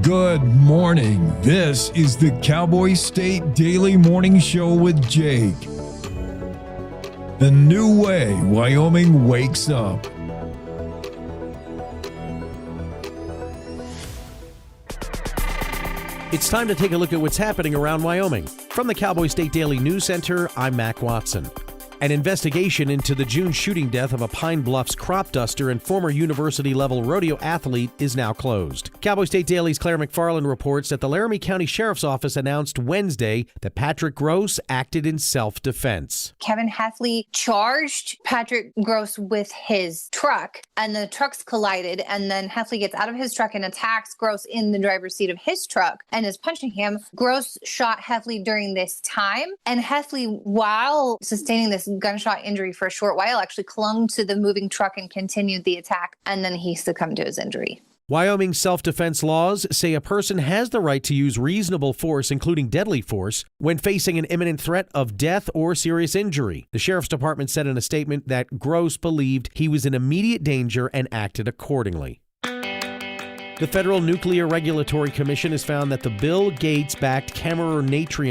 Good morning. This is the Cowboy State Daily Morning Show with Jake. The new way Wyoming wakes up. It's time to take a look at what's happening around Wyoming. From the Cowboy State Daily News Center, I'm Mac Watson. An investigation into the June shooting death of a Pine Bluffs crop duster and former university-level rodeo athlete is now closed. Cowboy State Daily's Claire McFarland reports that the Laramie County Sheriff's Office announced Wednesday that Patrick Gross acted in self-defense. Kevin Heffley charged Patrick Gross with his truck, and the trucks collided, and then Heffley gets out of his truck and attacks Gross in the driver's seat of his truck and is punching him. Gross shot Heffley during this time, and Heffley, while sustaining this gunshot injury for a short while, actually clung to the moving truck and continued the attack, and then he succumbed to his injury. Wyoming self-defense laws say a person has the right to use reasonable force, including deadly force, when facing an imminent threat of death or serious injury. The Sheriff's Department said in a statement that Gross believed he was in immediate danger and acted accordingly. The Federal Nuclear Regulatory Commission has found that the Bill Gates-backed Cameroon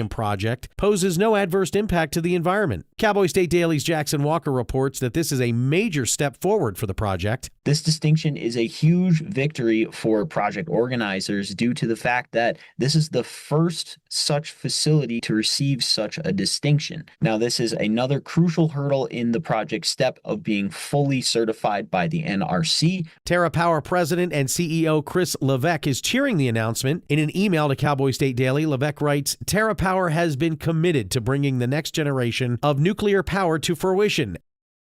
project poses no adverse impact to the environment. Cowboy State Daily's Jackson Walker reports that this is a major step forward for the project. This distinction is a huge victory for project organizers due to the fact that this is the first such facility to receive such a distinction. Now, this is another crucial hurdle in the project step of being fully certified by the NRC. TerraPower President and CEO Chris Levesque is cheering the announcement. In an email to Cowboy State Daily, Levesque writes, TerraPower has been committed to bringing the next generation of nuclear power to fruition.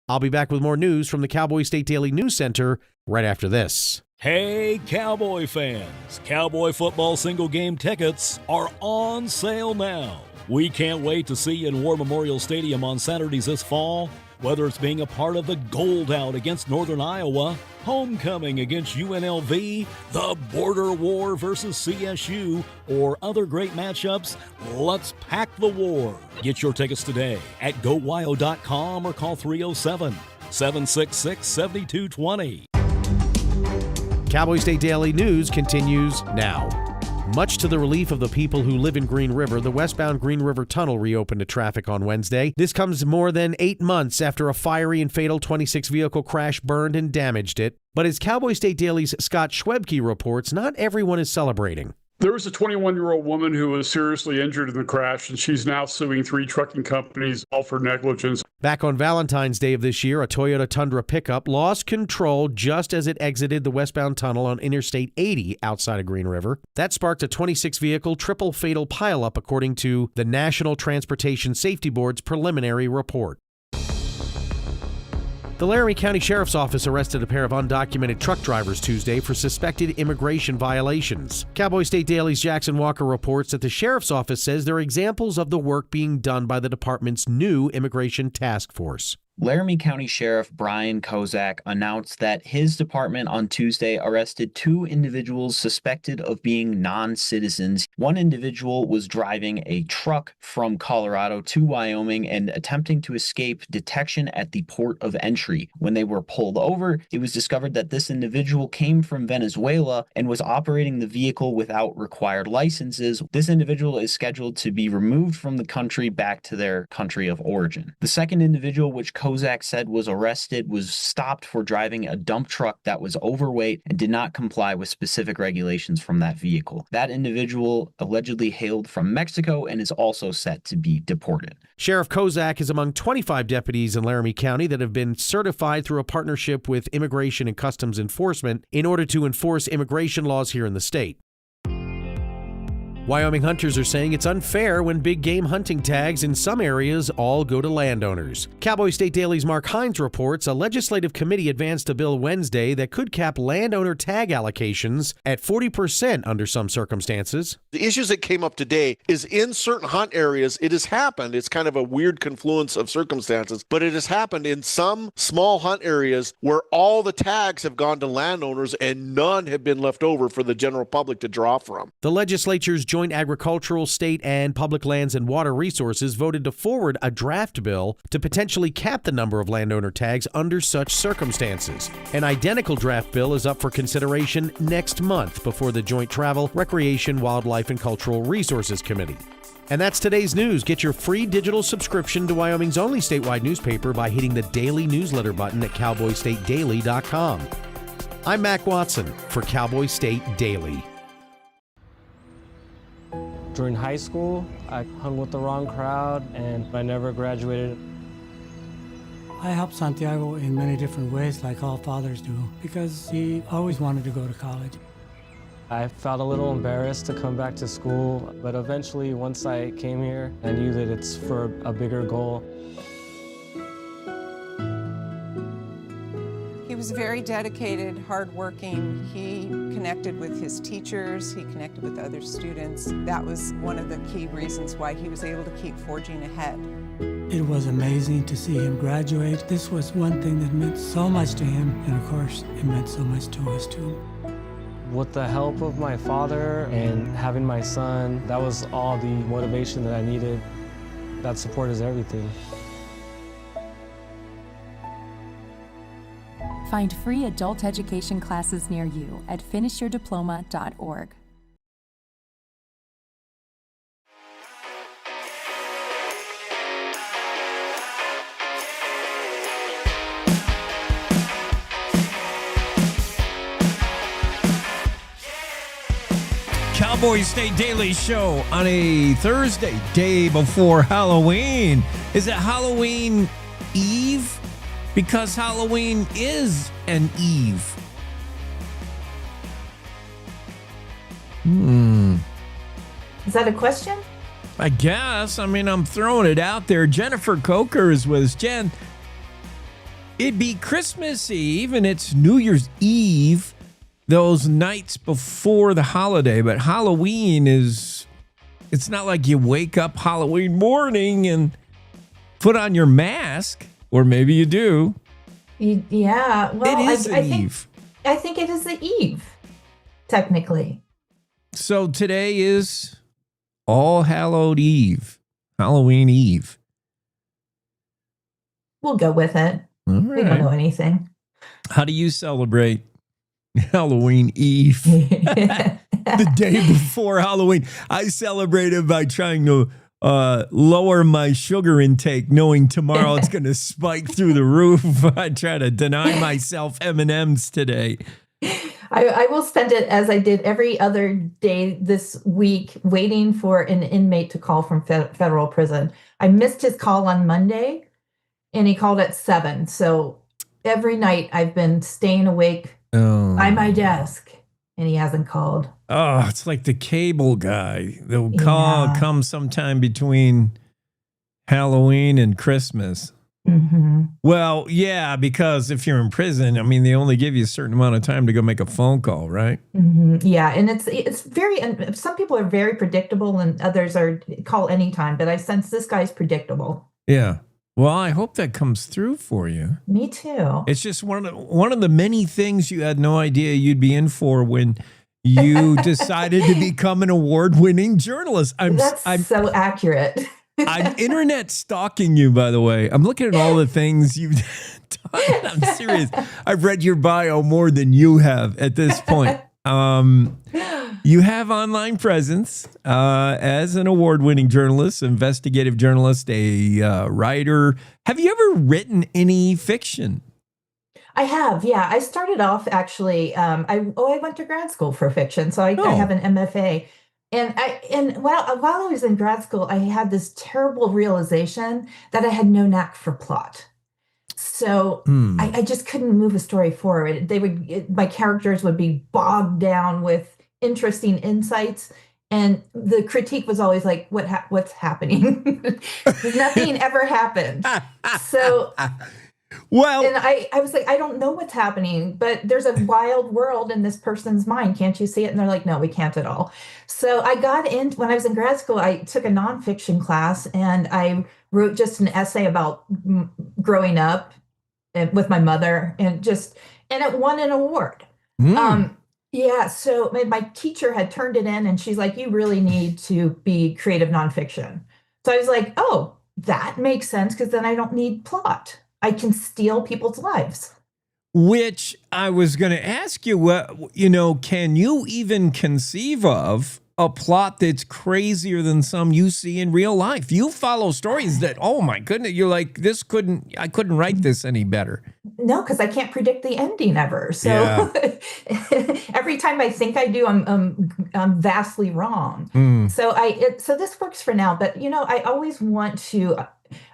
I'll be back with more news from the Cowboy State Daily News Center right after this. Hey, Cowboy fans! Cowboy football single game tickets are on sale now. We can't wait to see you in War Memorial Stadium on Saturdays this fall. Whether it's being a part of the Gold Out against Northern Iowa, Homecoming against UNLV, the Border War versus CSU, or other great matchups, let's pack the war. Get your tickets today at GoWyo.com or call 307-766-7220. Cowboy State Daily News continues now. Much to the relief of the people who live in Green River, the westbound Green River Tunnel reopened to traffic on Wednesday. This comes more than 8 months after a fiery and fatal 26-vehicle crash burned and damaged it. But as Cowboy State Daily's Scott Schwebke reports, not everyone is celebrating. There was a 21-year-old woman who was seriously injured in the crash, and she's now suing 3 trucking companies, all for negligence. Back on Valentine's Day of this year, a Toyota Tundra pickup lost control just as it exited the westbound tunnel on Interstate 80 outside of Green River. That sparked a 26-vehicle triple fatal pileup, according to the National Transportation Safety Board's preliminary report. The Laramie County Sheriff's Office arrested a pair of undocumented truck drivers Tuesday for suspected immigration violations. Cowboy State Daily's Jackson Walker reports that the Sheriff's Office says they're examples of the work being done by the department's new immigration task force. Laramie County Sheriff Brian Kozak announced that his department on Tuesday arrested 2 individuals suspected of being non-citizens. One individual was driving a truck from Colorado to Wyoming and attempting to escape detection at the port of entry. When they were pulled over, it was discovered that this individual came from Venezuela and was operating the vehicle without required licenses. This individual is scheduled to be removed from the country back to their country of origin. The second individual, which Kozak said was arrested, was stopped for driving a dump truck that was overweight and did not comply with specific regulations from that vehicle. That individual allegedly hailed from Mexico and is also set to be deported. Sheriff Kozak is among 25 deputies in Laramie County that have been certified through a partnership with Immigration and Customs Enforcement in order to enforce immigration laws here in the state. Wyoming hunters are saying it's unfair when big game hunting tags in some areas all go to landowners. Cowboy State Daily's Mark Hines reports a legislative committee advanced a bill Wednesday that could cap landowner tag allocations at 40% under some circumstances. The issues that came up today is in certain hunt areas, it has happened. It's kind of a weird confluence of circumstances, but it has happened in some small hunt areas where all the tags have gone to landowners and none have been left over for the general public to draw from. The legislature's Joint Agricultural, State, and Public Lands and Water Resources voted to forward a draft bill to potentially cap the number of landowner tags under such circumstances. An identical draft bill is up for consideration next month before the Joint Travel, Recreation, Wildlife, and Cultural Resources Committee. And that's today's news. Get your free digital subscription to Wyoming's only statewide newspaper by hitting the daily newsletter button at cowboystatedaily.com. I'm Mac Watson for Cowboy State Daily. During high school, I hung with the wrong crowd and I never graduated. I helped Santiago in many different ways, like all fathers do, because he always wanted to go to college. I felt a little embarrassed to come back to school, but eventually, once I came here, I knew that it's for a bigger goal. He was very dedicated, hardworking. He connected with his teachers, he connected with other students. That was one of the key reasons why he was able to keep forging ahead. It was amazing to see him graduate. This was one thing that meant so much to him, and of course, it meant so much to us too. With the help of my father and having my son, that was all the motivation that I needed. That support is everything. Find free adult education classes near you at finishyourdiploma.org. Cowboy State Daily Show on a Thursday, day before Halloween. Is it Halloween Eve? Because Halloween is an eve. Is that a question? I guess. I mean, I'm throwing it out there. Jennifer Coker is with us. Jen, it'd be Christmas Eve and it's New Year's Eve, those nights before the holiday. But Halloween is, it's not like you wake up Halloween morning and put on your mask. Or maybe you do. Yeah. Well, it is Eve. I think it is the eve, technically. So today is All Hallowed Eve, Halloween Eve. We'll go with it. All right. We don't know anything. How do you celebrate Halloween Eve? The day before Halloween. I celebrate it by trying to lower my sugar intake, knowing tomorrow it's going to spike through the roof. I try to deny myself M&Ms today. I will spend it as I did every other day this week, waiting for an inmate to call from federal prison. I missed his call on Monday, and he called at 7. So every night I've been staying awake by my desk, and he hasn't called. Oh, it's like the cable guy. They'll come sometime between Halloween and Christmas. Mm-hmm. Well, yeah, because if you're in prison, I mean, they only give you a certain amount of time to go make a phone call, right? Mm-hmm. Yeah, and it's very. Some people are very predictable, and others are call anytime. But I sense this guy's predictable. Yeah. Well, I hope that comes through for you. Me too. It's just one of the many things you had no idea you'd be in for when you decided to become an award-winning journalist. I'm so accurate. I'm internet stalking you, by the way. I'm looking at all the things you've done. I'm serious. I've read your bio more than you have at this point. You have online presence as an award-winning journalist, investigative journalist, a writer. Have you ever written any fiction? I have, yeah. I started off actually. I went to grad school for fiction, so I have an MFA. And while I was in grad school, I had this terrible realization that I had no knack for plot. So I just couldn't move a story forward. My characters would be bogged down with interesting insights, and the critique was always like, "What's happening?" Nothing ever happened. So. Well, and I was like, I don't know what's happening, but there's a wild world in this person's mind. Can't you see it? And they're like, no, we can't at all. So I got in when I was in grad school, I took a nonfiction class and I wrote just an essay about growing up with my mother and it won an award. Yeah, so my teacher had turned it in and she's like, you really need to be creative nonfiction. So I was like, oh, that makes sense because then I don't need plot. I can steal people's lives. Which I was going to ask you, can you even conceive of a plot that's crazier than some you see in real life? You follow stories that, oh my goodness, you're like, I couldn't write this any better. No, because I can't predict the ending ever. So Yeah. every time I think I do, I'm vastly wrong. So so this works for now. But I always want to.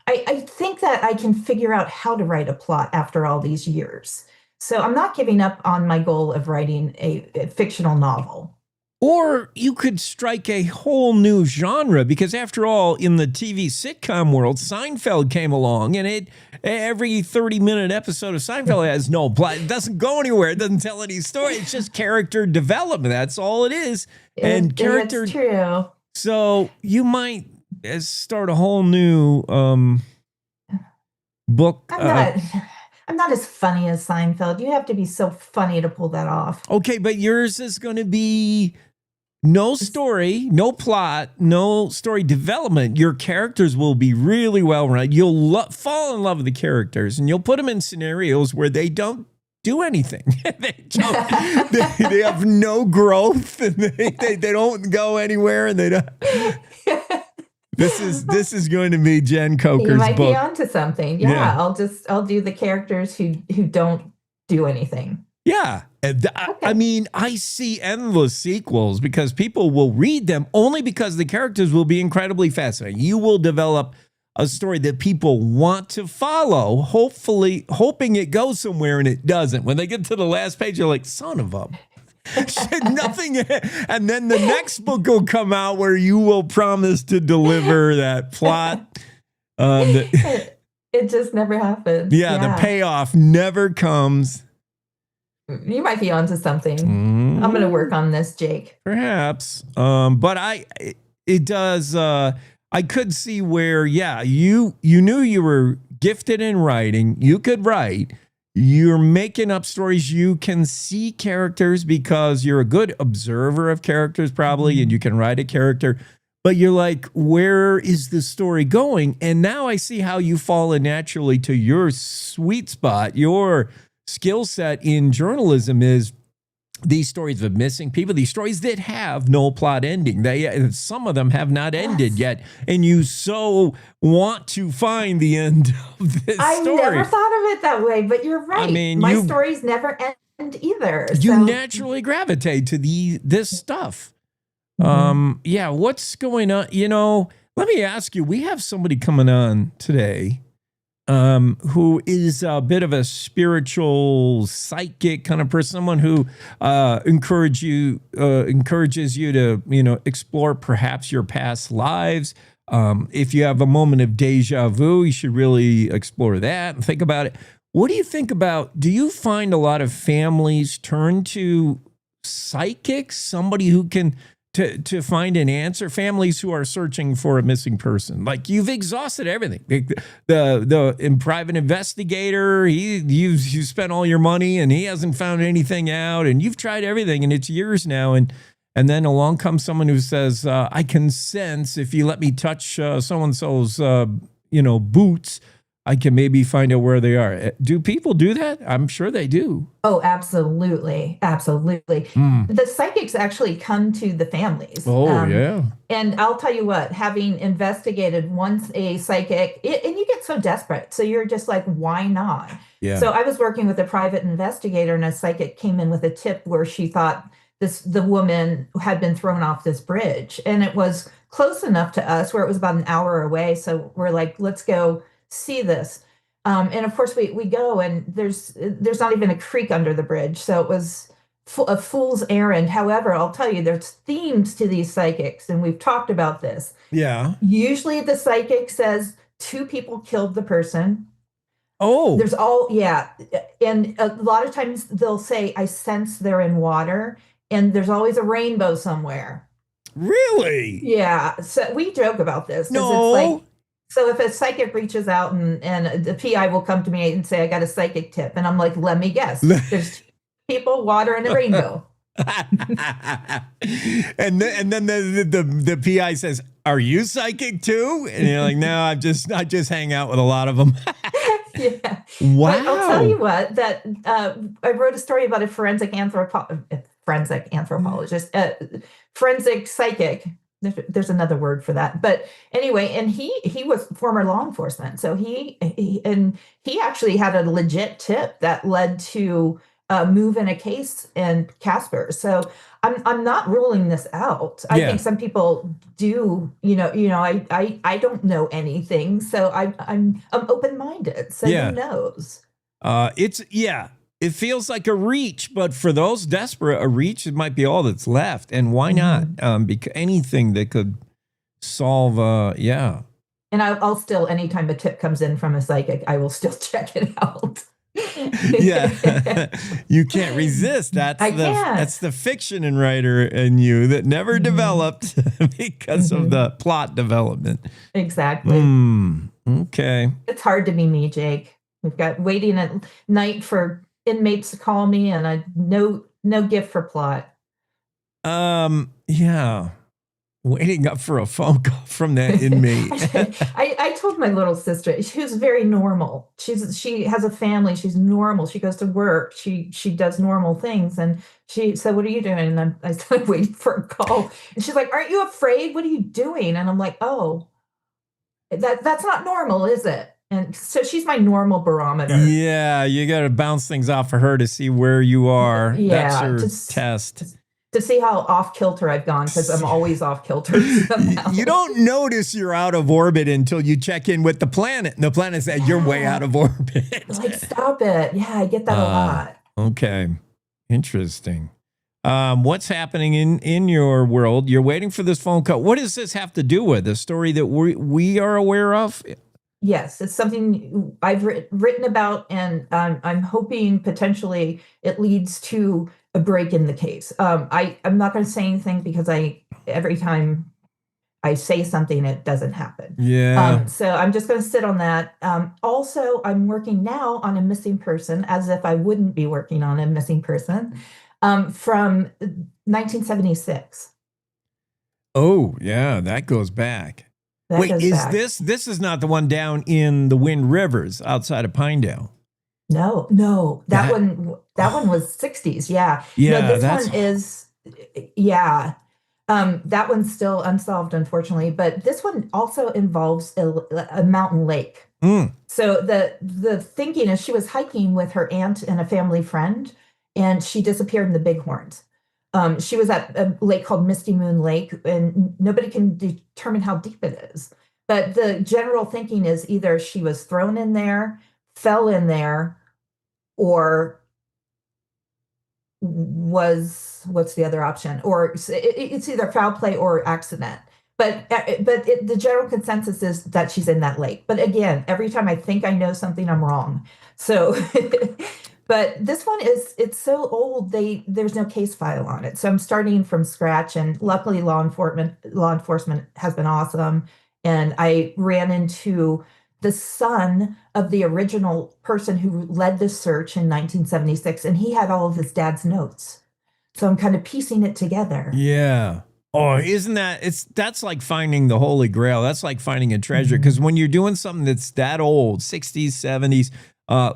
I think that I can figure out how to write a plot after all these years. So I'm not giving up on my goal of writing a fictional novel. Or you could strike a whole new genre because, after all, in the TV sitcom world, Seinfeld came along, and every 30-minute episode of Seinfeld has no plot. It doesn't go anywhere. It doesn't tell any story. It's just character development. That's all it is. And character. It's true. So you might start a whole new book. I'm not as funny as Seinfeld. You have to be so funny to pull that off. Okay, but yours is going to be no story, no plot, no story development. Your characters will be really well run. You'll fall in love with the characters, and you'll put them in scenarios where they don't do anything. they have no growth, and they don't go anywhere, and they don't. This is going to be Jen Coker's book. You might be onto something. Yeah, I'll do the characters who don't do anything. Yeah. I mean, I see endless sequels because people will read them only because the characters will be incredibly fascinating. You will develop a story that people want to follow, hopefully hoping it goes somewhere, and it doesn't. When they get to the last page, you're like, son of a... nothing. And then the next book will come out where you will promise to deliver that plot. It just never happens. Yeah, the payoff never comes. You might be onto something. I'm going to work on this, Jake. Perhaps. But it does. I could see where, you knew you were gifted in writing. You could write. You're making up stories. You can see characters because you're a good observer of characters, probably, and you can write a character. But you're like, where is the story going? And now I see how you fall in naturally to your sweet spot. Your skill set in journalism is these stories of missing people, these stories that have no plot ending. Some of them have not ended yet, and you so want to find the end of this story. I never thought of it that way, but you're right. I mean, my stories never end either. You naturally gravitate to this stuff. What's going on? Let me ask you, we have somebody coming on today who is a bit of a spiritual, psychic kind of person, someone who encourages you to, explore perhaps your past lives. If you have a moment of deja vu, you should really explore that and think about it. What do you think about, do you find a lot of families turn to psychics, somebody who can to find an answer, families who are searching for a missing person? Like, you've exhausted everything. The private investigator, you spent all your money and he hasn't found anything out, and you've tried everything and it's years now, and then along comes someone who says, I can sense if you let me touch so-and-so's boots, I can maybe find out where they are. Do people do that? I'm sure they do. Oh, absolutely. Absolutely. The psychics actually come to the families. Oh, yeah. And I'll tell you what, having investigated once a psychic, and you get so desperate. So you're just like, why not? Yeah. So I was working with a private investigator, and a psychic came in with a tip where she thought the woman had been thrown off this bridge. And it was close enough to us where it was about an hour away. So we're like, let's go see this. And of course we go, and there's not even a creek under the bridge. So it was a fool's errand. However, I'll tell you, there's themes to these psychics, and we've talked about this. Yeah. Usually the psychic says 2 people killed the person. Oh. And a lot of times they'll say, I sense they're in water, and there's always a rainbow somewhere. Really? Yeah. So we joke about this. No. It's like, so if a psychic reaches out and the PI will come to me and say, I got a psychic tip. And I'm like, let me guess. There's people, water, and a rainbow. And then the PI says, "Are you psychic too?" And you're like, "No, I just hang out with a lot of them." Yeah. Wow. But I'll tell you what, that I wrote a story about a forensic anthropologist, forensic psychic. There's another word for that. But anyway, and he was former law enforcement. So he actually had a legit tip that led to move in a case in Casper. So I'm not ruling this out. I think some people do, I don't know anything. So I'm open-minded. So who knows? It feels like a reach, but for those desperate, a reach, it might be all that's left. And why not? Because anything that could solve, And I'll still, anytime a tip comes in from a psychic, I will still check it out. You can't resist. That's the fiction and writer in you that never developed because of the plot development. Exactly. Okay. It's hard to be me, Jake. We've got waiting at night for inmates to call me, and no gift for plot. Yeah. Waiting up for a phone call from that inmate. I told my little sister, who's very normal. She has a family. She's normal. She goes to work. She does normal things. And she said, "What are you doing?" And I started waiting for a call. And she's like, "Aren't you afraid? What are you doing?" And I'm like, "Oh, that's not normal, is it?" And so she's my normal barometer. Yeah, you got to bounce things off of her to see where you are. Yeah, that's her test. To see how off kilter I've gone, because I'm always off kilter somehow. You don't notice you're out of orbit until you check in with the planet, and the planet says you're way out of orbit. Like, stop it. Yeah, I get that a lot. Okay, interesting. What's happening in your world? You're waiting for this phone call. What does this have to do with a story that we are aware of? Yes, it's something I've written about, and I'm hoping potentially it leads to a break in the case. I'm not going to say anything because every time I say something, it doesn't happen. Yeah. So I'm just going to sit on that. Also, I'm working now on a missing person, as if I wouldn't be working on a missing person, from 1976. Oh, yeah, that goes back. Wait, this is not the one down in the Wind Rivers outside of Pinedale? No, that one was 60s. Yeah. Yeah. No, this one is, that one's still unsolved, unfortunately, but this one also involves a mountain lake. So the thinking is she was hiking with her aunt and a family friend, and she disappeared in the Bighorns. She was at a lake called Misty Moon Lake, and nobody can determine how deep it is. But the general thinking is either she was thrown in there, fell in there, or what's the other option? Or it's either foul play or accident. But the general consensus is that she's in that lake. But again, every time I think I know something, I'm wrong. So, but this one it's so old, there's no case file on it. So I'm starting from scratch, and luckily law enforcement has been awesome. And I ran into the son of the original person who led this search in 1976, and he had all of his dad's notes. So I'm kind of piecing it together. Yeah. Oh, isn't that's like finding the Holy Grail. That's like finding a treasure. Because when you're doing something that's that old, 60s, 70s,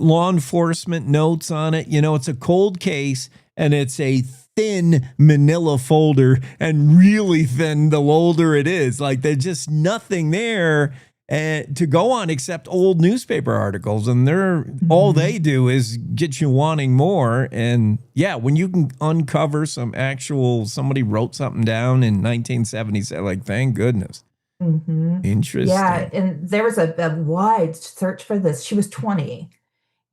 law enforcement notes on it, it's a cold case, and it's a thin manila folder, and really thin the older it is. Like, there's just nothing there to go on except old newspaper articles, and all they do is get you wanting more. And yeah, when you can uncover somebody wrote something down in 1970s, like, thank goodness. Interesting. Yeah, and there was a wide search for this. She was 20,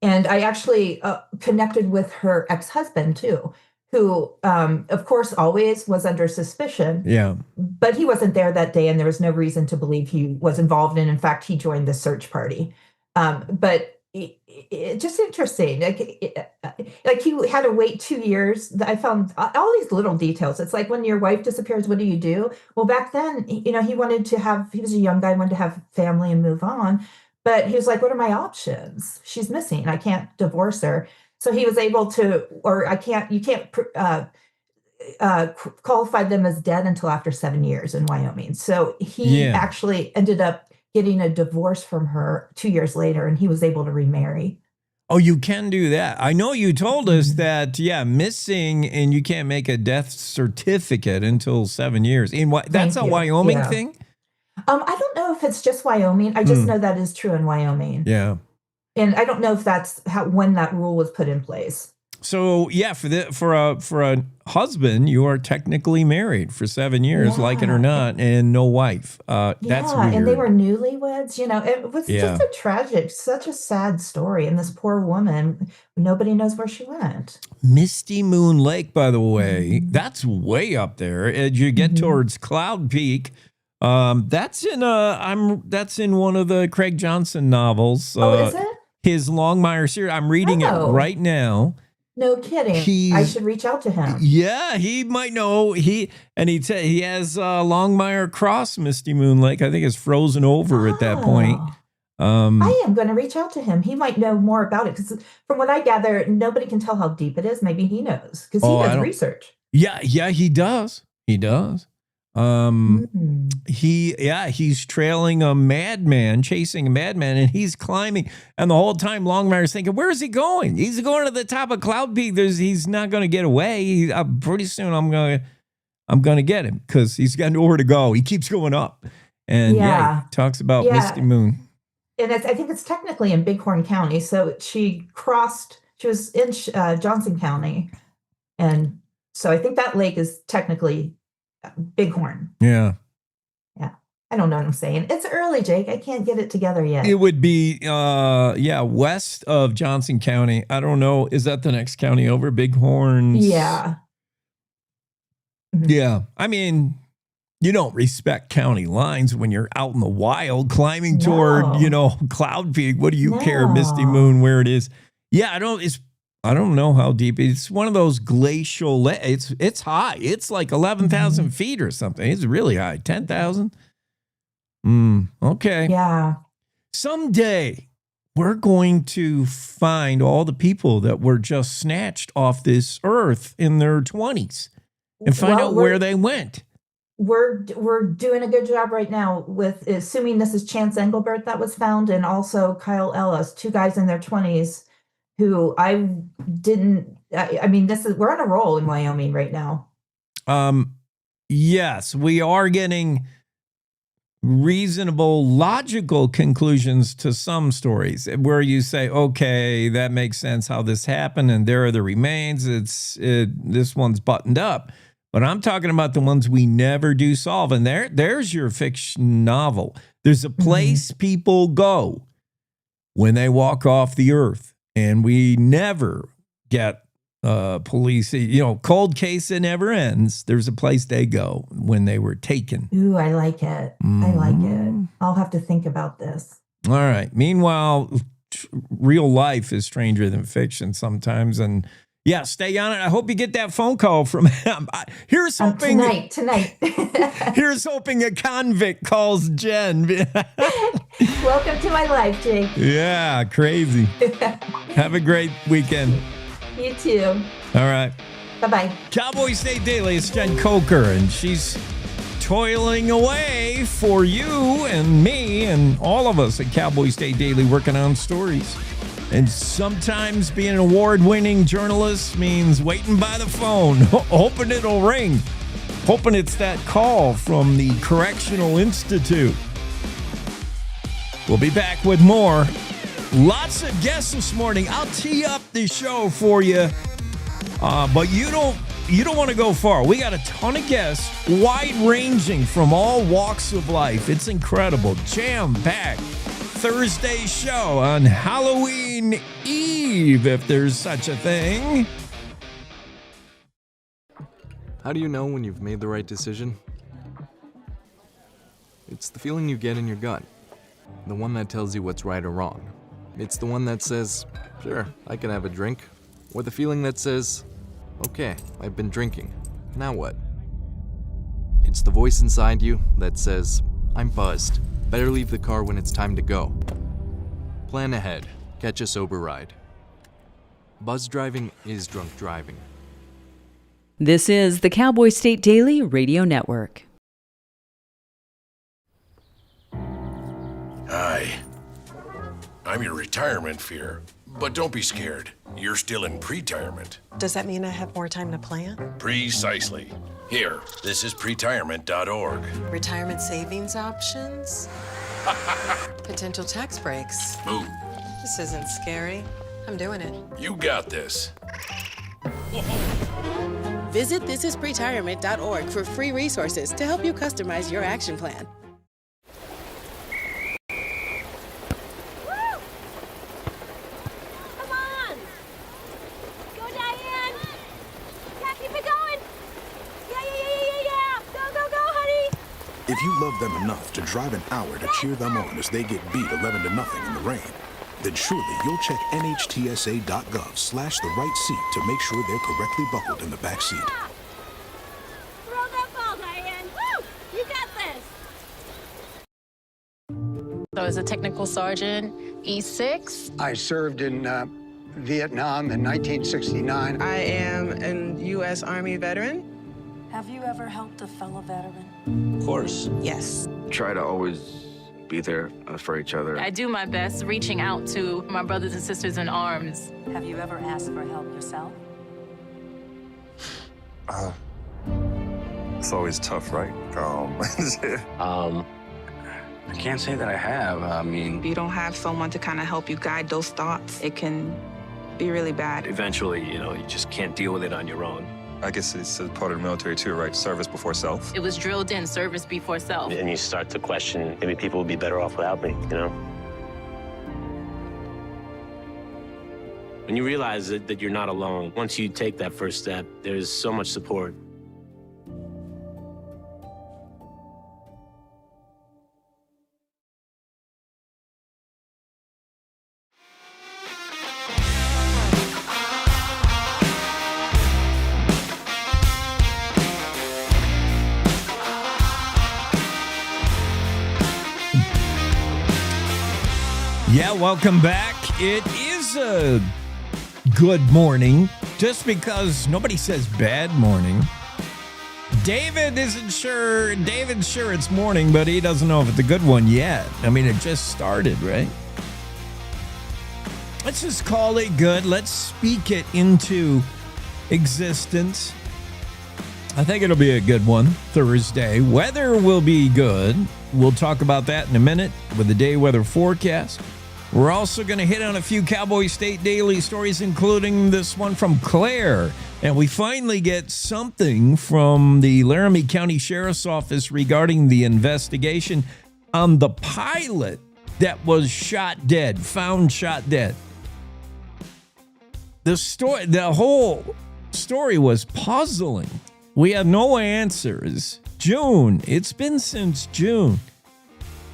and I actually connected with her ex-husband too, who, of course, always was under suspicion. Yeah. But he wasn't there that day, and there was no reason to believe he was involved. And in fact, he joined the search party. But it just interesting. Like he had to wait 2 years. I found all these little details. It's like when your wife disappears, what do you do? Well, back then, he was a young guy, wanted to have family and move on. But he was like, what are my options? She's missing. I can't divorce her. So he was able to, you can't qualified them as dead until after 7 years in Wyoming. So he actually ended up getting a divorce from her 2 years later, and he was able to remarry. Oh, you can do that. I know you told us that, missing, and you can't make a death certificate until 7 years. That's a Wyoming thing? I don't know if it's just Wyoming. I just know that is true in Wyoming. Yeah. And I don't know if that's when that rule was put in place. So for a husband, you are technically married for 7 years, like it or not, and no wife. That's weird. And they were newlyweds. It was just such a sad story. And this poor woman, nobody knows where she went. Misty Moon Lake, by the way, that's way up there. As you get towards Cloud Peak, that's in one of the Craig Johnson novels. Is it? His Longmire series. I'm reading it right now. No kidding. I should reach out to him. Yeah, he might know. He has Longmire Cross, Misty Moon Lake. I think it's frozen over at that point. I am going to reach out to him. He might know more about it because, from what I gather, nobody can tell how deep it is. Maybe he knows because he does research. Yeah, he does. He does. He's trailing a madman, chasing a madman, and he's climbing. And the whole time, Longmire's thinking, "Where is he going? He's going to the top of Cloud Peak. He's not going to get away. Pretty soon, I'm going to get him because he's got nowhere to go. He keeps going up." And he talks about Misty Moon. And I think it's technically in Bighorn County. So she was in Johnson County, and so I think that lake is technically Bighorn. Yeah. I don't know what I'm saying. It's early, Jake. I can't get it together yet. It would be, west of Johnson County. I don't know. Is that the next county over? Bighorn? Yeah. Yeah. I mean, you don't respect county lines when you're out in the wild climbing toward, Cloud Peak. What do you care, Misty Moon, where it is? Yeah, I don't know how deep. It's one of those glacial. It's high. It's like 11,000 feet or something. It's really high. 10,000. Okay. Yeah. Someday we're going to find all the people that were just snatched off this earth in their 20s and find out where they went. We're doing a good job right now with assuming this is Chance Engelbert that was found, and also Kyle Ellis, 2 guys in their 20s. Who we're on a roll in Wyoming right now. Yes, we are getting reasonable, logical conclusions to some stories where you say, okay, that makes sense how this happened, and there are the remains. This one's buttoned up. But I'm talking about the ones we never do solve. And there's your fiction novel. There's a place people go when they walk off the earth. And we never get police, cold case that never ends. There's a place they go when they were taken. Ooh, I like it. I like it. I'll have to think about this. All right. Meanwhile, real life is stranger than fiction sometimes. And stay on it. I hope you get that phone call from him. Here's hoping tonight. Here's hoping a convict calls Jen. Welcome to my life, Jake. Yeah, crazy. Have a great weekend. You too. All right. Bye-bye. Cowboy State Daily. It's Jen Coker, and she's toiling away for you and me and all of us at Cowboy State Daily working on stories. And sometimes being an award-winning journalist means waiting by the phone, hoping it'll ring, hoping it's that call from the Correctional Institute. We'll be back with more. Lots of guests this morning. I'll tee up the show for you, but you don't want to go far. We got a ton of guests, wide-ranging from all walks of life. It's incredible, jam-packed. Thursday show on Halloween Eve, if there's such a thing. How do you know when you've made the right decision? It's the feeling you get in your gut. The one that tells you what's right or wrong. It's the one that says, sure, I can have a drink. Or the feeling that says, okay, I've been drinking. Now what? It's the voice inside you that says, I'm buzzed. Better leave the car when it's time to go. Plan ahead. Catch a sober ride. Buzz driving is drunk driving. This is the Cowboy State Daily Radio Network. Hi. I'm your retirement fear. But don't be scared. You're still in pre-retirement. Does that mean I have more time to plan? Precisely. Here, this is pretirement.org. Retirement savings options? Potential tax breaks? Ooh. This isn't scary. I'm doing it. You got this. Visit thisispretirement.org for free resources to help you customize your action plan. If you love them enough to drive an hour to cheer them on as they get beat 11-0 in the rain, then surely you'll check nhtsa.gov/the right seat to make sure they're correctly buckled in the back seat. Throw that ball, Diane. Woo! You got this. So as a technical sergeant, E6. I served in Vietnam in 1969. I am a U.S. Army veteran. Have you ever helped a fellow veteran? Of course. Yes. Try to always be there for each other. I do my best reaching out to my brothers and sisters in arms. Have you ever asked for help yourself? It's always tough, right? I can't say that I have. I mean, If you don't have someone to kind of help you guide those thoughts, it can be really bad. Eventually, you just can't deal with it on your own. I guess it's a part of the military too, right? Service before self. It was drilled in, service before self. And you start to question, maybe people would be better off without me, When you realize that you're not alone, once you take that first step, there's so much support. Yeah, welcome back. It is a good morning, just because nobody says bad morning. David's sure it's morning, but he doesn't know if it's a good one yet. I mean, it just started, right? Let's just call it good. Let's speak it into existence. I think it'll be a good one Thursday. Weather will be good. We'll talk about that in a minute with the day weather forecast. We're also going to hit on a few Cowboy State Daily stories, including this one from Claire. And we finally get something from the Laramie County Sheriff's Office regarding the investigation on the pilot that was found shot dead. The whole story was puzzling. We have no answers. It's been since June,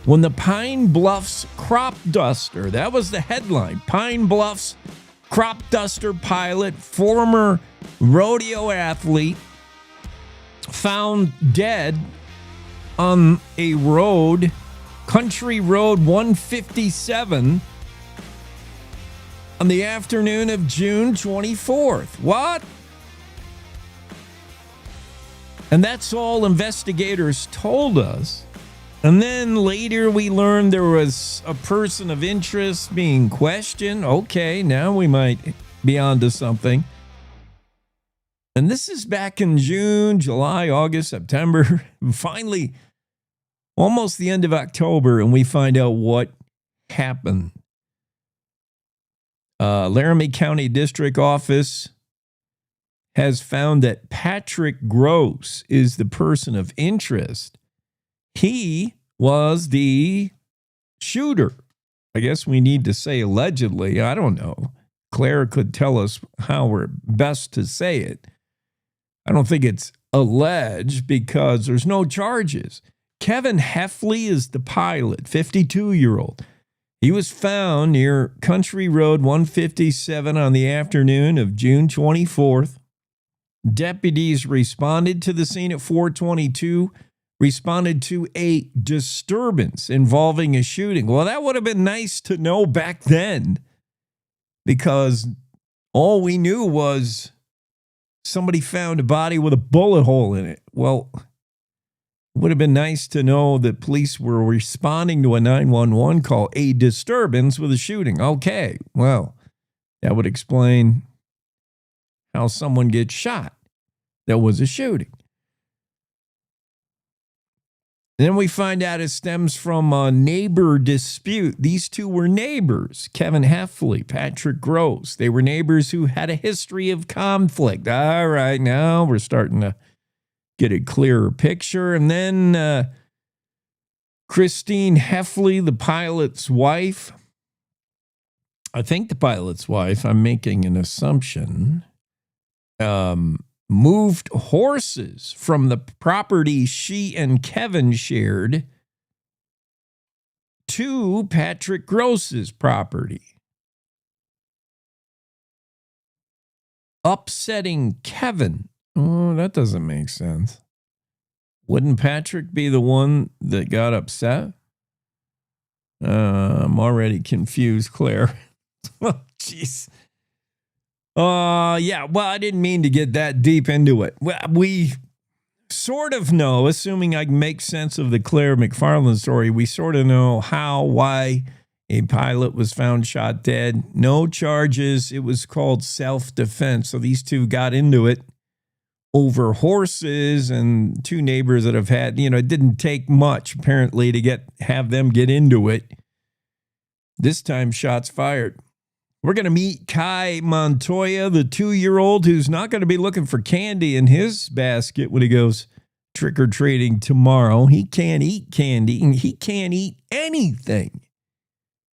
when the Pine Bluffs crop duster, that was the headline, Pine Bluffs crop duster pilot, former rodeo athlete, found dead on a road, Country Road 157, on the afternoon of June 24th. What? And that's all investigators told us. And then later we learned there was a person of interest being questioned. Okay, now we might be onto something. And this is back in June, July, August, September. Finally, almost the end of October, and we find out what happened. Laramie County District Office has found that Patrick Gross is the person of interest. He was the shooter. I guess we need to say allegedly. I don't know. Claire could tell us how we're best to say it. I don't think it's alleged because there's no charges. Kevin Heffley is the pilot, 52-year-old. He was found near Country Road 157 on the afternoon of June 24th. Deputies responded to the scene at 4:22, responded to a disturbance involving a shooting. Well, that would have been nice to know back then, because all we knew was somebody found a body with a bullet hole in it. Well, it would have been nice to know that police were responding to a 911 call, a disturbance with a shooting. Okay, well, that would explain how someone gets shot. There was a shooting. Then we find out it stems from a neighbor dispute. These two were neighbors, Kevin Heffley, Patrick Gross. They were neighbors who had a history of conflict. All right, now we're starting to get a clearer picture. And then Christine Heffley, the pilot's wife, I think the pilot's wife, I'm making an assumption, moved horses from the property she and Kevin shared to Patrick Gross's property, upsetting Kevin. Oh, that doesn't make sense. Wouldn't Patrick be the one that got upset? I'm already confused, Claire. Oh, jeez. Yeah, well, I didn't mean to get that deep into it. Well, we sort of know, assuming I can make sense of the Claire McFarland story, we sort of know how, why a pilot was found shot dead. No charges. It was called self-defense. So these two got into it over horses, and two neighbors that have had, it didn't take much apparently to have them get into it. This time, shots fired. We're going to meet Kai Montoya, the 2-year-old who's not going to be looking for candy in his basket when he goes trick-or-treating tomorrow. He can't eat candy, and he can't eat anything.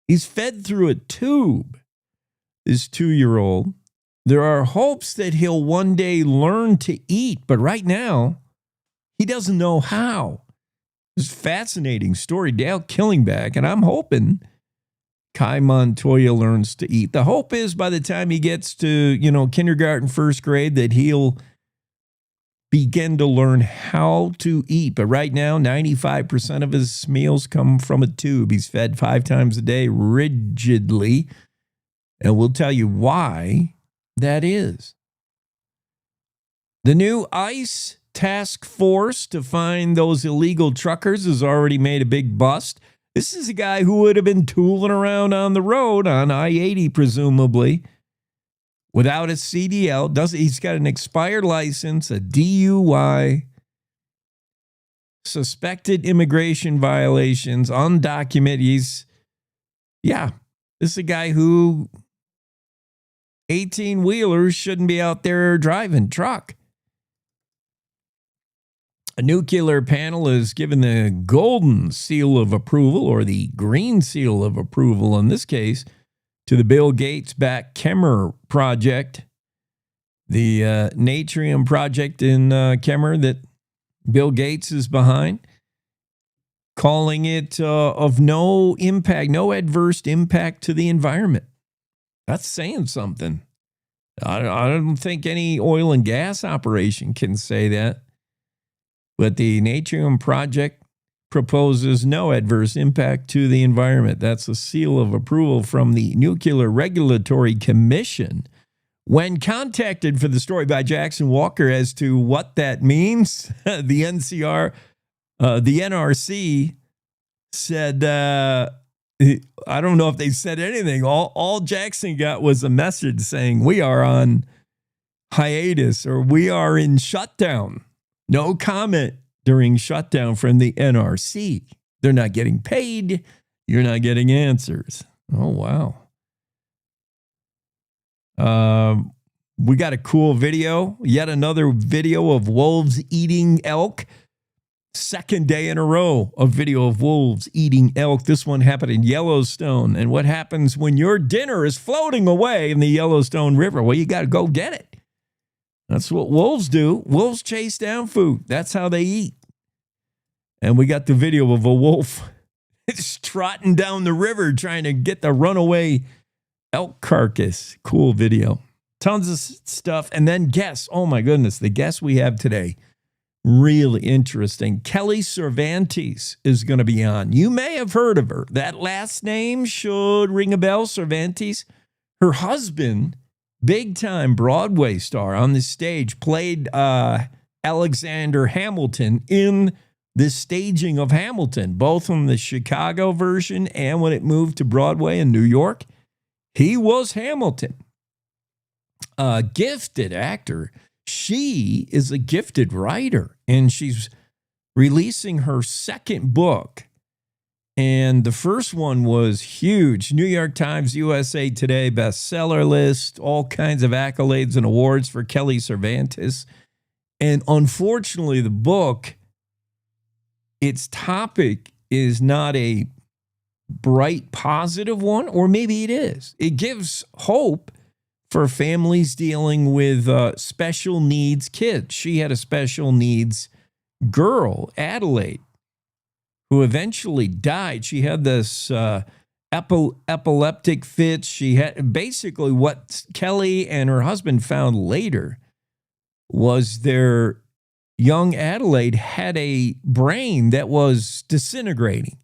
He's fed through a tube, this 2-year-old. There are hopes that he'll one day learn to eat, but right now, he doesn't know how. It's a fascinating story, Dale Killingback, and I'm hoping Kai Montoya learns to eat. The hope is by the time he gets to, kindergarten, first grade, that he'll begin to learn how to eat. But right now, 95% of his meals come from a tube. He's fed 5 times a day rigidly. And we'll tell you why that is. The new ICE task force to find those illegal truckers has already made a big bust. This is a guy who would have been tooling around on the road on I-80, presumably, without a CDL. He's got an expired license, a DUI, suspected immigration violations, undocumented. This is a guy who 18-wheelers shouldn't be out there driving truck. A nuclear panel is given the golden seal of approval, or the green seal of approval in this case, to the Bill Gates-backed Kemmer project, the Natrium project in Kemmer that Bill Gates is behind, calling it of no impact, no adverse impact to the environment. That's saying something. I don't think any oil and gas operation can say that. But the Natrium project proposes no adverse impact to the environment. That's a seal of approval from the Nuclear Regulatory Commission. When contacted for the story by Jackson Walker as to what that means, the NRC said, I don't know if they said anything. All Jackson got was a message saying, we are on hiatus, or we are in shutdown. No comment during shutdown from the NRC. They're not getting paid. You're not getting answers. Oh, wow. We got a cool video. Yet another video of wolves eating elk. Second day in a row, a video of wolves eating elk. This one happened in Yellowstone. And what happens when your dinner is floating away in the Yellowstone River? Well, you got to go get it. That's what wolves do. Wolves chase down food. That's how they eat. And we got the video of a wolf just trotting down the river trying to get the runaway elk carcass. Cool video. Tons of stuff. And then guess, oh my goodness, the guest we have today, really interesting. Kelly Cervantes is going to be on. You may have heard of her. That last name should ring a bell, Cervantes. Her husband big time Broadway star on the stage, played Alexander Hamilton in the staging of Hamilton, both from the Chicago version and when it moved to Broadway in New York. He was Hamilton. A gifted actor. She is a gifted writer, and she's releasing her second book. And the first one was huge. New York Times, USA Today bestseller list, all kinds of accolades and awards for Kelly Cervantes. And unfortunately, the book, its topic is not a bright, positive one, or maybe it is. It gives hope for families dealing with special needs kids. She had a special needs girl, Adelaide, who eventually died. She had this epileptic fits. She had basically what Kelly and her husband found later was their young Adelaide had a brain that was disintegrating,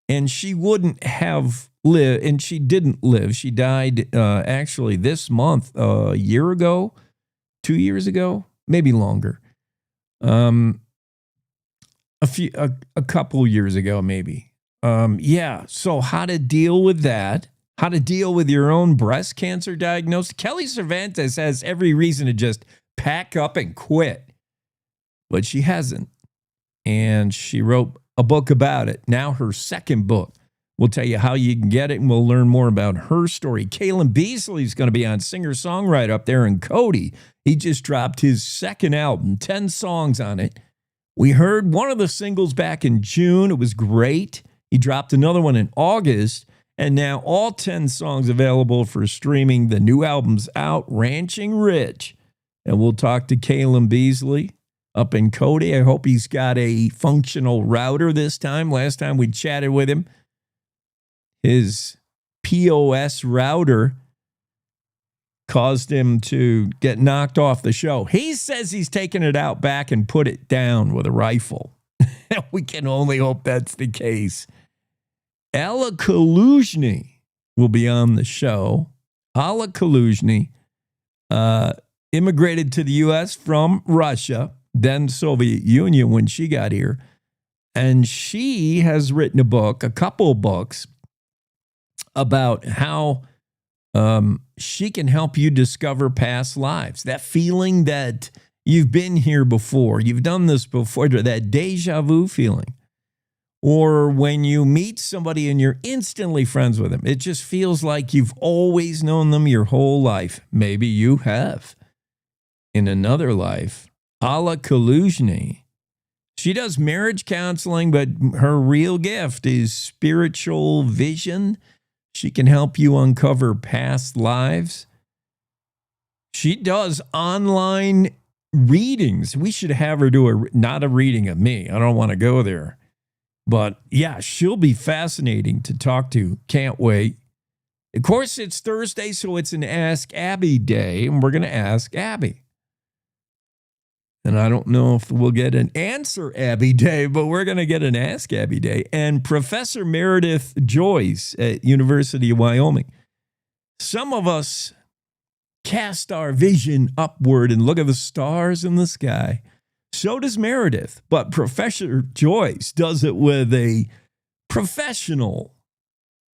and she wouldn't have lived, and she didn't live. She died actually this month, a year ago, 2 years ago, maybe longer. A couple years ago, maybe. So how to deal with that, how to deal with your own breast cancer diagnosis. Kelly Cervantes has every reason to just pack up and quit, but she hasn't. And she wrote a book about it. Now her second book. We'll tell you how you can get it, and we'll learn more about her story. Caleb Beasley's going to be on singer-songwriter up there in Cody. He just dropped his second album, 10 songs on it. We heard one of the singles back in June. It was great. He dropped another one in August, and now all 10 songs available for streaming. The new album's out, Ranching Rich. And we'll talk to Caleb Beasley up in Cody. I hope he's got a functional router this time. Last time we chatted with him, his POS router caused him to get knocked off the show. He says he's taken it out back and put it down with a rifle. We can only hope that's the case. Alla Kaluzhny will be on the show. Alla Kaluzhny immigrated to the U.S. from Russia, then Soviet Union when she got here. And she has written a couple of books, about how she can help you discover past lives. That feeling that you've been here before, you've done this before, that deja vu feeling. Or when you meet somebody and you're instantly friends with them, it just feels like you've always known them your whole life. Maybe you have in another life. Alla Kaluzhny. She does marriage counseling, but her real gift is spiritual vision. She can help you uncover past lives. She does online readings. We should have her do not a reading of me. I don't want to go there. But yeah, she'll be fascinating to talk to. Can't wait. Of course, it's Thursday, so it's an Ask Abby day, and we're going to ask Abby. And I don't know if we'll get an Answer Abby Day, but we're going to get an Ask Abby Day. And Professor Meredith Joyce at University of Wyoming. Some of us cast our vision upward and look at the stars in the sky. So does Meredith. But Professor Joyce does it with a professional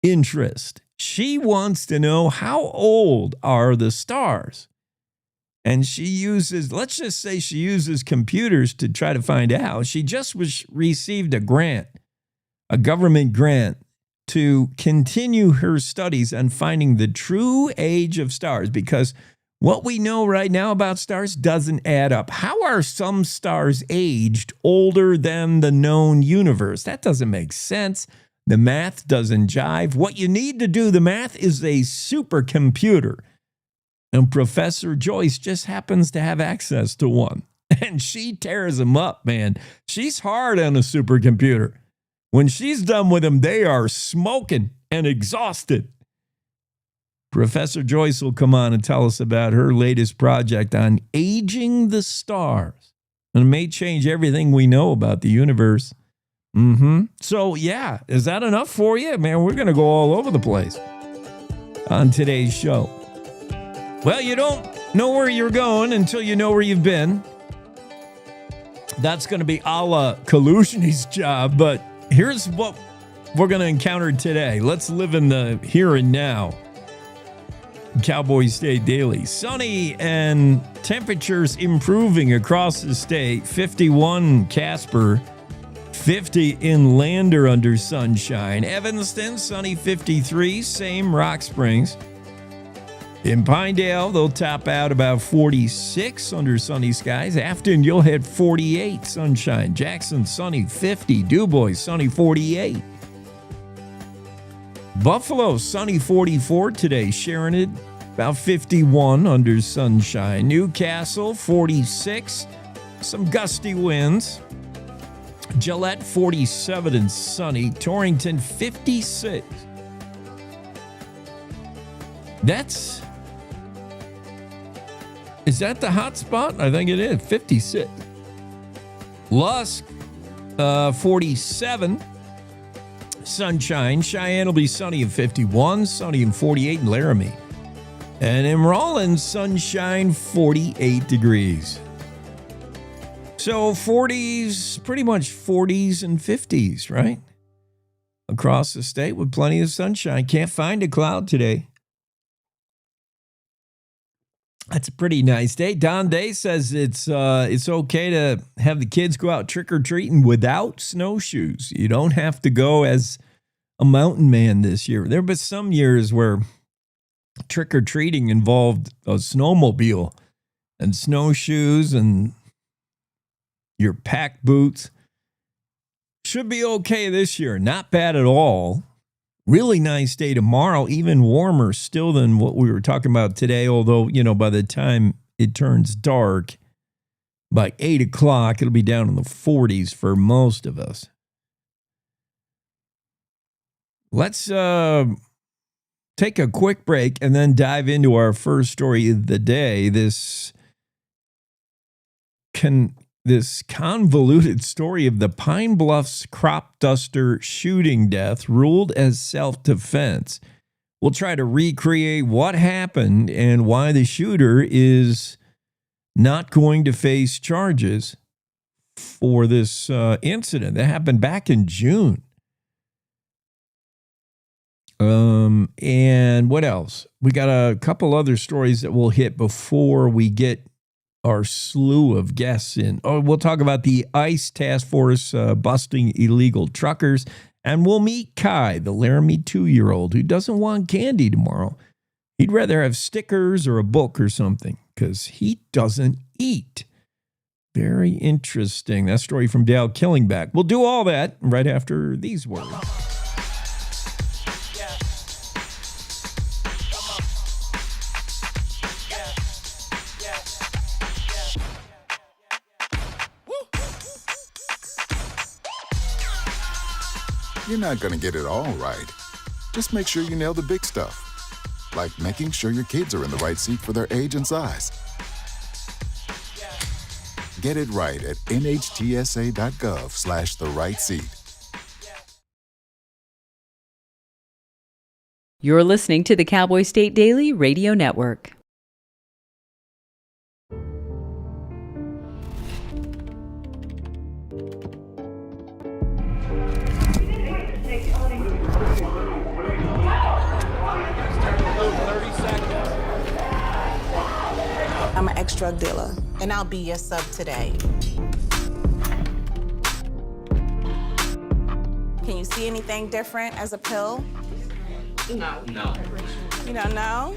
interest. She wants to know, how old are the stars? And she uses, let's just say she uses computers to try to find out. She just received a grant, a government grant, to continue her studies on finding the true age of stars, because what we know right now about stars doesn't add up. How are some stars aged older than the known universe? That doesn't make sense. The math doesn't jive. What you need to do the math is a supercomputer. And Professor Joyce just happens to have access to one. And she tears them up, man. She's hard on a supercomputer. When she's done with them, they are smoking and exhausted. Professor Joyce will come on and tell us about her latest project on aging the stars. And it may change everything we know about the universe. So, yeah, is that enough for you? Man, we're going to go all over the place on today's show. Well, you don't know where you're going until you know where you've been. That's going to be a la Kaluzhny's job, but here's what we're going to encounter today. Let's live in the here and now. Cowboy State Daily. Sunny and temperatures improving across the state. 51 Casper, 50 in Lander under sunshine. Evanston, sunny 53, same Rock Springs. In Pinedale, they'll top out about 46 under sunny skies. Afton, you'll hit 48 sunshine. Jackson, sunny 50. DuBois, sunny 48. Buffalo, sunny 44 today. Sheridan, about 51 under sunshine. Newcastle, 46. Some gusty winds. Gillette, 47 and sunny. Torrington, 56. Is that the hot spot? I think it is. 56. Lusk, 47. Sunshine. Cheyenne will be sunny and 51. Sunny and 48 in Laramie. And in Rawlins, sunshine, 48 degrees. So 40s, pretty much 40s and 50s, right? Across the state with plenty of sunshine. Can't find a cloud today. That's a pretty nice day. Don Day says it's okay to have the kids go out trick-or-treating without snowshoes. You don't have to go as a mountain man this year. There have been some years where trick-or-treating involved a snowmobile and snowshoes and your pack boots. Should be okay this year. Not bad at all. Really nice day tomorrow, even warmer still than what we were talking about today, although, by the time it turns dark, by 8 o'clock, it'll be down in the 40s for most of us. Let's take a quick break and then dive into our first story of the day. This convoluted story of the Pine Bluffs crop duster shooting death ruled as self-defense. We'll try to recreate what happened and why the shooter is not going to face charges for this incident that happened back in June. And what else? We got a couple other stories that we'll hit before we get our slew of guests in. Oh, we'll talk about the ICE task force busting illegal truckers. And we'll meet Kai, the Laramie 2-year-old who doesn't want candy tomorrow. He'd rather have stickers or a book or something because he doesn't eat. Very interesting. That story from Dale Killingback. We'll do all that right after these words. You're not going to get it all right. Just make sure you nail the big stuff, like making sure your kids are in the right seat for their age and size. Get it right at nhtsa.gov/the-right-seat. You're listening to the Cowboy State Daily Radio Network. I'm an ex-drug dealer, and I'll be your sub today. Can you see anything different as a pill? No. You don't know?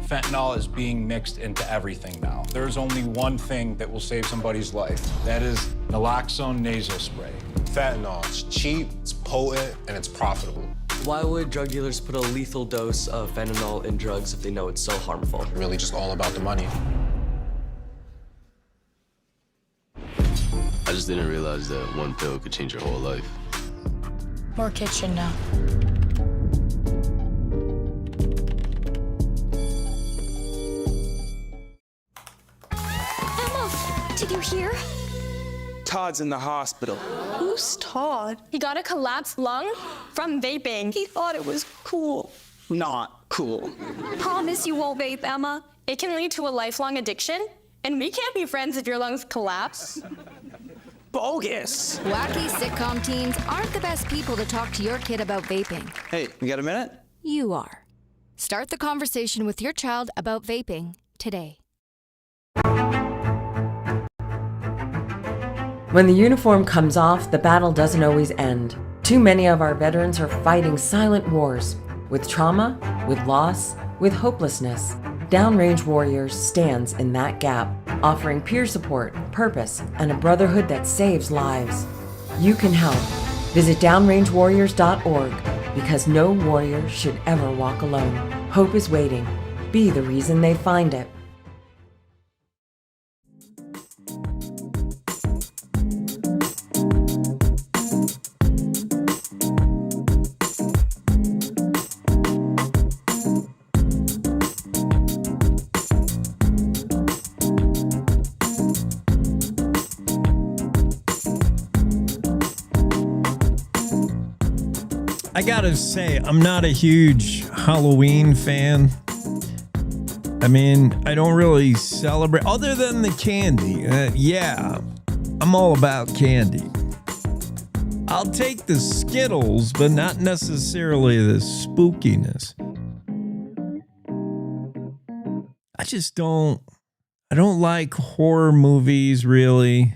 Fentanyl is being mixed into everything now. There's only one thing that will save somebody's life. That is naloxone nasal spray. Fentanyl, it's cheap, it's potent, and it's profitable. Why would drug dealers put a lethal dose of fentanyl in drugs if they know it's so harmful? Really just all about the money. I just didn't realize that one pill could change your whole life. More kids should know. Emma, did you hear? Todd's in the hospital. Who's Todd? He got a collapsed lung from vaping. He thought it was cool. Not Cool. Promise you won't vape, Emma. It can lead to a lifelong addiction, and we can't be friends if your lungs collapse. Bogus. Wacky sitcom teens aren't the best people to talk to your kid about vaping. Hey, you got a minute? You are. Start the conversation with your child about vaping today. When the uniform comes off, the battle doesn't always end. Too many of our veterans are fighting silent wars with trauma, with loss, with hopelessness. Downrange Warriors stands in that gap, offering peer support, purpose, and a brotherhood that saves lives. You can help. Visit downrangewarriors.org because no warrior should ever walk alone. Hope is waiting. Be the reason they find it. I gotta say, I'm not a huge Halloween fan. I mean, I don't really celebrate, other than the candy. Yeah, I'm all about candy. I'll take the Skittles, but not necessarily the spookiness. I don't like horror movies, really.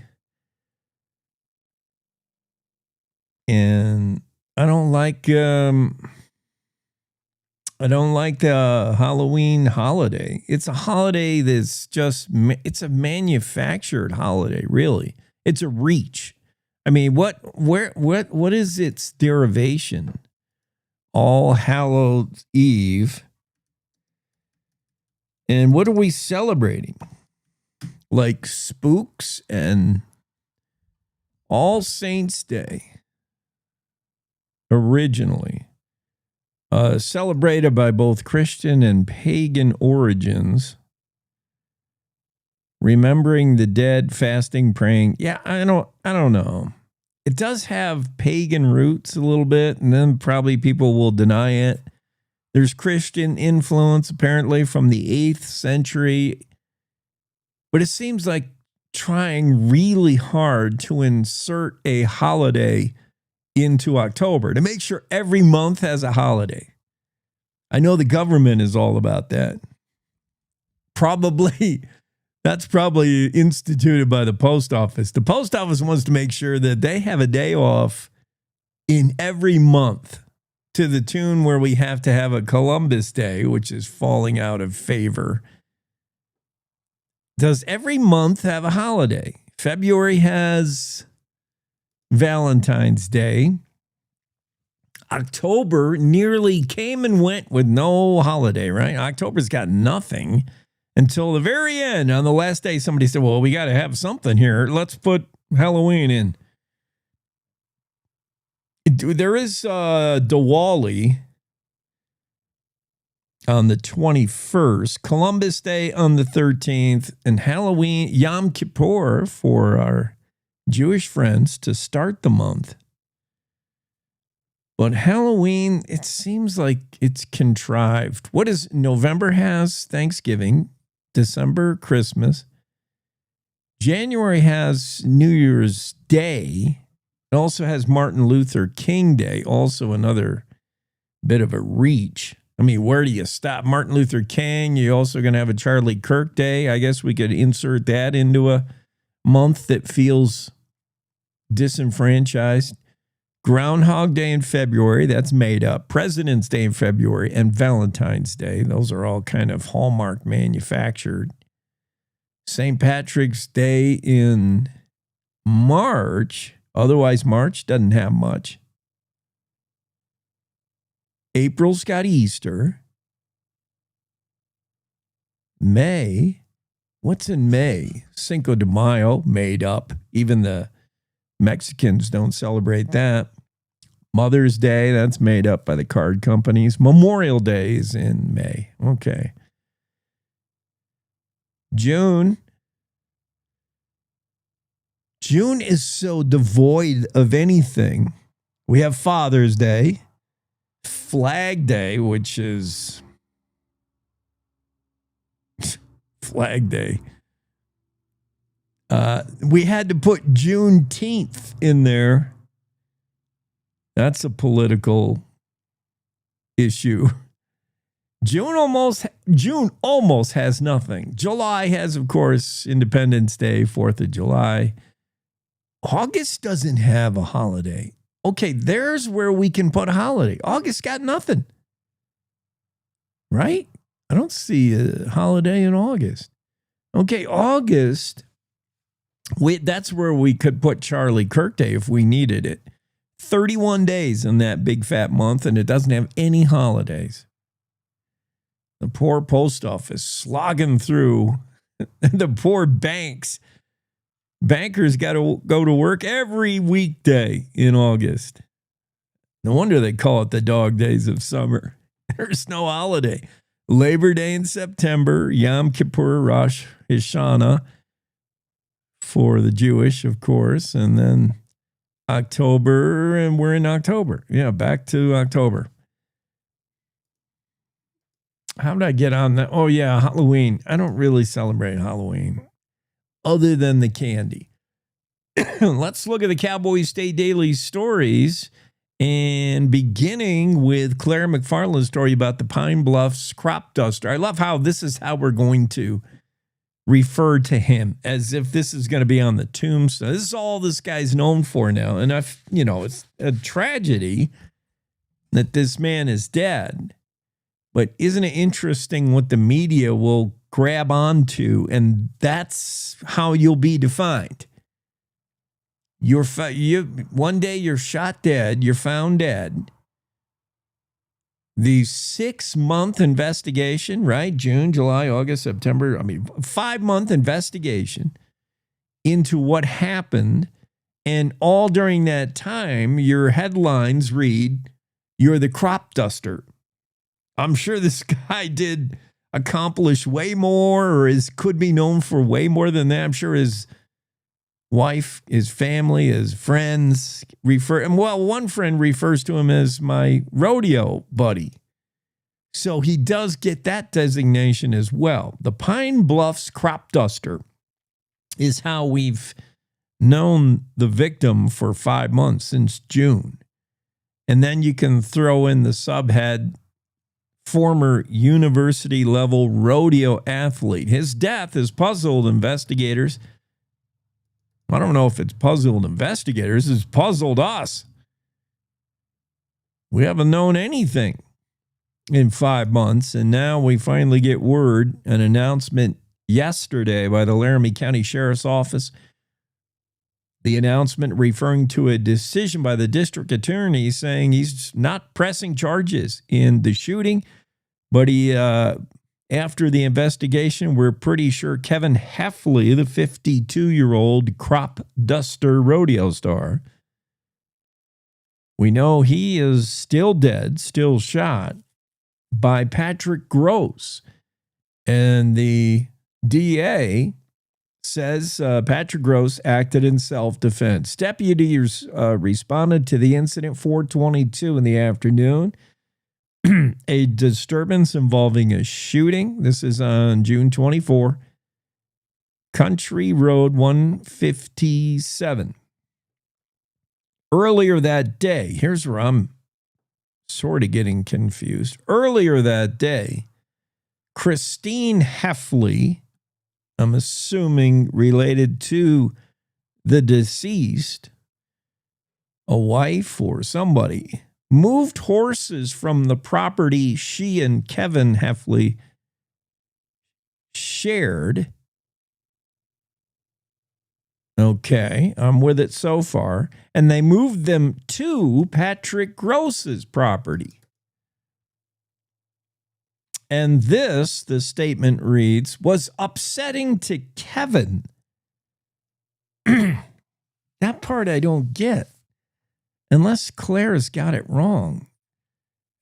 And I don't like the Halloween holiday. It's a holiday that's it's a manufactured holiday, really. It's a reach. I mean, what is its derivation? All Hallows Eve. And what are we celebrating? Like spooks and All Saints Day. Originally celebrated by both Christian and pagan origins, remembering the dead, fasting, praying. Yeah, I don't know. It does have pagan roots a little bit, and then probably people will deny it. There's Christian influence apparently from the 8th century, but it seems like trying really hard to insert a holiday into October to make sure every month has a holiday. I know the government is all about that. That's probably instituted by the post office. The post office wants to make sure that they have a day off in every month, to the tune where we have to have a Columbus Day, which is falling out of favor. Does every month have a holiday? February has Valentine's Day. October nearly came and went with no holiday, right? October's got nothing until the very end. On the last day, somebody said, well, we got to have something here. Let's put Halloween in. There is Diwali on the 21st, Columbus Day on the 13th, and Halloween, Yom Kippur for our Jewish friends to start the month. But Halloween, it seems like it's contrived. What is November has Thanksgiving, December, Christmas. January has New Year's Day. It also has Martin Luther King Day, also another bit of a reach. I mean, where do you stop? Martin Luther King, you're also going to have a Charlie Kirk Day. I guess we could insert that into a month that feels disenfranchised. Groundhog Day in February, that's made up. President's Day in February and Valentine's Day, those are all kind of Hallmark manufactured. St. Patrick's Day in March, otherwise March doesn't have much. April's got Easter. May, what's in May? Cinco de Mayo, made up. Even the Mexicans don't celebrate that. Mother's Day, that's made up by the card companies. Memorial Day is in May. Okay. June is so devoid of anything. We have Father's Day, Flag Day, which is Flag Day. We had to put Juneteenth in there. That's a political issue. June almost has nothing. July has, of course, Independence Day, 4th of July. August doesn't have a holiday. Okay, there's where we can put a holiday. August got nothing. Right? I don't see a holiday in August. Okay, August, that's where we could put Charlie Kirk Day if we needed it. 31 days in that big fat month, and it doesn't have any holidays. The poor post office slogging through. The poor banks. Bankers got to go to work every weekday in August. No wonder they call it the dog days of summer. There's no holiday. Labor Day in September, Yom Kippur, Rosh Hashanah for the Jewish, of course, and then October, and we're in October. Yeah, back to October. How did I get on that? Oh, yeah, Halloween. I don't really celebrate Halloween other than the candy. Let's look at the Cowboy State Daily stories, and beginning with Claire McFarland's story about the Pine Bluffs crop duster. I love how this is how we're going to refer to him, as if this is going to be on the tombstone. This is all this guy's known for now. And it's a tragedy that this man is dead. But isn't it interesting what the media will grab onto? And that's how you'll be defined. One day you're shot dead, you're found dead. The 6-month investigation, right? June, July, August, September. 5-month investigation into what happened. And all during that time, your headlines read, "You're the crop duster." I'm sure this guy did accomplish way more, or could be known for way more than that. I'm sure his wife, his family, his friends one friend refers to him as my rodeo buddy. So he does get that designation as well. The Pine Bluffs crop duster is how we've known the victim for 5 months, since June. And then you can throw in the subhead, former university level rodeo athlete. His death has puzzled investigators. I don't know if it's puzzled investigators, it's puzzled us. We haven't known anything in 5 months, and now we finally get word, an announcement yesterday by the Laramie County Sheriff's Office. The announcement referring to a decision by the district attorney saying he's not pressing charges in the shooting, but after the investigation, we're pretty sure Kevin Heffley, the 52-year-old crop duster rodeo star, we know he is still dead, still shot by Patrick Gross. And the DA says Patrick Gross acted in self-defense. Deputies responded to the incident 4:22 in the afternoon. A disturbance involving a shooting. This is on June 24. Country Road 157. Earlier that day, here's where I'm sort of getting confused. Earlier that day, Christine Heffley, I'm assuming related to the deceased, a wife or somebody, moved horses from the property she and Kevin Heffley shared. Okay, I'm with it so far. And they moved them to Patrick Gross's property. And this, the statement reads, was upsetting to Kevin. That part I don't get. Unless Claire's got it wrong.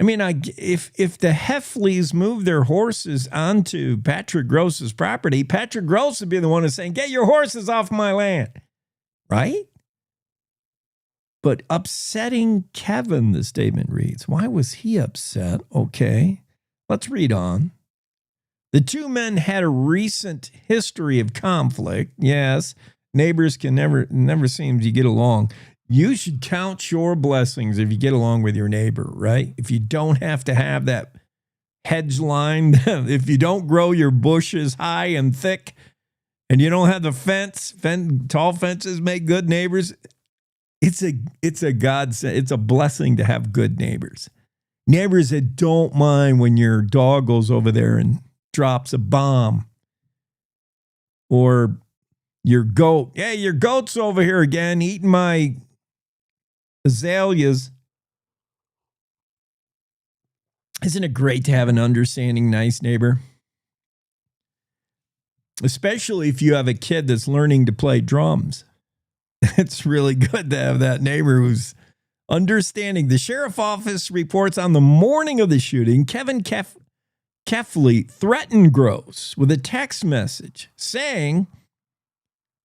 I mean, if the Heffleys move their horses onto Patrick Gross's property, Patrick Gross would be the one who's saying, "Get your horses off my land." Right? But upsetting Kevin, the statement reads. Why was he upset? Okay, let's read on. The two men had a recent history of conflict. Yes, neighbors can never seem to get along. You should count your blessings if you get along with your neighbor, right? If you don't have to have that hedge line, if you don't grow your bushes high and thick, and you don't have the tall fences make good neighbors, it's a godsend. It's a blessing to have good neighbors. Neighbors that don't mind when your dog goes over there and drops a bomb. Or your goat. Hey, your goat's over here again eating my azaleas. Isn't it great to have an understanding, nice neighbor? Especially if you have a kid that's learning to play drums. It's really good to have that neighbor who's understanding. The sheriff office reports on the morning of the shooting, Kevin Keffley threatened Gross with a text message saying,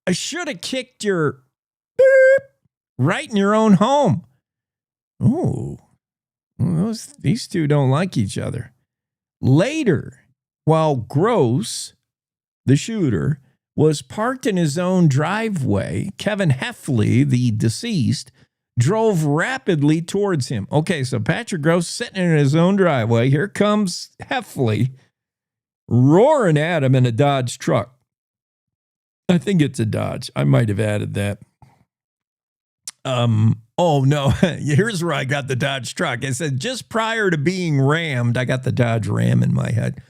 I should have kicked your beep right in your own home. Oh, these two don't like each other. Later, while Gross, the shooter, was parked in his own driveway, Kevin Heffley, the deceased, drove rapidly towards him. Okay, so Patrick Gross sitting in his own driveway. Here comes Heffley roaring at him in a Dodge truck. I think it's a Dodge. I might have added that. Oh, no. Here's where I got the Dodge truck. I said just prior to being rammed, I got the Dodge Ram in my head.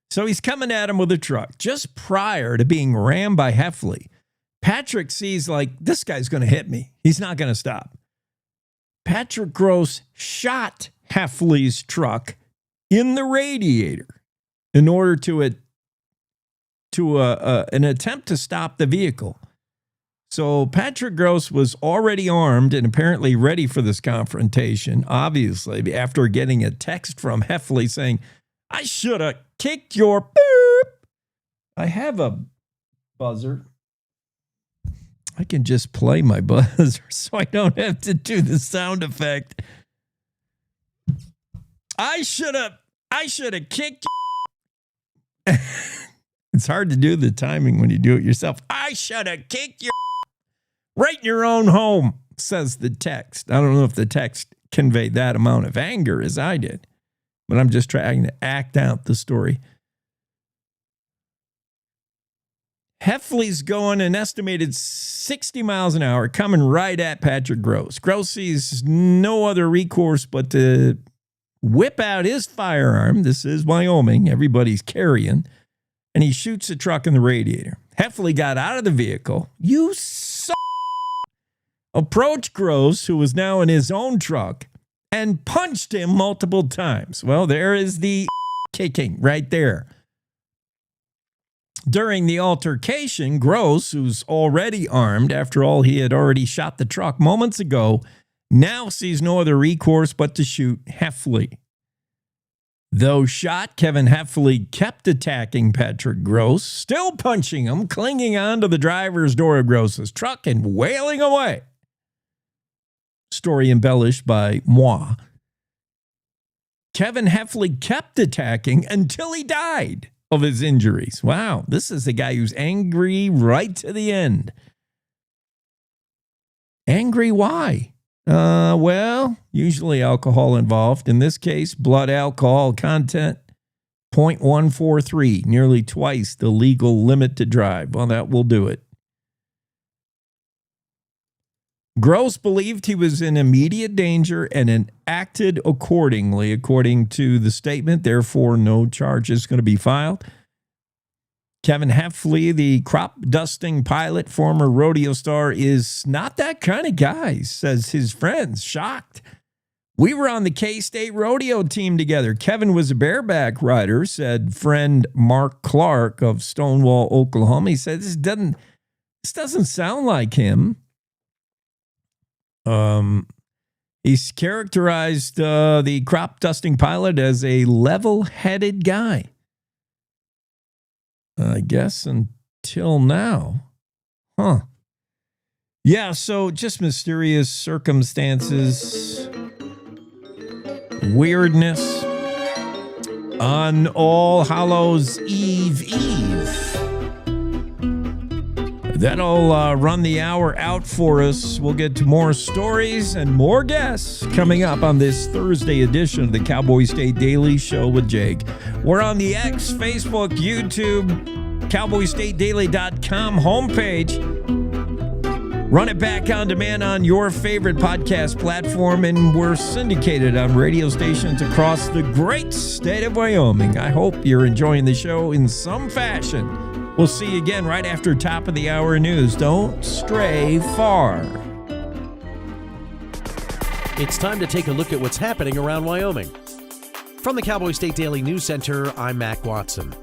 So he's coming at him with a truck. Just prior to being rammed by Heffley, Patrick sees like, this guy's going to hit me. He's not going to stop. Patrick Gross shot Heffley's truck in the radiator in order to an attempt to stop the vehicle. So Patrick Gross was already armed and apparently ready for this confrontation, obviously, after getting a text from Heffley saying, I should have kicked your beep. I have a buzzer. I can just play my buzzer so I don't have to do the sound effect. I should have kicked you. It's hard to do the timing when you do it yourself. I should have kicked you right in your own home, says the text. I don't know if the text conveyed that amount of anger as I did, but I'm just trying to act out the story. Heffley's going an estimated 60 miles an hour, coming right at Patrick Gross. Gross sees no other recourse but to whip out his firearm. This is Wyoming. Everybody's carrying. And he shoots the truck in the radiator. Heffley got out of the vehicle. Approached Gross, who was now in his own truck, and punched him multiple times. Well, there is the kicking right there. During the altercation, Gross, who's already armed, after all, he had already shot the truck moments ago, now sees no other recourse but to shoot Heffley. Though shot, Kevin Heffley kept attacking Patrick Gross, still punching him, clinging onto the driver's door of Gross's truck and wailing away. Story embellished by moi. Kevin Heffley kept attacking until he died of his injuries. Wow, this is a guy who's angry right to the end. Angry why? Well, usually alcohol involved. In this case, blood alcohol content 0.143, nearly twice the legal limit to drive. Well, that will do it. Gross believed he was in immediate danger and acted accordingly, according to the statement. Therefore, no charges going to be filed. Kevin Heffley, the crop dusting pilot, former rodeo star, is not that kind of guy, says his friends, shocked. We were on the K-State rodeo team together. Kevin was a bareback rider, said friend Mark Clark of Stonewall, Oklahoma. He said, this doesn't sound like him. He's characterized the crop dusting pilot as a level-headed guy. I guess until now. Huh. Yeah, so just mysterious circumstances, weirdness. on All Hallows Eve. That'll run the hour out for us. We'll get to more stories and more guests coming up on this Thursday edition of the Cowboy State Daily Show with Jake. We're on the X, Facebook, YouTube, CowboyStateDaily.com homepage. Run it back on demand on your favorite podcast platform, and we're syndicated on radio stations across the great state of Wyoming. I hope you're enjoying the show in some fashion. We'll see you again right after top of the hour news. Don't stray far. It's time to take a look at what's happening around Wyoming. From the Cowboy State Daily News Center, I'm Mac Watson.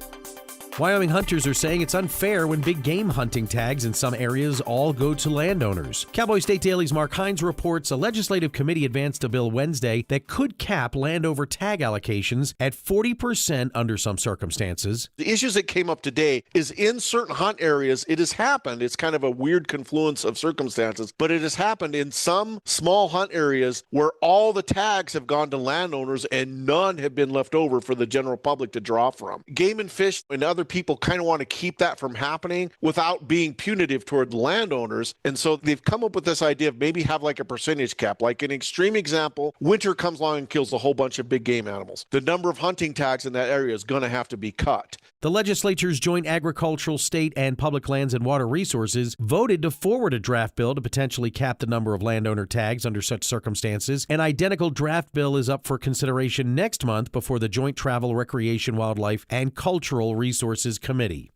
Wyoming hunters are saying it's unfair when big game hunting tags in some areas all go to landowners. Cowboy State Daily's Mark Hines reports a legislative committee advanced a bill Wednesday that could cap landover tag allocations at 40% under some circumstances. The issues that came up today is in certain hunt areas, it has happened. It's kind of a weird confluence of circumstances, but it has happened in some small hunt areas where all the tags have gone to landowners and none have been left over for the general public to draw from. Game and Fish and other people kind of want to keep that from happening without being punitive toward landowners. And so they've come up with this idea of maybe have like a percentage cap. Like an extreme example, winter comes along and kills a whole bunch of big game animals. The number of hunting tags in that area is going to have to be cut. The legislature's Joint Agricultural, State, and Public Lands and Water Resources voted to forward a draft bill to potentially cap the number of landowner tags under such circumstances. An identical draft bill is up for consideration next month before the Joint Travel, Recreation, Wildlife, and Cultural Resources Committee.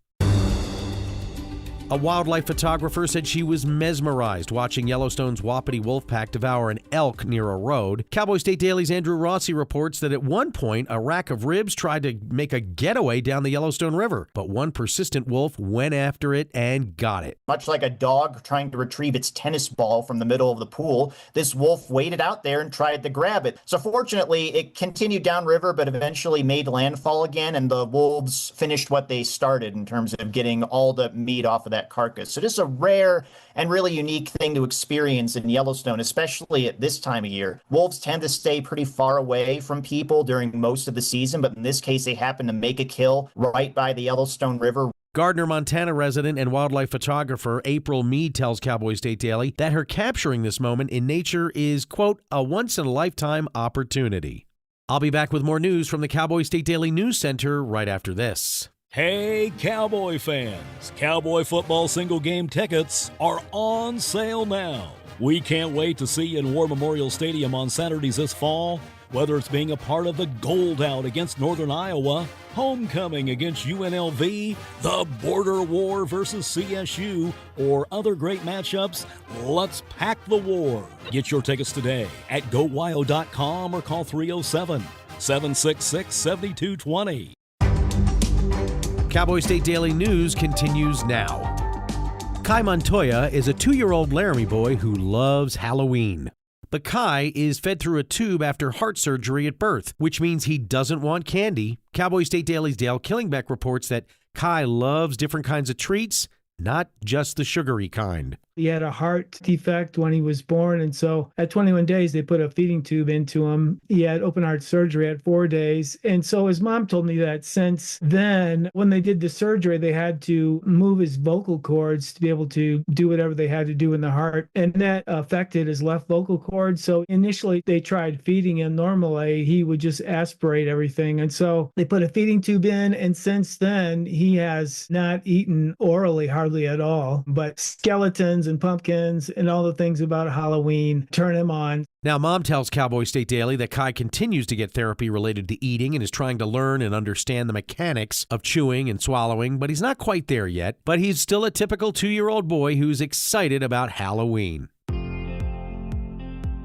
A wildlife photographer said she was mesmerized watching Yellowstone's Wapiti wolf pack devour an elk near a road. Cowboy State Daily's Andrew Rossi reports that at one point, a rack of ribs tried to make a getaway down the Yellowstone River, but one persistent wolf went after it and got it. Much like a dog trying to retrieve its tennis ball from the middle of the pool, this wolf waded out there and tried to grab it. So fortunately, it continued downriver, but eventually made landfall again, and the wolves finished what they started in terms of getting all the meat off of that carcass. So this is a rare and really unique thing to experience in Yellowstone, especially at this time of year. Wolves tend to stay pretty far away from people during most of the season, but in this case, they happen to make a kill right by the Yellowstone River. Gardner, Montana resident and wildlife photographer April Mead tells Cowboy State Daily that her capturing this moment in nature is, quote, a once-in-a-lifetime opportunity. I'll be back with more news from the Cowboy State Daily News Center right after this. Hey, Cowboy fans! Cowboy football single game tickets are on sale now. We can't wait to see you in War Memorial Stadium on Saturdays this fall. Whether it's being a part of the Gold Out against Northern Iowa, Homecoming against UNLV, the Border War versus CSU, or other great matchups, let's pack the war. Get your tickets today at GoWyo.com or call 307-766-7220. Cowboy State Daily News continues now. Kai Montoya is a 2-year-old Laramie boy who loves Halloween. But Kai is fed through a tube after heart surgery at birth, which means he doesn't want candy. Cowboy State Daily's Dale Killingbeck reports that Kai loves different kinds of treats, not just the sugary kind. He had a heart defect when he was born, and so at 21 days, they put a feeding tube into him. He had open heart surgery at 4 days, and so his mom told me that since then, when they did the surgery, they had to move his vocal cords to be able to do whatever they had to do in the heart, and that affected his left vocal cord. So initially, they tried feeding him normally. He would just aspirate everything, and so they put a feeding tube in, and since then, he has not eaten orally hardly at all, but skeletons and pumpkins and all the things about Halloween turn him on. Now, Mom tells Cowboy State Daily that Kai continues to get therapy related to eating and is trying to learn and understand the mechanics of chewing and swallowing, but he's not quite there yet. But he's still a typical 2-year-old boy who's excited about Halloween.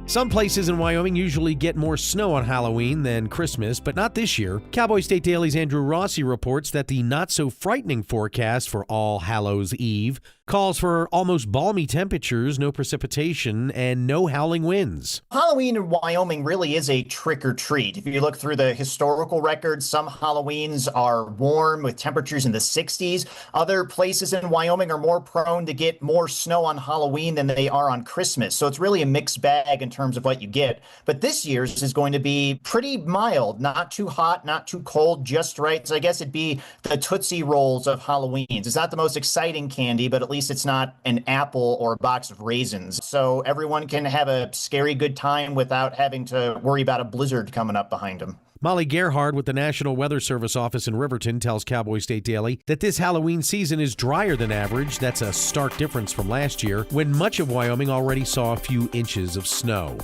Some places in Wyoming usually get more snow on Halloween than Christmas, but not this year. Cowboy State Daily's Andrew Rossi reports that the not-so-frightening forecast for All Hallows Eve calls for almost balmy temperatures, no precipitation, and no howling winds. Halloween in Wyoming really is a trick or treat. If you look through the historical records, some Halloweens are warm with temperatures in the 60s. Other places in Wyoming are more prone to get more snow on Halloween than they are on Christmas. So it's really a mixed bag in terms of what you get. But this year's is going to be pretty mild, not too hot, not too cold, just right. So I guess it'd be the Tootsie Rolls of Halloween's. It's not the most exciting candy, but at least it's not an apple or a box of raisins. So everyone can have a scary good time without having to worry about a blizzard coming up behind them. Molly Gerhard with the National Weather Service office in Riverton tells Cowboy State Daily that this Halloween season is drier than average. That's a stark difference from last year, when much of Wyoming already saw a few inches of snow.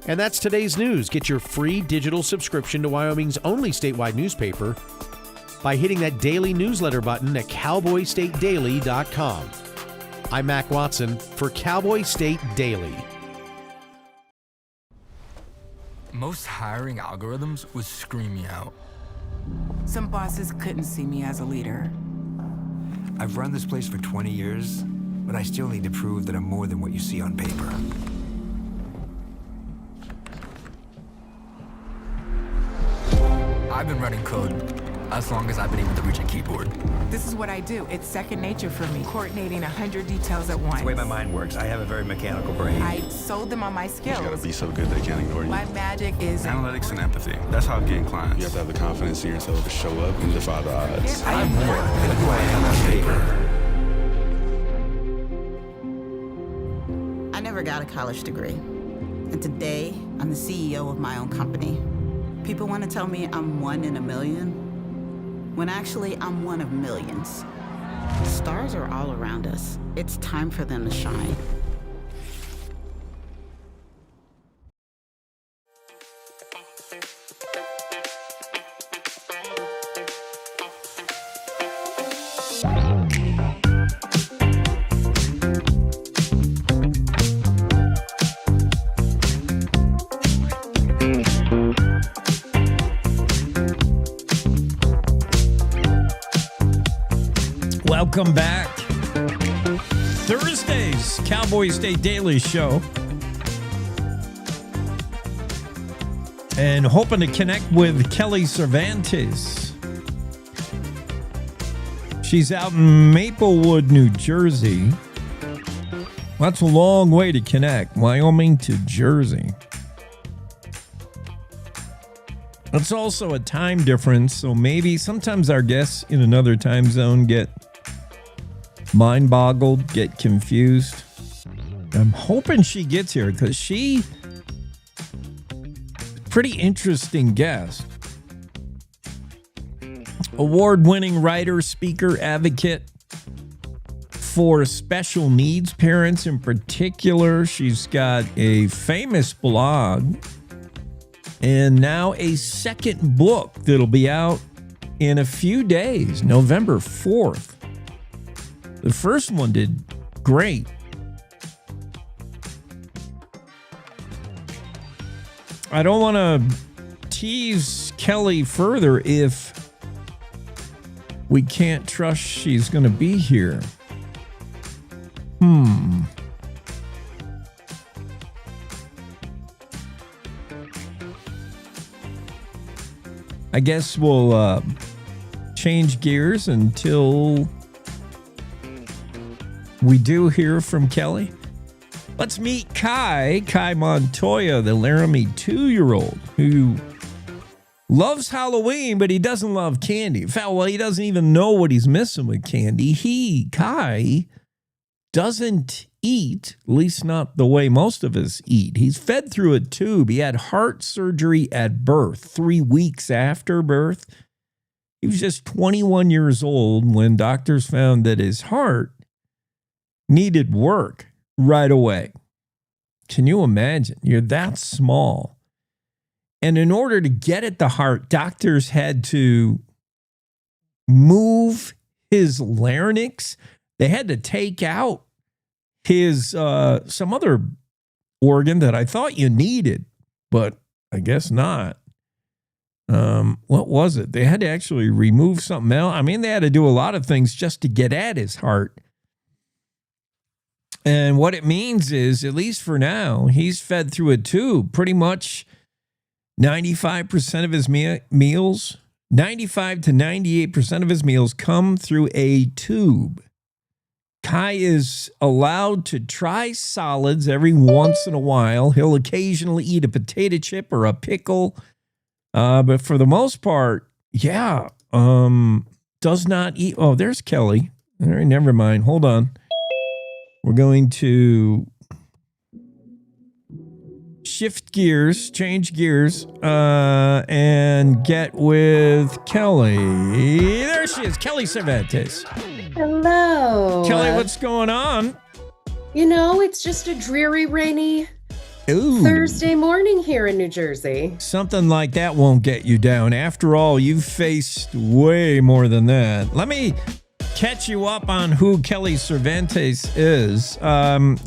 And that's today's news. Get your free digital subscription to Wyoming's only statewide newspaper by hitting that daily newsletter button at cowboystatedaily.com. I'm Mac Watson for Cowboy State Daily. Most hiring algorithms would scream me out. Some bosses couldn't see me as a leader. I've run this place for 20 years, but I still need to prove that I'm more than what you see on paper. I've been running code as long as I've been able to reach a keyboard. This is what I do. It's second nature for me, coordinating 100 details at once. It's the way my mind works. I have a very mechanical brain. I sold them on my skills. You gotta be so good they can't ignore you. My magic is Analytics and empathy. That's how I'm getting clients. You have to have the confidence in yourself to show up and defy the odds. I am more than who I am on paper. I never got a college degree. And today, I'm the CEO of my own company. People want to tell me I'm one in a million, when actually I'm one of millions. Stars are all around us. It's time for them to shine. Welcome back. Thursday's Cowboy State Daily Show. And hoping to connect with Kelly Cervantes. She's out in Maplewood, New Jersey. That's a long way to connect, Wyoming to Jersey. It's also a time difference, so maybe sometimes our guests in another time zone get mind boggled, get confused. I'm hoping she gets here because she pretty interesting guest. Award-winning writer, speaker, advocate for special needs parents in particular. She's got a famous blog and now a second book that'll be out in a few days, November 4th. The first one did great. I don't want to tease Kelly further if we can't trust she's going to be here. I guess we'll change gears until we do hear from Kelly. Let's meet Kai Montoya, the Laramie 2-year-old who loves Halloween, but he doesn't love candy. In fact, well, he doesn't even know what he's missing with candy. Kai, doesn't eat, at least not the way most of us eat. He's fed through a tube. He had heart surgery at birth, 3 weeks after birth. He was just 21 years old when doctors found that his heart needed work right away. Can you imagine? You're that small. And in order to get at the heart, doctors had to move his larynx. They had to take out his some other organ that I thought you needed, but I guess not. What was it? They had to actually remove something else. I mean, they had to do a lot of things just to get at his heart. And what it means is, at least for now, he's fed through a tube. Pretty much 95% of his meals, 95 to 98% of his meals come through a tube. Kai is allowed to try solids every once in a while. He'll occasionally eat a potato chip or a pickle. But for the most part, does not eat. Oh, there's Kelly. All right, never mind. Hold on. We're going to change gears, and get with Kelly. There she is, Kelly Cervantes. Hello. Kelly, what's going on? You know, it's just a dreary, rainy Thursday morning here in New Jersey. Something like that won't get you down. After all, you've faced way more than that. Let me catch you up on who Kelly Cervantes is.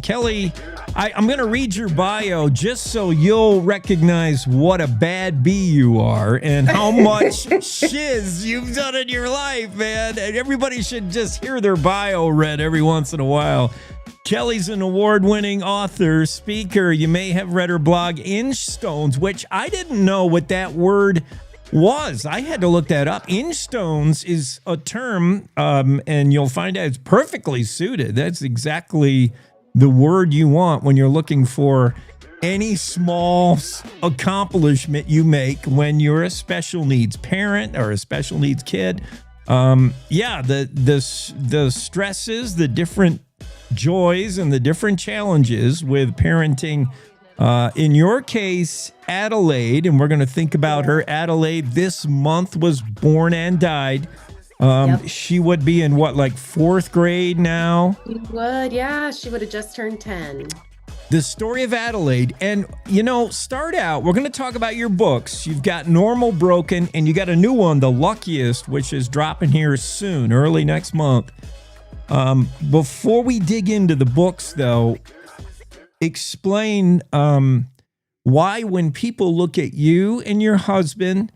Kelly, I'm going to read your bio just so you'll recognize what a bad bee you are and how much shiz you've done in your life, man. And everybody should just hear their bio read every once in a while. Kelly's an award-winning author, speaker. You may have read her blog, Inch Stones, which I didn't know what that word was. I had to look that up. Inch Stones is a term, and you'll find out it's perfectly suited. That's exactly the word you want when you're looking for any small accomplishment you make when you're a special needs parent or a special needs kid. The stresses, the different joys, and the different challenges with parenting. In your case, Adelaide, and we're going to think about her. Adelaide this month was born and died. She would be in what, like fourth grade now? She would, yeah. She would have just turned 10. The story of Adelaide. And, start out, we're going to talk about your books. You've got Normal, Broken, and you got a new one, The Luckiest, which is dropping here soon, early next month. Before we dig into the books, though, explain why when people look at you and your husband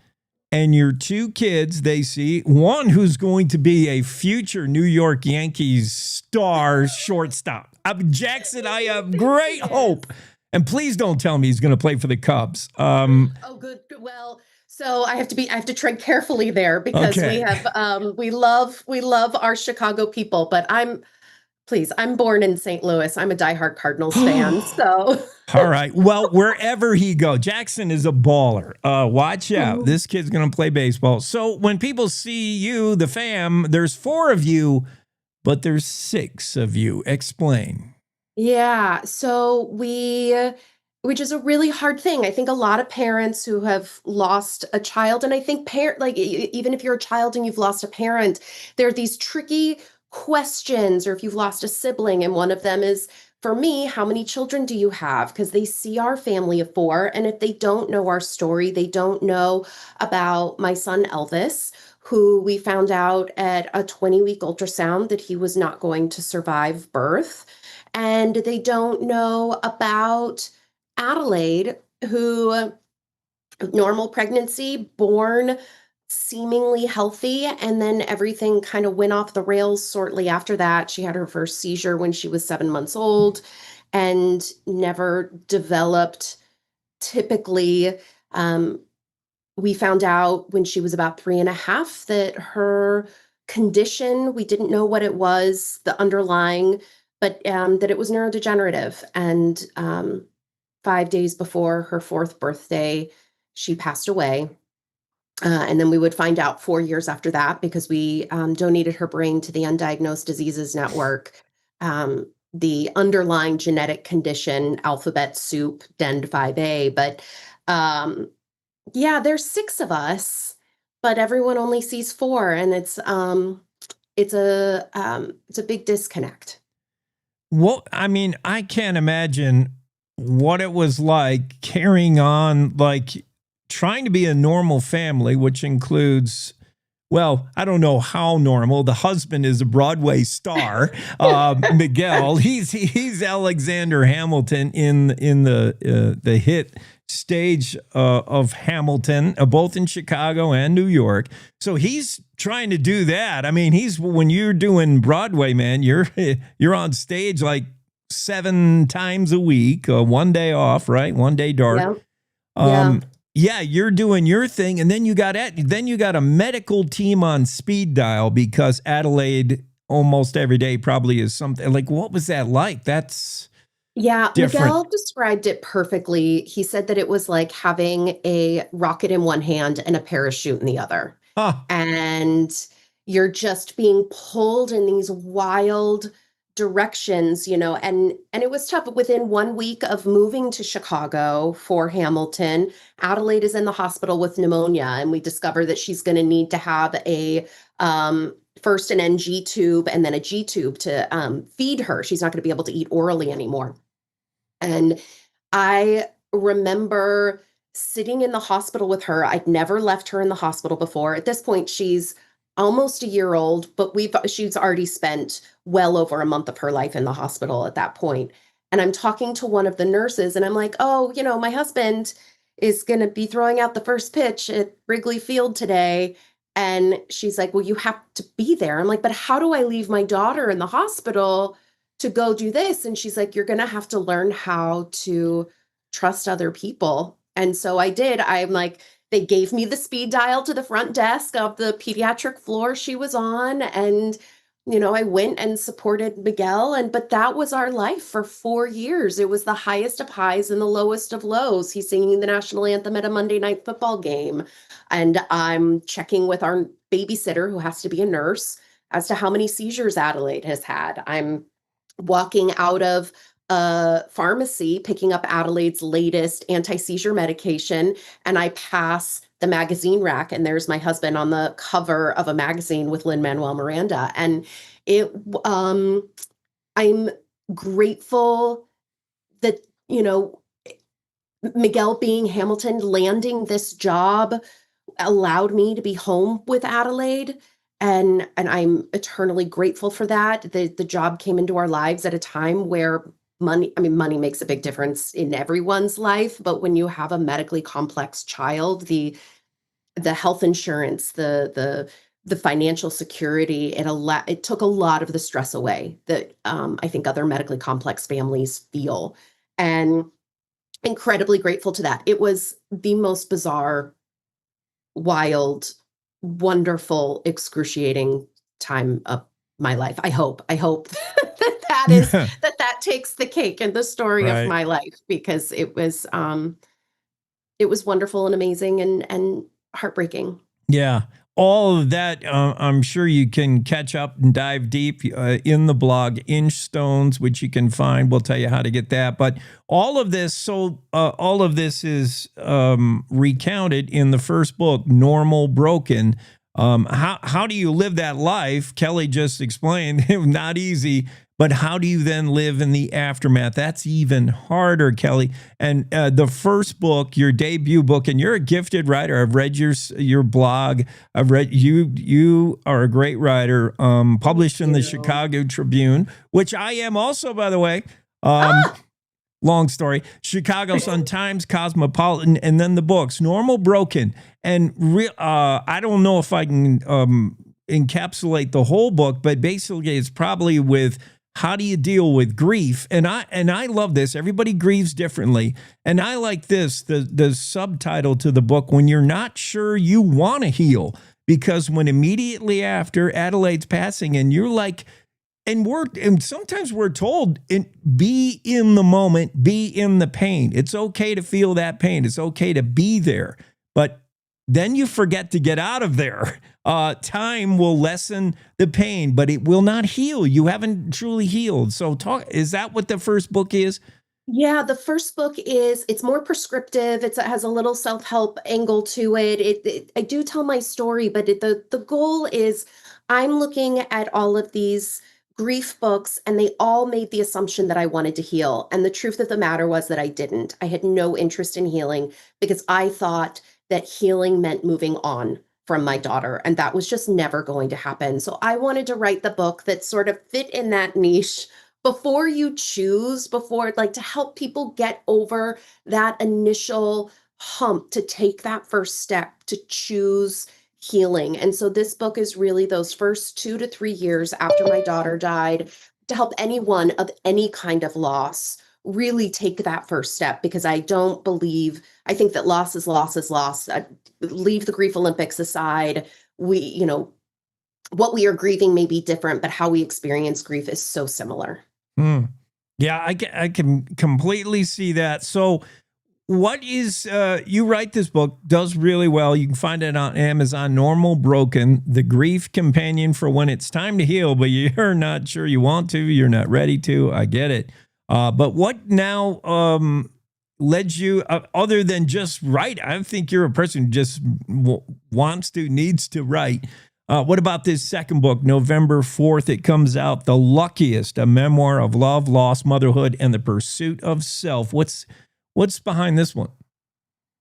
and your two kids, they see one who's going to be a future New York Yankees star shortstop. Jackson, I have great hope. And please don't tell me he's going to play for the Cubs. Oh, good. Well, so I have to tread carefully there because we love our Chicago people, but I'm born in St. Louis. I'm a diehard Cardinals fan. So. All right. Well, wherever he goes, Jackson is a baller. Watch out. This kid's going to play baseball. So when people see you, the fam, there's 4 of you, but there's 6 of you. Explain. Yeah. So which is a really hard thing. I think a lot of parents who have lost a child, and I think even if you're a child and you've lost a parent, there are these tricky questions, or if you've lost a sibling, and one of them is, for me, how many children do you have? Because they see our family of 4, and if they don't know our story, they don't know about my son Elvis, who we found out at a 20-week ultrasound that he was not going to survive birth, and they don't know about Adelaide, who normal pregnancy, born seemingly healthy, and then everything kind of went off the rails shortly after that. She had her first seizure when she was 7 months old and never developed typically. We found out when she was about 3.5 that her condition, we didn't know what it was, the underlying, but that it was neurodegenerative. And 5 days before her 4th birthday, she passed away. And then we would find out 4 years after that, because we donated her brain to the Undiagnosed Diseases Network. The underlying genetic condition, alphabet soup, DEND5A. But there's 6 of us, but everyone only sees 4, and it's a big disconnect. Well, I mean, I can't imagine what it was like carrying on, like trying to be a normal family, which includes, well, I don't know how normal. The husband is a Broadway star, Miguel. He's Alexander Hamilton in the hit stage of Hamilton, both in Chicago and New York. So he's trying to do that. I mean, when you're doing Broadway, man, you're on stage like 7 times a week, 1 day off, right? 1 day dark. Yeah, you're doing your thing, and then you got a medical team on speed dial because Adelaide almost every day probably is something like. What was that like? That's different. Miguel described it perfectly. He said that it was like having a rocket in one hand and a parachute in the other. And you're just being pulled in these wild directions, and it was tough. Within 1 week of moving to Chicago for Hamilton, Adelaide is in the hospital with pneumonia, and we discover that she's going to need to have a first an NG tube and then a G tube to feed her. She's not going to be able to eat orally anymore. And I remember sitting in the hospital with her. I'd never left her in the hospital before. At this point, she's almost a year old, but she's already spent well over a month of her life in the hospital at that point. And I'm talking to one of the nurses, and I'm like, oh, my husband is going to be throwing out the first pitch at Wrigley Field today. And she's like, well, you have to be there. I'm like, but how do I leave my daughter in the hospital to go do this? And she's like, you're going to have to learn how to trust other people. And so I did. I'm like, they gave me the speed dial to the front desk of the pediatric floor she was on. And, I went and supported Miguel. But that was our life for 4 years. It was the highest of highs and the lowest of lows. He's singing the national anthem at a Monday night football game. And I'm checking with our babysitter, who has to be a nurse, as to how many seizures Adelaide has had. I'm walking out of a pharmacy, picking up Adelaide's latest anti-seizure medication, and I pass the magazine rack, and there's my husband on the cover of a magazine with Lin-Manuel Miranda. And I'm grateful that, Miguel being Hamilton, landing this job allowed me to be home with Adelaide. And I'm eternally grateful for that. The job came into our lives at a time where money makes a big difference in everyone's life. But when you have a medically complex child, the health insurance, the financial security, it took a lot of the stress away that I think other medically complex families feel. And incredibly grateful to that. It was the most bizarre, wild, wonderful, excruciating time of my life. I hope that takes the cake in the story of my life, because it was wonderful and amazing and heartbreaking. Yeah. All of that, I'm sure you can catch up and dive deep in the blog Inchstones, which you can find. We'll tell you how to get that. But all of this is recounted in the first book, Normal Broken. How do you live that life? Kelly just explained, not easy. But how do you then live in the aftermath? That's even harder, Kelly. And the first book, your debut book, and you're a gifted writer. I've read your blog. I've read you are a great writer. Published in the Chicago Tribune, which I am also, by the way. Long story. Chicago Sun-Times, Cosmopolitan, and then the books, Normal Broken. And I don't know if I can encapsulate the whole book, but basically it's probably with how do you deal with grief? And I love this. Everybody grieves differently. And I like this, the subtitle to the book, When You're Not Sure You Want to Heal. Because when immediately after Adelaide's passing, and you're like, and sometimes we're told, be in the moment, be in the pain. It's okay to feel that pain. It's okay to be there. But then you forget to get out of there. Time will lessen the pain, but it will not heal. You haven't truly healed. So is that what the first book is? Yeah, the first book it's more prescriptive. It has a little self-help angle to it. I do tell my story, but the goal is I'm looking at all of these grief books, and they all made the assumption that I wanted to heal. And the truth of the matter was that I didn't. I had no interest in healing, because I thought that healing meant moving on from my daughter, and that was just never going to happen. So I wanted to write the book that sort of fit in that niche before you choose, to help people get over that initial hump, to take that first step to choose healing. And so this book is really those first 2 to 3 years after my daughter died, to help anyone of any kind of loss really take that first step, because I think that loss is loss is loss. Leave the grief Olympics aside. What we are grieving may be different, but how we experience grief is so similar. Yeah, I can completely see that. So what is, you write this book, does really well. You can find it on Amazon, Normal Broken, the grief companion for when it's time to heal, but you're not sure you want to, you're not ready to. I get it. But what now led you, other than just write? I think you're a person who just needs to write. What about this second book, November 4th? It comes out, The Luckiest, a memoir of love, loss, motherhood, and the pursuit of self. What's behind this one?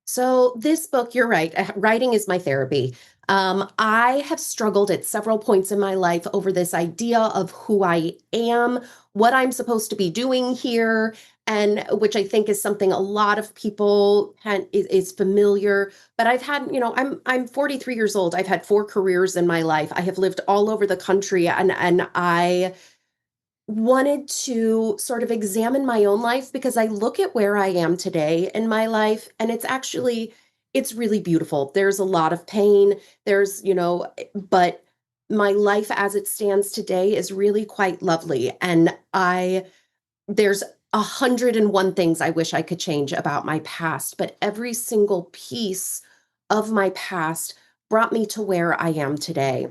So this book, you're right. Writing is my therapy. I have struggled at several points in my life over this idea of who I am, what I'm supposed to be doing here, and which I think is something a lot of people is familiar. But I've had, I'm 43 years old. I've had 4 careers in my life. I have lived all over the country, and I wanted to sort of examine my own life, because I look at where I am today in my life, and it's really beautiful. There's a lot of pain. But my life as it stands today is really quite lovely. And there's 101 things I wish I could change about my past, but every single piece of my past brought me to where I am today.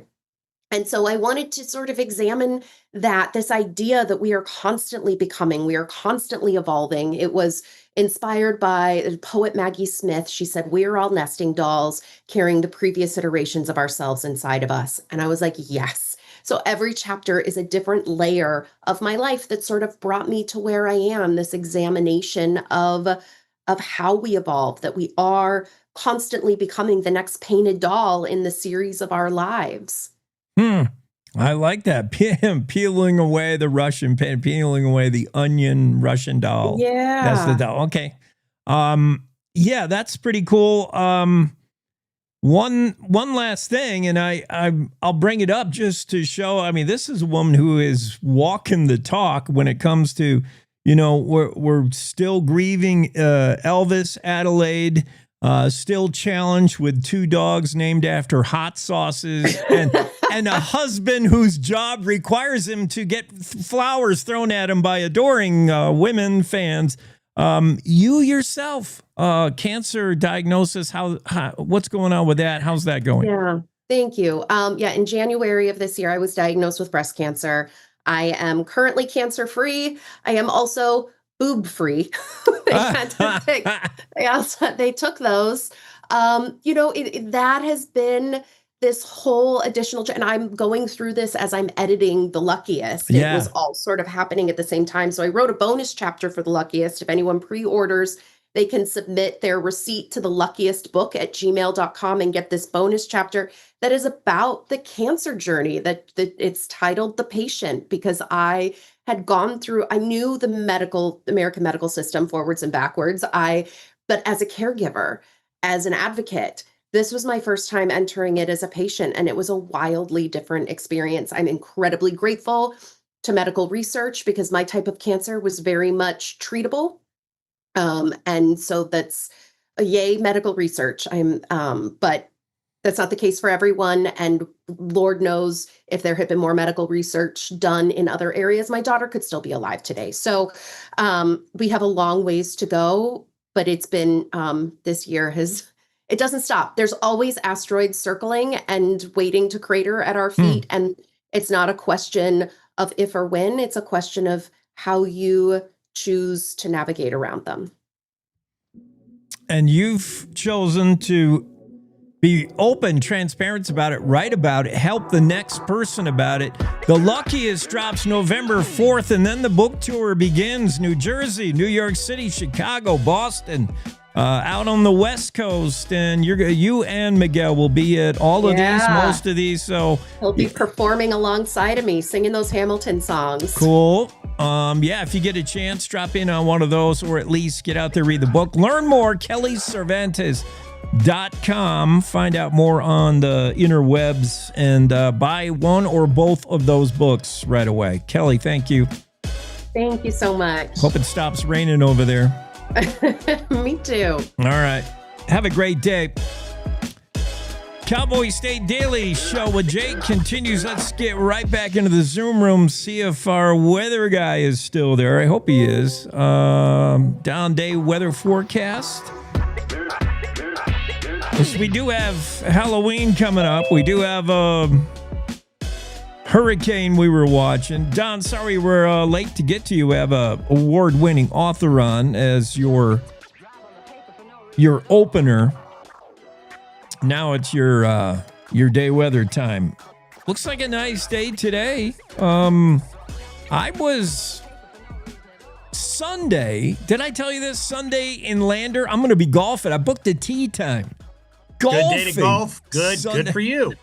And so I wanted to sort of examine this idea that we are constantly becoming, we are constantly evolving. It was inspired by poet Maggie Smith. She said, "We are all nesting dolls carrying the previous iterations of ourselves inside of us." And I was like, yes. So every chapter is a different layer of my life that sort of brought me to where I am, this examination of how we evolve, that we are constantly becoming the next painted doll in the series of our lives. I like that. Peeling away the Russian paint, peeling away the onion Russian doll. Yeah. That's the doll. Okay. Yeah, that's pretty cool. One last thing, and I'll bring it up just to show, I mean, this is a woman who is walking the talk when it comes to, we're still grieving Elvis, Adelaide, still challenged with 2 dogs named after hot sauces, and a husband whose job requires him to get flowers thrown at him by adoring women fans. You yourself, cancer diagnosis, what's going on with that? How's that going? Yeah, thank you. In January of this year, I was diagnosed with breast cancer. I am currently cancer-free. I am also boob-free. They had to pick. They took those. That has been this whole additional, and I'm going through this as I'm editing The Luckiest. Yeah. It was all sort of happening at the same time. So I wrote a bonus chapter for The Luckiest. If anyone pre-orders, they can submit their receipt to theluckiestbook@gmail.com and get this bonus chapter that is about the cancer journey, that it's titled The Patient, because I had gone through, I knew the American medical system forwards and backwards. But as a caregiver, as an advocate, this was my first time entering it as a patient, and it was a wildly different experience. I'm incredibly grateful to medical research, because my type of cancer was very much treatable. And so that's a yay medical research. But that's not the case for everyone. And Lord knows, if there had been more medical research done in other areas, my daughter could still be alive today. So we have a long ways to go, but it's been, this year it doesn't stop. There's always asteroids circling and waiting to crater at our feet. And it's not a question of if or when, it's a question of how you choose to navigate around them. And you've chosen to be open, transparent about it, write about it, help the next person about it. The Luckiest drops November 4th, and then the book tour begins. New Jersey, New York City, Chicago, Boston, out on the West Coast. And you and Miguel will be at all of these, most of these. So he'll be performing alongside of me, singing those Hamilton songs. Cool. If you get a chance, drop in on one of those, or at least get out there, read the book. Learn more. Kelly Cervantes cowboyststatedailycommentary.com. Find out more on the interwebs and buy one or both of those books right away. Kelly, thank you. Thank you so much. Hope it stops raining over there. Me too. All right. Have a great day. Cowboy State Daily Show with Jake continues. Let's get right back into the Zoom room, see if our weather guy is still there. I hope he is. Down day weather forecast. Yes, we do have Halloween coming up. We do have a hurricane we were watching. Don, sorry we're late to get to you. We have a award-winning author on as your opener. Now it's your day weather time. Looks like a nice day today. I was Sunday. Did I tell you this? Sunday in Lander. I'm going to be golfing. I booked a tee time. Golfing. Good day to golf. Good. Sunday. Good for you.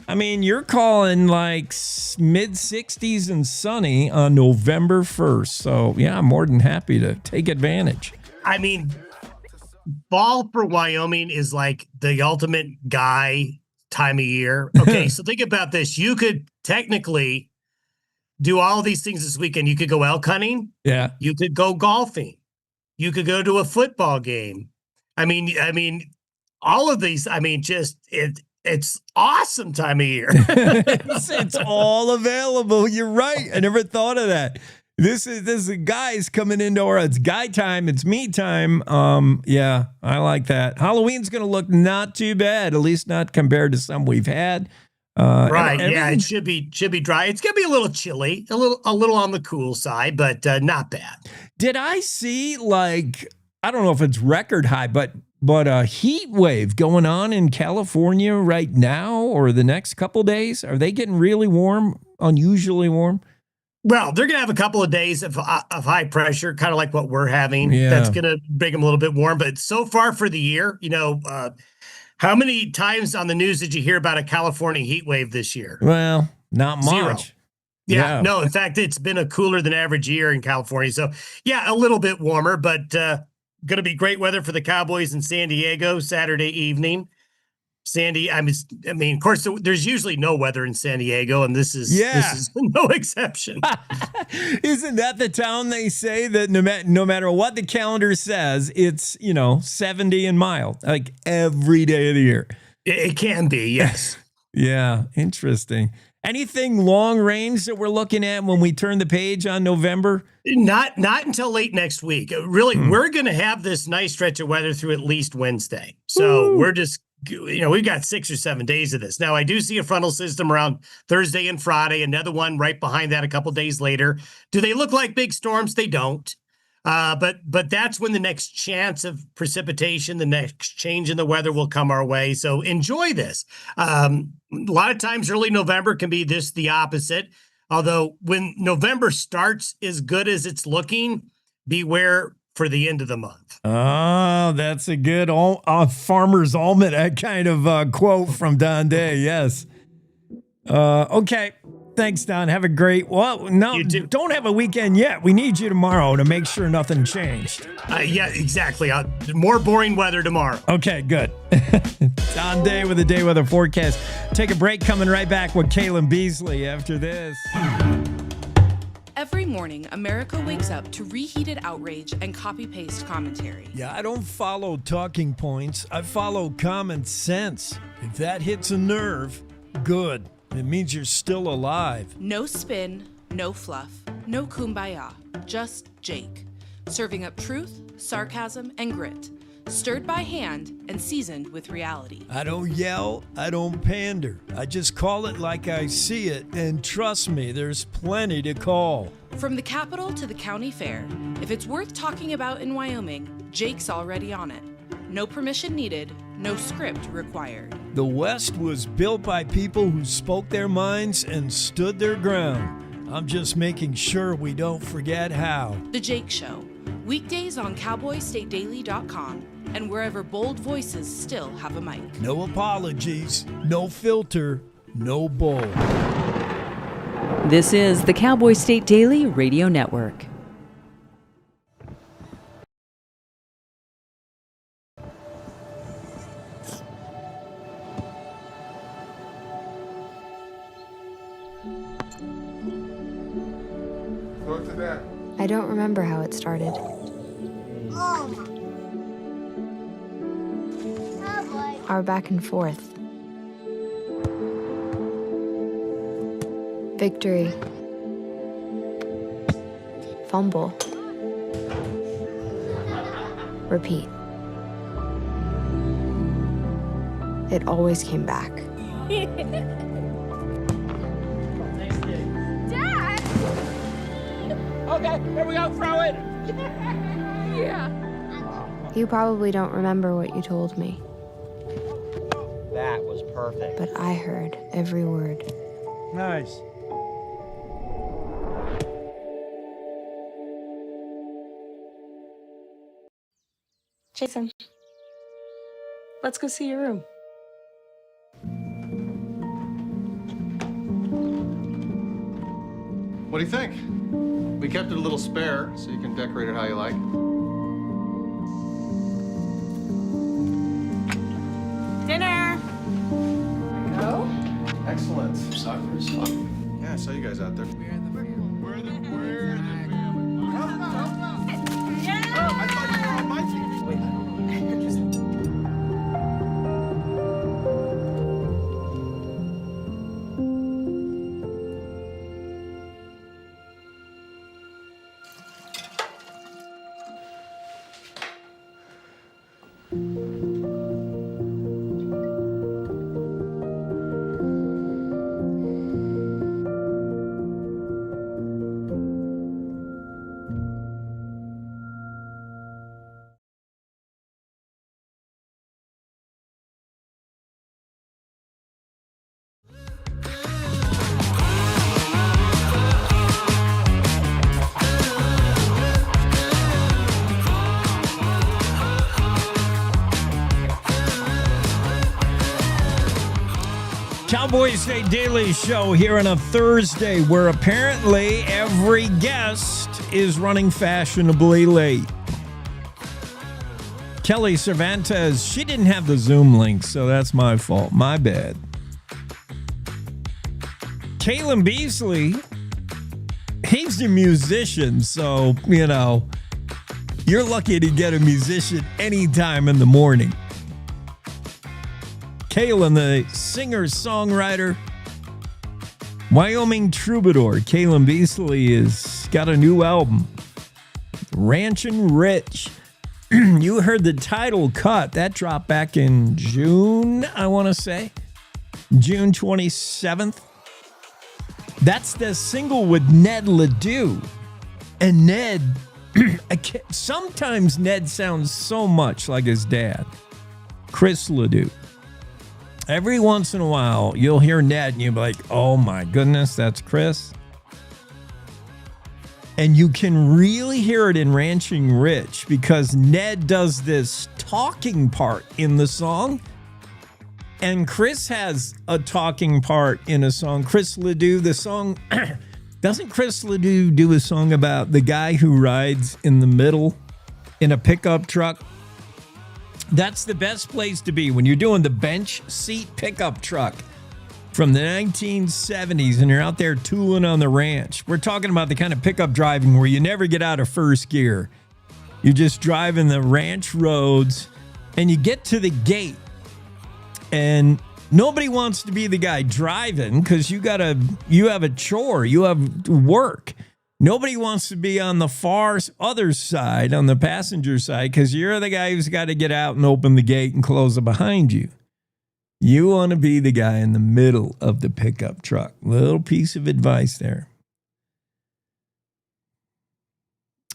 I mean, you're calling like mid 60s and sunny on November 1st. So yeah, I'm more than happy to take advantage. I mean, fall for Wyoming is like the ultimate guy time of year. Okay, so think about this. You could technically do all these things this weekend. You could go elk hunting. Yeah. You could go golfing. You could go to a football game. I mean, all of these, it's awesome time of year. It's all available. You're right. I never thought of that. This is guys coming into it's guy time. It's me time. Yeah, I like that. Halloween's going to look not too bad, at least not compared to some we've had. Right. Yeah, it should be dry. It's going to be a little chilly, a little on the cool side, but not bad. Did I see I don't know if it's record high, but a heat wave going on in California right now or the next couple days? Are they getting really warm, unusually warm? Well, they're going to have a couple of days of high pressure, kind of like what we're having. Yeah. That's going to make them a little bit warm. But so far for the year, how many times on the news did you hear about a California heat wave this year? Well, not much. 0. Yeah. No, in fact, it's been a cooler than average year in California. So, yeah, a little bit warmer, but going to be great weather for the Cowboys in San Diego Saturday evening. Sandy, of course, there's usually no weather in San Diego, and this is no exception. Isn't that the town they say that no matter what the calendar says, it's 70 and mild like every day of the year? It can be, yes. Yeah, interesting. Anything long range that we're looking at when we turn the page on November? Not until late next week. Really, we're going to have this nice stretch of weather through at least Wednesday. So we're just. We've got 6 or 7 days of this. Now, I do see a frontal system around Thursday and Friday, another one right behind that a couple days later. Do they look like big storms? They don't. But that's when the next chance of precipitation, the next change in the weather will come our way. So enjoy this. A lot of times early November can be the opposite. Although when November starts as good as it's looking, beware for the end of the month. Oh, that's a good Farmer's Almanac kind of quote from Don Day. Yes. Okay. Thanks, Don. Have a great. Well, no, don't have a weekend yet. We need you tomorrow to make sure nothing changed. Yeah, exactly. More boring weather tomorrow. Okay, good. Don Day with the day weather forecast. Take a break. Coming right back with Kaylin Beasley after this. Every morning, America wakes up to reheated outrage and copy-paste commentary. Yeah, I don't follow talking points. I follow common sense. If that hits a nerve, good. It means you're still alive. No spin, no fluff, no kumbaya. Just Jake. Serving up truth, sarcasm, and grit. Stirred by hand and seasoned with reality. I don't yell, I don't pander. I just call it like I see it, and trust me, there's plenty to call. From the capital to the county fair, if it's worth talking about in Wyoming, Jake's already on it. No permission needed, no script required. The West was built by people who spoke their minds and stood their ground. I'm just making sure we don't forget how. The Jake Show. Weekdays on cowboyststatedaily.com and wherever bold voices still have a mic. No apologies, no filter, no bull. This is the Cowboy State Daily Radio Network. don't remember how it started. Our back and forth. Victory. Fumble. Repeat. It always came back. Dad! Okay, here we go, throw it! Yeah. You probably don't remember what you told me, That was perfect. but I heard every word. Nice. Jason, let's go see your room. What do you think? We kept it a little spare, so you can decorate it how you like. Dinner. Go. Excellent. Soccer is fun. Yeah, I saw you guys out there. We're the family. Yeah. Oh, I thought you were on my team. Cowboy State Daily Show here on a Thursday where apparently every guest is running fashionably late. Kelly Cervantes, she didn't have the Zoom link, so that's my fault. My bad. Kalen Beasley, he's a musician, so, you know, you're lucky to get a musician anytime in the morning. Kalen, the singer-songwriter, Wyoming troubadour. Kalen Beasley has got a new album, Ranchin' Rich. You heard the title cut. That dropped back in June, I want to say. June 27th. That's the single with Ned Ledoux. And Ned, sometimes Ned sounds so much like his dad, Chris Ledoux. Every once in a while, you'll hear Ned and you'll be like, oh my goodness, that's Chris. And you can really hear it in Ranching Rich because Ned does this talking part in the song. And Chris has a talking part in a song. Chris Ledoux, the song, doesn't Chris Ledoux do a song about the guy who rides in the middle in a pickup truck? That's the best place to be when you're doing the bench seat pickup truck from the 1970s and you're out there tooling on the ranch. We're talking about the kind of pickup driving where you never get out of first gear. You're just driving the ranch roads and you get to the gate and nobody wants to be the guy driving because you have a chore, you have work. Nobody wants to be on the far other side, on the passenger side, because you're the guy who's got to get out and open the gate and close it behind you. You want to be the guy in the middle of the pickup truck. Little piece of advice there.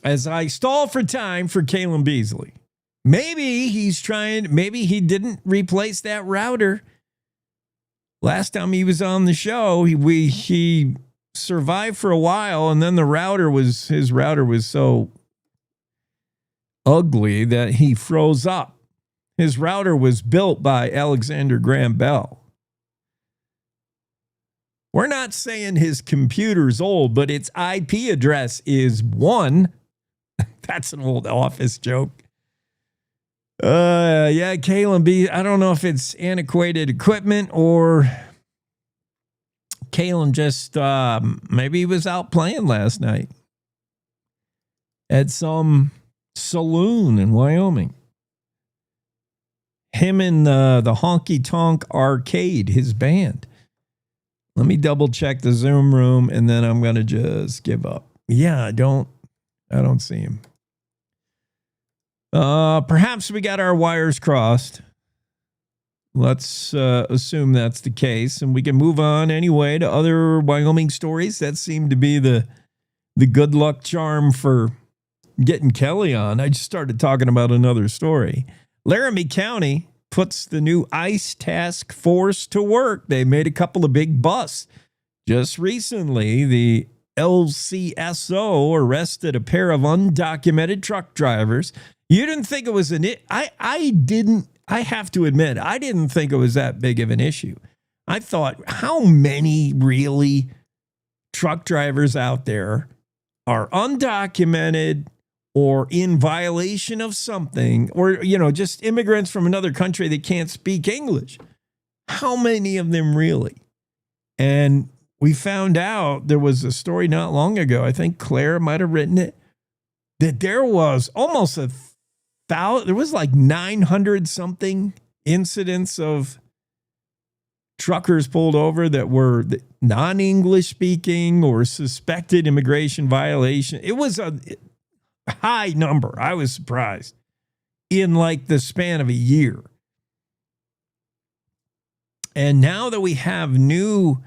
As I stall for time for Kalen Beasley, maybe he didn't replace that router. Last time he was on the show, he survived for a while, and then his router was so ugly that he froze up. His router was built by Alexander Graham Bell. We're not saying his computer's old, but its IP address is 1. That's an old office joke. Yeah, Kalen B. I don't know if it's antiquated equipment or Kalen just maybe he was out playing last night. at some saloon in Wyoming. Him and the Honky Tonk Arcade, his band. Let me double check the Zoom room, and then I'm going to just give up. Yeah, I don't see him. Perhaps we got our wires crossed. Let's assume that's the case, and we can move on anyway to other Wyoming stories. That seemed to be the good luck charm for getting Kelly on. I just started talking about another story. Laramie County puts the new ICE task force to work. They made a couple of big busts. Just recently, the LCSO arrested a pair of undocumented truck drivers. You didn't think it was I have to admit, I didn't think it was that big of an issue. I thought, how many really truck drivers out there are undocumented or in violation of something, or, just immigrants from another country that can't speak English? How many of them really? And we found out, there was a story not long ago, I think Claire might have written it, that there was almost there was like 900 something incidents of truckers pulled over that were non-English speaking or suspected immigration violation. It was a high number. I was surprised in like the span of a year. And now that we have new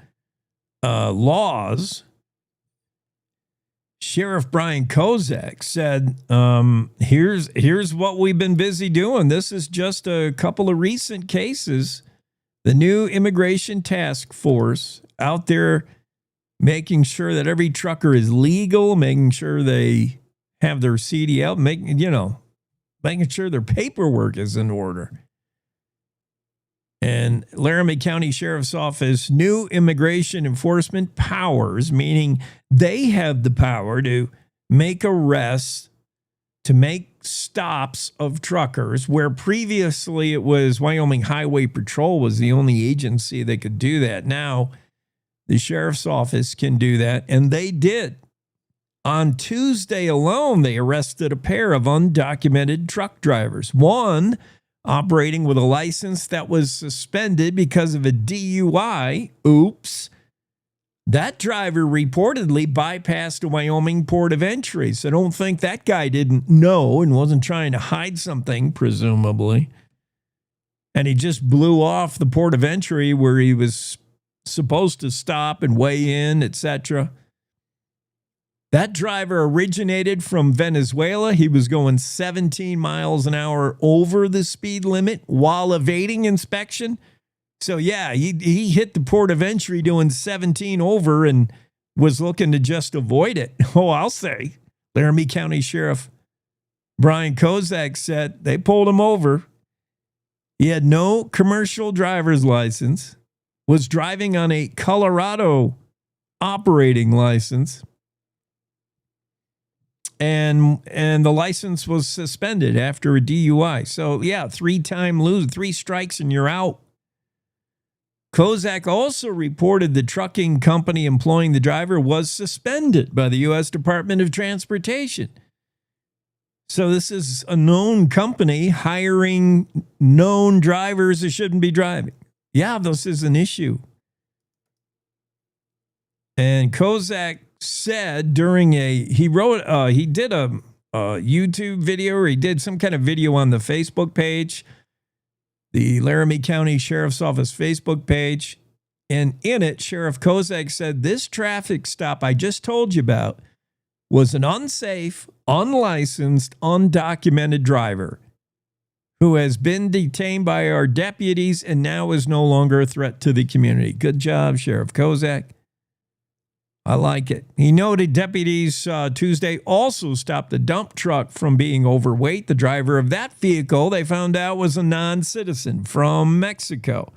laws, Sheriff Brian Kozak said, here's what we've been busy doing. This is just a couple of recent cases. The new immigration task force out there making sure that every trucker is legal, making sure they have their CDL, making sure their paperwork is in order. And Laramie County Sheriff's Office new immigration enforcement powers, meaning they have the power to make arrests, to make stops of truckers, where previously it was Wyoming Highway Patrol was the only agency that could do that. Now the Sheriff's Office can do that, and they did. On Tuesday alone, they arrested a pair of undocumented truck drivers. One operating with a license that was suspended because of a DUI. Oops. That driver reportedly bypassed a Wyoming port of entry. So don't think that guy didn't know and wasn't trying to hide something, presumably. And he just blew off the port of entry where he was supposed to stop and weigh in, etc. That driver originated from Venezuela. He was going 17 miles an hour over the speed limit while evading inspection. So, yeah, he hit the port of entry doing 17 over and was looking to just avoid it. Oh, I'll say. Laramie County Sheriff Brian Kozak said they pulled him over. He had no commercial driver's license, was driving on a Colorado operating license. And the license was suspended after a DUI. So, yeah, 3 strikes and you're out. Kozak also reported the trucking company employing the driver was suspended by the U.S. Department of Transportation. So this is a known company hiring known drivers that shouldn't be driving. Yeah, this is an issue. And Kozak said during he did a YouTube video, or he did some kind of video on the Facebook page, the Laramie County Sheriff's Office Facebook page. And in it, Sheriff Kozak said, this traffic stop I just told you about was an unsafe, unlicensed, undocumented driver who has been detained by our deputies and now is no longer a threat to the community. Good job, Sheriff Kozak. I like it. He noted deputies Tuesday also stopped a dump truck from being overweight. The driver of that vehicle, they found out, was a non-citizen from Mexico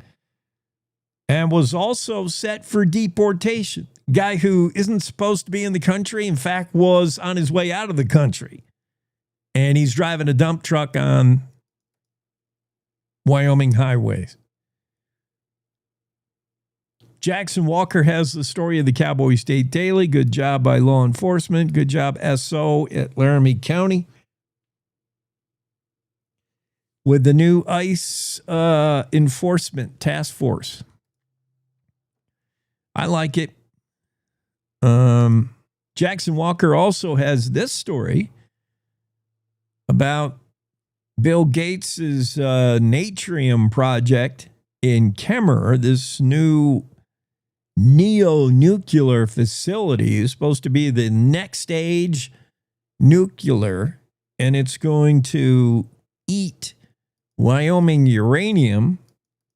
and was also set for deportation. Guy who isn't supposed to be in the country, in fact, was on his way out of the country. And he's driving a dump truck on Wyoming highways. Jackson Walker has the story of the Cowboy State Daily. Good job by law enforcement. Good job, SO at Laramie County. With the new ICE enforcement task force. I like it. Jackson Walker also has this story about Bill Gates's Natrium project in Kemmerer, this new neo-nuclear facility is supposed to be the next age nuclear, and it's going to eat Wyoming uranium.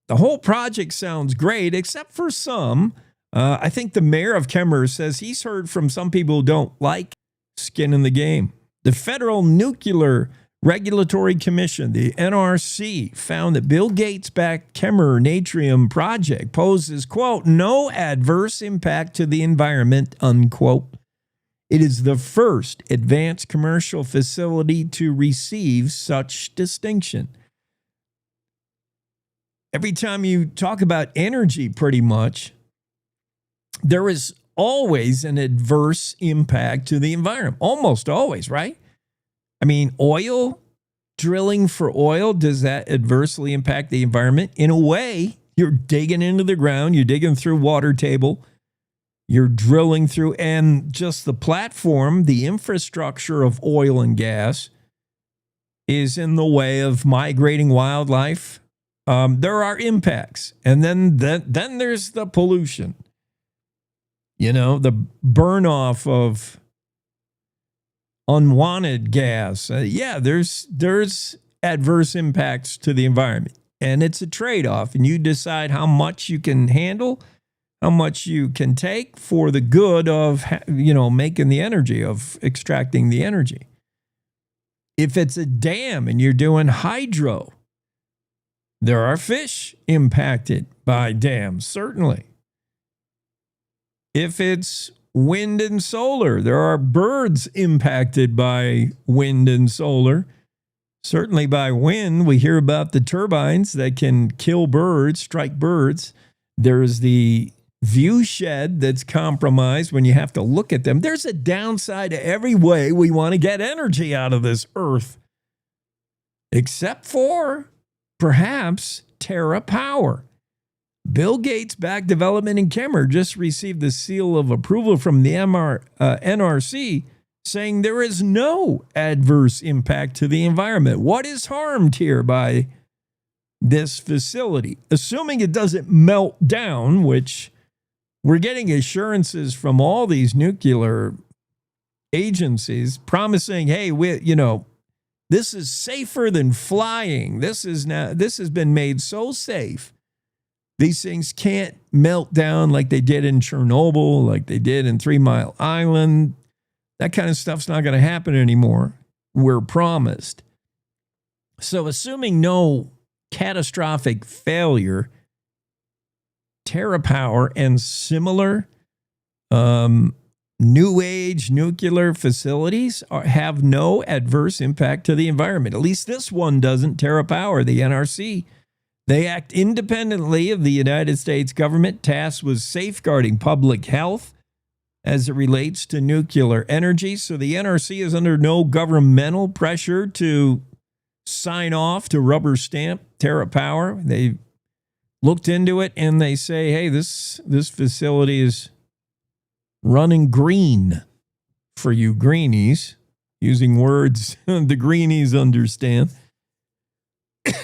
The whole project sounds great, except for some. I think the mayor of Kemmerer says he's heard from some people who don't like skin in the game. The Federal Nuclear Regulatory Commission, the NRC, found that Bill Gates-backed Kemmerer Natrium project poses, quote, no adverse impact to the environment, unquote. It is the first advanced commercial facility to receive such distinction. Every time you talk about energy, pretty much, there is always an adverse impact to the environment. Almost always, right? I mean, oil, drilling for oil, does that adversely impact the environment? In a way, you're digging into the ground, you're digging through water table, you're drilling through, and just the platform, the infrastructure of oil and gas is in the way of migrating wildlife. There are impacts. And then there's the pollution. You know, the burn off of unwanted gas. There's adverse impacts to the environment, and it's a trade-off, and you decide how much you can handle, how much you can take for the good of, making the energy, of extracting the energy. If it's a dam and you're doing hydro, there are fish impacted by dams, certainly. If it's wind and solar, there are birds impacted by wind and solar. Certainly by wind, we hear about the turbines that can kill birds, strike birds. There's the view shed that's compromised when you have to look at them. There's a downside to every way we want to get energy out of this earth, except for perhaps TerraPower. Bill Gates-backed development in Kemmerer just received the seal of approval from the NRC, saying there is no adverse impact to the environment. What is harmed here by this facility? Assuming it doesn't melt down, which we're getting assurances from all these nuclear agencies promising, hey, this is safer than flying. This has been made so safe. These things can't melt down like they did in Chernobyl, like they did in 3 Mile Island. That kind of stuff's not going to happen anymore. We're promised. So assuming no catastrophic failure, TerraPower and similar new age nuclear facilities have no adverse impact to the environment. At least this one doesn't. TerraPower, the NRC. They act independently of the United States government, tasked with safeguarding public health as it relates to nuclear energy. So the NRC is under no governmental pressure to sign off, to rubber stamp TerraPower. They looked into it and they say, hey, this facility is running green for you greenies, using words the greenies understand.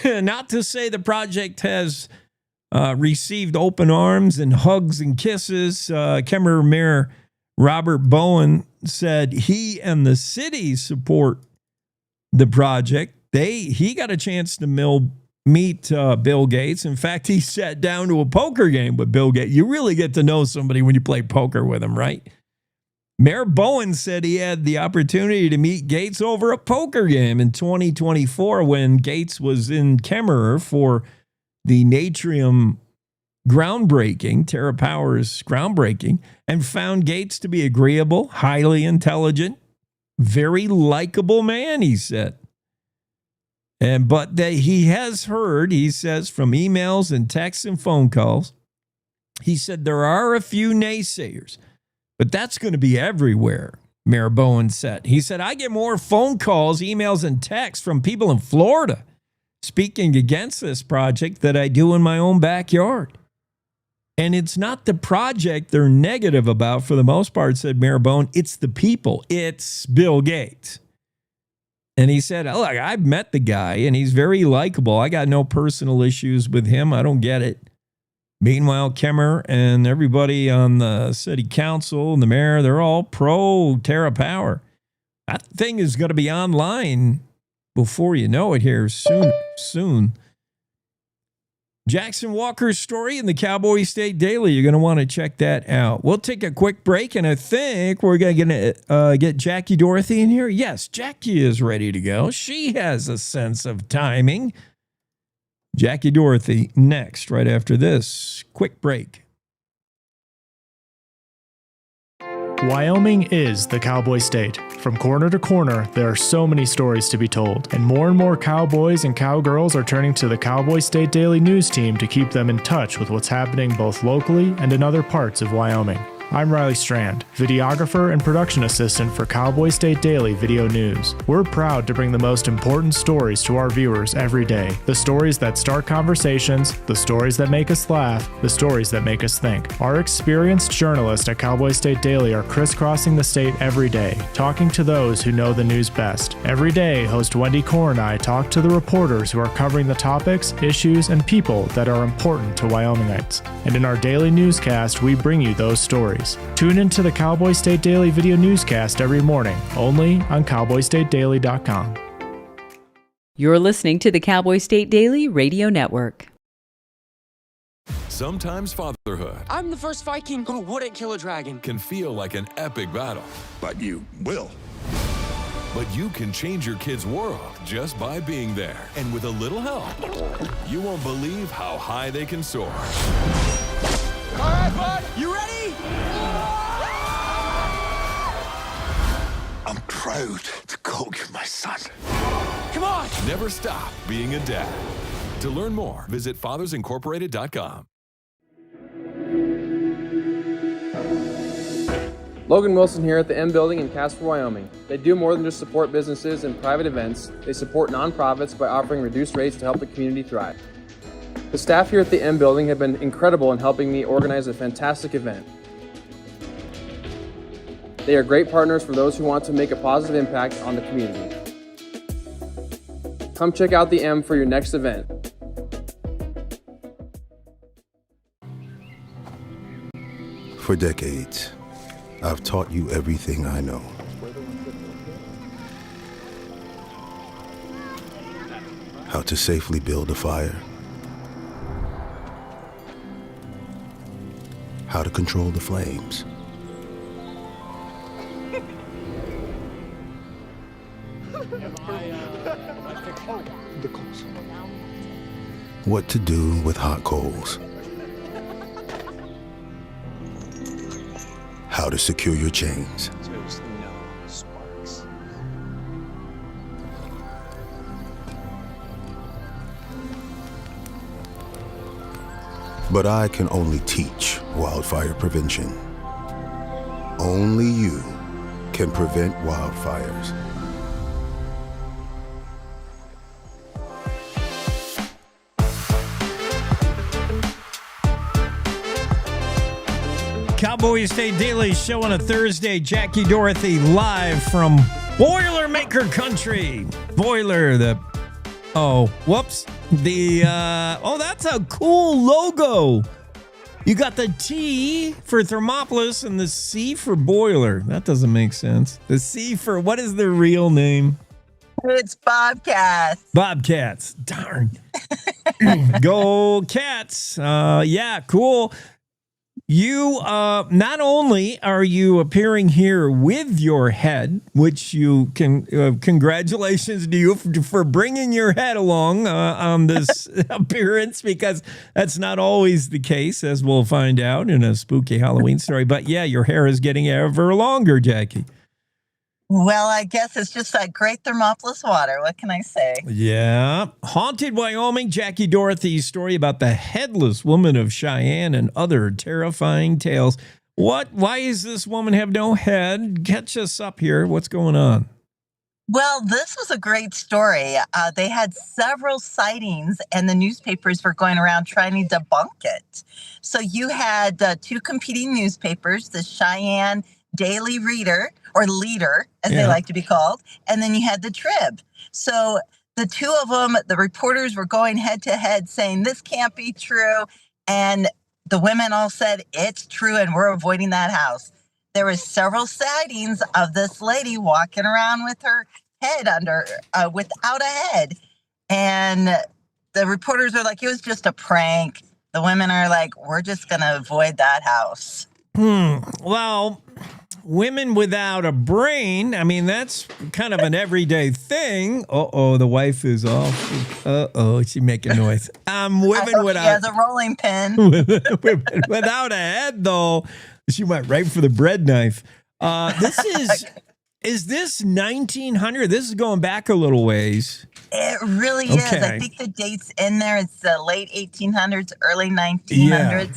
Not to say the project has received open arms and hugs and kisses. Kemmerer Mayor Robert Bowen said he and the city support the project. He got a chance to meet Bill Gates. In fact, he sat down to a poker game with Bill Gates. You really get to know somebody when you play poker with him, right? Mayor Bowen said he had the opportunity to meet Gates over a poker game in 2024 when Gates was in Kemmerer for the Natrium groundbreaking, TerraPower's groundbreaking, and found Gates to be agreeable, highly intelligent, very likable man, he said. But he has heard, he says, from emails and texts and phone calls, He said there are a few naysayers, but that's going to be everywhere, Mayor Bowen said. He said, I get more phone calls, emails, and texts from people in Florida speaking against this project that I do in my own backyard. And it's not the project they're negative about for the most part, said Mayor Bowen. It's the people. It's Bill Gates. And he said, look, I've met the guy, and he's very likable. I got no personal issues with him. I don't get it. Meanwhile, Kemmer and everybody on the city council and the mayor, they're all pro Terra Power. That thing is going to be online before you know it here soon. Jackson Walker's story in the Cowboy State Daily. You're going to want to check that out. We'll take a quick break, and I think we're going to get Jackie Dorothy in here. Yes, Jackie is ready to go. She has a sense of timing. Jackie Dorothy next, right after this quick break. Wyoming is the cowboy state. From corner to corner, there are so many stories to be told, and more cowboys and cowgirls are turning to the Cowboy State Daily News team to keep them in touch with what's happening both locally and in other parts of Wyoming. I'm Riley Strand, videographer and production assistant for Cowboy State Daily Video News. We're proud to bring the most important stories to our viewers every day. The stories that start conversations, the stories that make us laugh, the stories that make us think. Our experienced journalists at Cowboy State Daily are crisscrossing the state every day, talking to those who know the news best. Every day, host Wendy Core and I talk to the reporters who are covering the topics, issues, and people that are important to Wyomingites. And in our daily newscast, we bring you those stories. Tune into the Cowboy State Daily video newscast every morning, only on cowboystatedaily.com. You're listening to the Cowboy State Daily Radio Network. Sometimes fatherhood I'm the first Viking who wouldn't kill a dragon. can feel like an epic battle. But you will. But you can change your kid's world just by being there. And with a little help, you won't believe how high they can soar. All right, bud, you ready? I'm proud to call you my son. Come on! Never stop being a dad. To learn more, visit fathersincorporated.com. Logan Wilson here at the M Building in Casper, Wyoming. They do more than just support businesses and private events. They support nonprofits by offering reduced rates to help the community thrive. The staff here at the M Building have been incredible in helping me organize a fantastic event. They are great partners for those who want to make a positive impact on the community. Come check out the M for your next event. For decades, I've taught you everything I know. How to safely build a fire. How to control the flames. What to do with hot coals. How to secure your chains. But I can only teach wildfire prevention. Only you can prevent wildfires. Cowboy State Daily show on a Thursday. Jackie Dorothy live from Boilermaker Country. Boiler, that's a cool logo. You got the T for Thermopolis and the C for Boiler. That doesn't make sense. The C for, what is their real name? It's Bobcats. Bobcats. Darn. Go Cats. Yeah, cool. You, not only are you appearing here with your head, which you can, congratulations to you for bringing your head along on this appearance, because that's not always the case, as we'll find out in a spooky Halloween story. But yeah, your hair is getting ever longer, Jackie. Well, I guess it's just that great Thermopolis water. What can I say? Yeah. Haunted Wyoming, Jackie Dorothy's story about the headless woman of Cheyenne and other terrifying tales. Why does this woman have no head? Catch us up here. What's going on? Well, this was a great story. They had several sightings, and the newspapers were going around trying to debunk it. So you had two competing newspapers, the Cheyenne Daily Reader, or Leader, as they like to be called, and then you had the Trib. So the two of them, the reporters were going head to head saying, this can't be true. And the women all said, it's true, and we're avoiding that house. There were several sightings of this lady walking around with her head under, without a head. And the reporters are like, it was just a prank. The women are like, we're just going to avoid that house. Well, women without a brain, I mean, that's kind of an everyday thing. Uh-oh, the wife is off. Uh-oh, she's making noise. Women without... She has a rolling pin. Women without a head, though, she went right for the bread knife. Is this 1900? This is going back a little ways. It really is. I think the date's in there. It's the late 1800s, early 1900s. Yeah.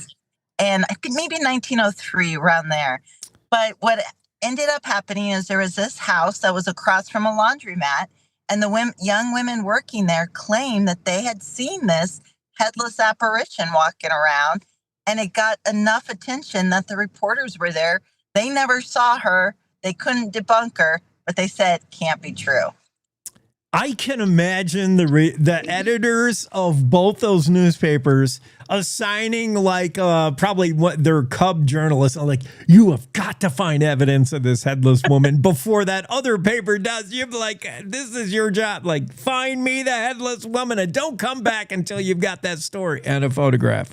And I think maybe 1903, around there. But what ended up happening is there was this house that was across from a laundromat, and the young women working there claimed that they had seen this headless apparition walking around, and it got enough attention that the reporters were there. They never saw her. They couldn't debunk her, but they said, can't be true. I can imagine the editors of both those newspapers assigning probably their cub journalists are like, you have got to find evidence of this headless woman before that other paper does. You're like, this is your job. Like, find me the headless woman and don't come back until you've got that story and a photograph.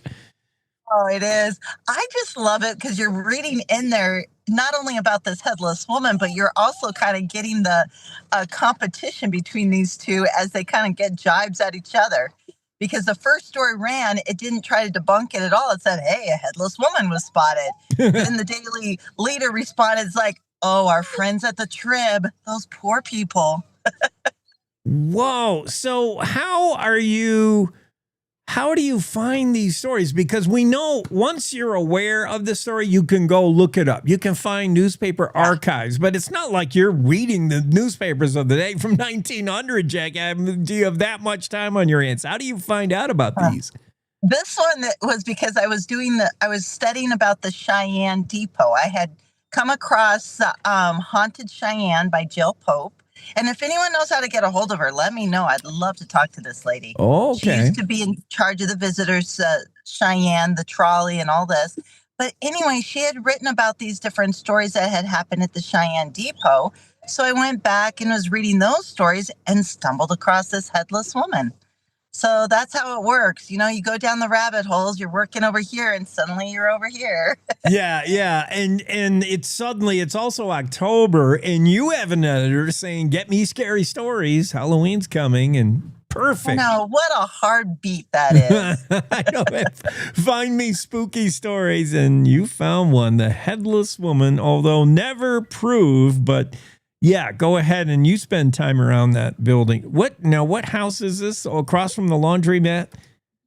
Oh, it is. I just love it because you're reading in there not only about this headless woman, but you're also kind of getting the competition between these two as they kind of get jibes at each other. Because the first story ran, it didn't try to debunk it at all. It said, hey, a headless woman was spotted. Then the Daily Leader responded, it's like, oh, our friends at the Trib, those poor people. Whoa. So how do you find these stories? Because we know once you're aware of the story, you can go look it up. You can find newspaper archives, but it's not like you're reading the newspapers of the day from 1900, Jack. Do you have that much time on your hands? How do you find out about these? This one was because I was studying about the Cheyenne Depot. I had come across Haunted Cheyenne by Jill Pope. And if anyone knows how to get a hold of her, let me know. I'd love to talk to this lady. Oh, okay. She used to be in charge of the visitors, Cheyenne, the trolley, and all this. But anyway, she had written about these different stories that had happened at the Cheyenne Depot. So I went back and was reading those stories and stumbled across this headless woman. So that's how it works. You know, you go down the rabbit holes, you're working over here, and suddenly you're over here. Yeah. And it's also October, and you have an editor saying, get me scary stories. Halloween's coming, and perfect. No, what a hard beat that is. I know. Find me spooky stories, and you found one, the headless woman, although never proved, but... Yeah, go ahead, and you spend time around that building. What house is this? Across from the laundromat?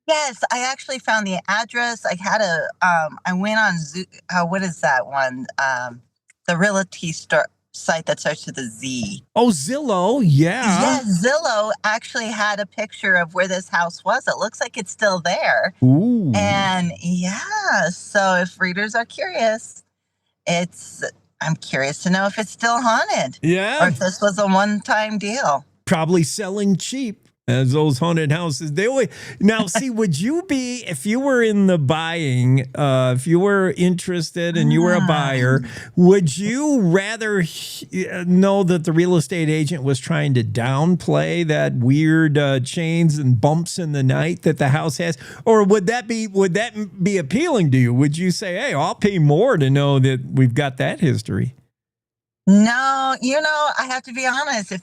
Yes, I actually found the address. I had I went on what is that one? The realty site that starts with a Z. Oh, Zillow, yeah. Yes, Zillow actually had a picture of where this house was. It looks like it's still there. Ooh. And yeah, so if readers are curious, I'm curious to know if it's still haunted. Yeah. Or if this was a one-time deal. Probably selling cheap, as those haunted houses. Now, see, would you be, if you were in the buying, if you were interested and you were a buyer, would you rather know that the real estate agent was trying to downplay that weird chains and bumps in the night that the house has? Or would that be appealing to you? Would you say, hey, I'll pay more to know that we've got that history? No, I have to be honest. If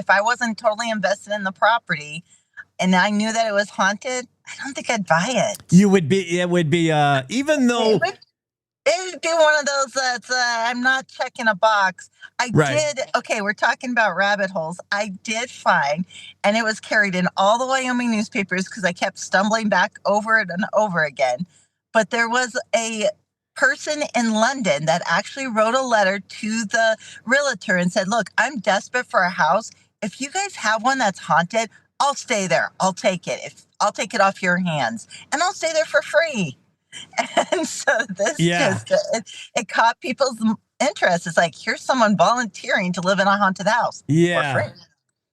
I wasn't totally invested in the property and I knew that it was haunted, I don't think I'd buy it. It would be, even though... It be one of those that's I'm not checking a box. Okay, we're talking about rabbit holes. I did find, and it was carried in all the Wyoming newspapers because I kept stumbling back over it and over again. But there was a person in London that actually wrote a letter to the realtor and said, look, I'm desperate for a house. If you guys have one that's haunted, I'll stay there. I'll take it. I'll take it off your hands and I'll stay there for free. And so this it caught people's interest. It's like, here's someone volunteering to live in a haunted house for free.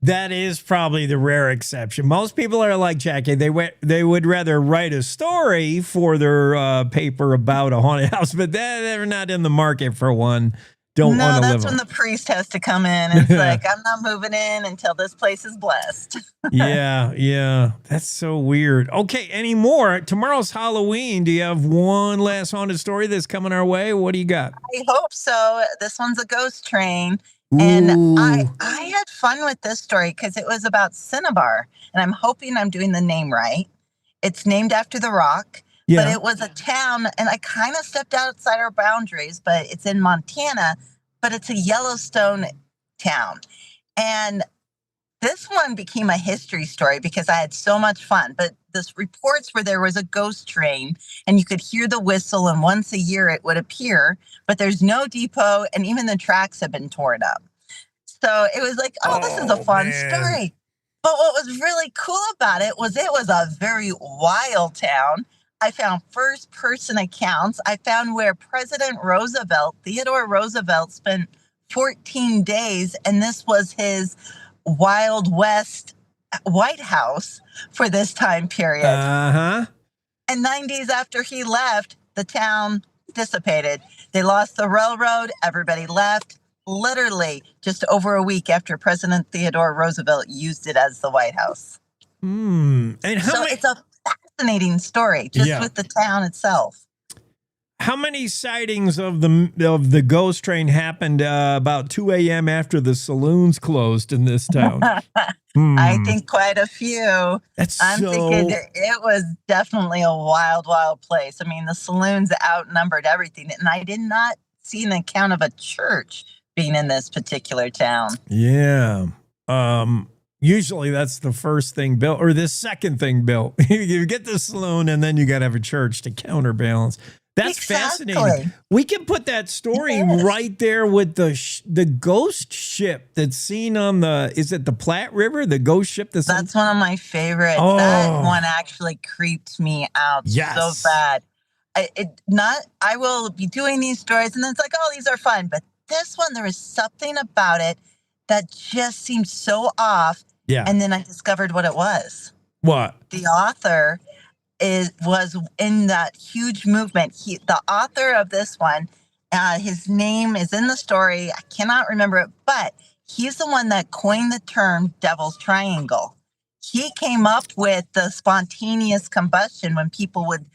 That is probably the rare exception. Most people are like Jackie. They would rather write a story for their paper about a haunted house, but they're not in the market for one. Don't want to live. No, that's when the priest has to come in and it's like, I'm not moving in until this place is blessed. Yeah. That's so weird. Okay, any more? Tomorrow's Halloween. Do you have one last haunted story that's coming our way? What do you got? I hope so. This one's a ghost train. And I had fun with this story because it was about Cinnabar. And I'm hoping I'm doing the name right. It's named after the rock. Yeah. But it was a town, and I kind of stepped outside our boundaries, but it's in Montana, but it's a Yellowstone town. And this one became a history story because I had so much fun. But this reports where there was a ghost train, and you could hear the whistle, and once a year it would appear, but there's no depot, and even the tracks have been torn up. So it was like, this is a fun story. But what was really cool about it was a very wild town. I found first-person accounts. I found where President Theodore Roosevelt, spent 14 days, and this was his Wild West White House for this time period. And 9 days after he left, the town dissipated. They lost the railroad. Everybody left. Literally just over a week after President Theodore Roosevelt used it as the White House. And it's a fascinating story just with the town itself. How many sightings of the ghost train happened about 2 a.m. after the saloons closed in this town? I think quite a few. I'm thinking it was definitely a wild, wild place. I mean, the saloons outnumbered everything. And I did not see an account of a church being in this particular town. Yeah. Usually that's the first thing built or the second thing built. You get the saloon and then you got to have a church to counterbalance. That's fascinating. We can put that story right there with the ghost ship that's seen on is it the Platte River? The ghost ship that's one of my favorites. That one actually creeped me out so bad. I will be doing these stories and then it's like, these are fun. But this one, there is something about it that just seemed so off. Yeah. And then I discovered what it was. What? The author was in that huge movement. The author of this one, his name is in the story. I cannot remember it, but he's the one that coined the term Devil's Triangle. He came up with the spontaneous combustion when people would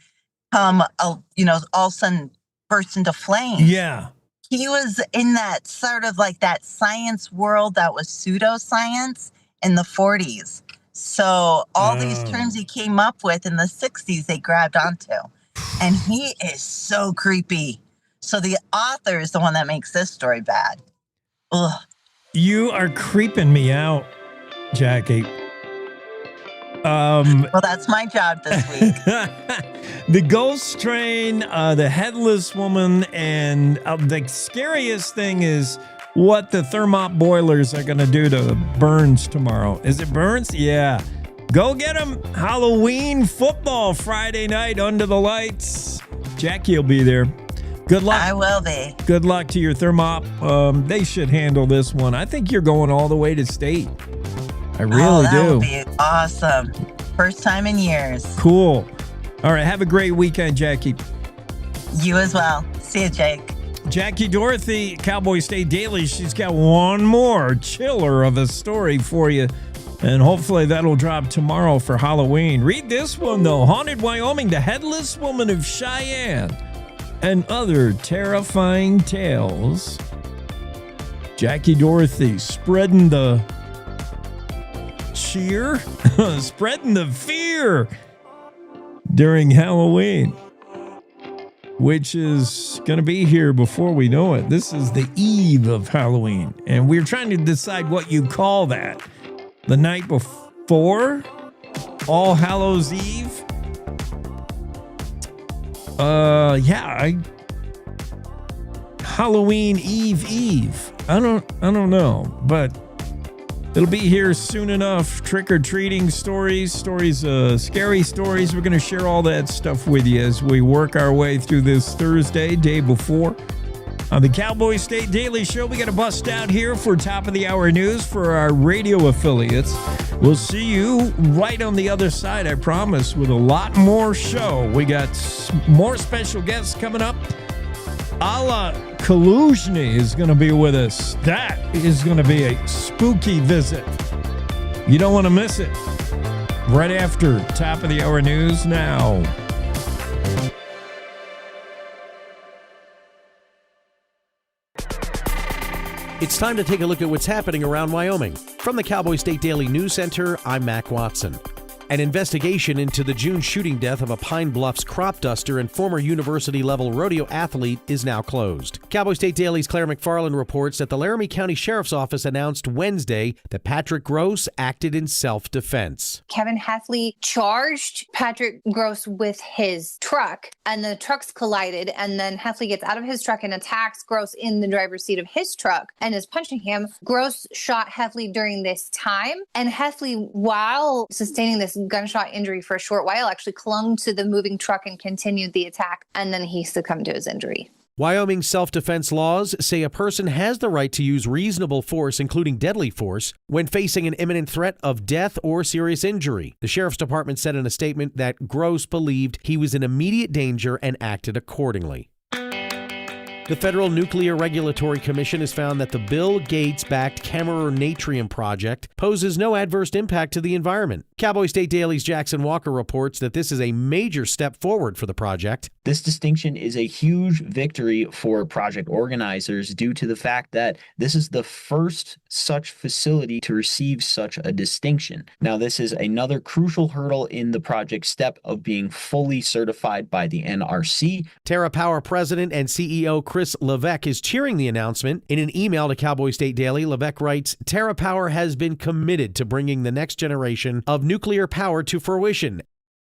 come, all of a sudden burst into flames. Yeah. He was in that sort of like that science world that was pseudoscience in the 40s. So all these terms he came up with in the 60s, they grabbed onto. And he is so creepy. So the author is the one that makes this story bad. Ugh. You are creeping me out, Jackie. Well, that's my job this week. The ghost train, the headless woman, and the scariest thing is what the thermop boilers are going to do to Burns tomorrow. Is it Burns? Yeah. Go get them. Halloween football Friday night under the lights. Jackie will be there. Good luck. I will be. Good luck to your thermop. They should handle this one. I think you're going all the way to state. I really do. That would be awesome. First time in years. Cool. All right. Have a great weekend, Jackie. You as well. See you, Jake. Jackie Dorothy, Cowboy State Daily. She's got one more chiller of a story for you. And hopefully that'll drop tomorrow for Halloween. Read this one, though. Haunted Wyoming, the Headless Woman of Cheyenne, and other terrifying tales. Jackie Dorothy spreading the cheer, spreading the fear during Halloween. which is going to be here before we know it. This is the eve of Halloween, and we're trying to decide what you call that. The night before? All Hallows Eve? Halloween Eve. I don't know, but it'll be here soon enough. Trick-or-treating stories, scary stories. We're going to share all that stuff with you as we work our way through this Thursday, day before. On the Cowboy State Daily Show, we got to bust out here for top of the hour news for our radio affiliates. We'll see you right on the other side, I promise, with a lot more show. We got more special guests coming up. Alla Kaluzhny is going to be with us. That is going to be a spooky visit. You don't want to miss it. Right after top of the hour news now. It's time to take a look at what's happening around Wyoming. From the Cowboy State Daily News Center, I'm Mac Watson. An investigation into the June shooting death of a Pine Bluffs crop duster and former university-level rodeo athlete is now closed. Cowboy State Daily's Claire McFarland reports that the Laramie County Sheriff's Office announced Wednesday that Patrick Gross acted in self-defense. Kevin Heffley charged Patrick Gross with his truck, and the trucks collided, and then Heffley gets out of his truck and attacks Gross in the driver's seat of his truck and is punching him. Gross shot Heffley during this time, and Heffley, while sustaining this gunshot injury for a short while, actually clung to the moving truck and continued the attack, and then he succumbed to his injury. Wyoming self-defense laws say a person has the right to use reasonable force, including deadly force, when facing an imminent threat of death or serious injury. The Sheriff's Department said in a statement that Gross believed he was in immediate danger and acted accordingly. The Federal Nuclear Regulatory Commission has found that the Bill Gates-backed Kemmerer Natrium project poses no adverse impact to the environment. Cowboy State Daily's Jackson Walker reports that this is a major step forward for the project. This distinction is a huge victory for project organizers due to the fact that this is the first such facility to receive such a distinction. Now, this is another crucial hurdle in the project step of being fully certified by the NRC. TerraPower President and CEO Chris Levesque is cheering the announcement. In an email to Cowboy State Daily, Levesque writes, TerraPower has been committed to bringing the next generation of nuclear power to fruition.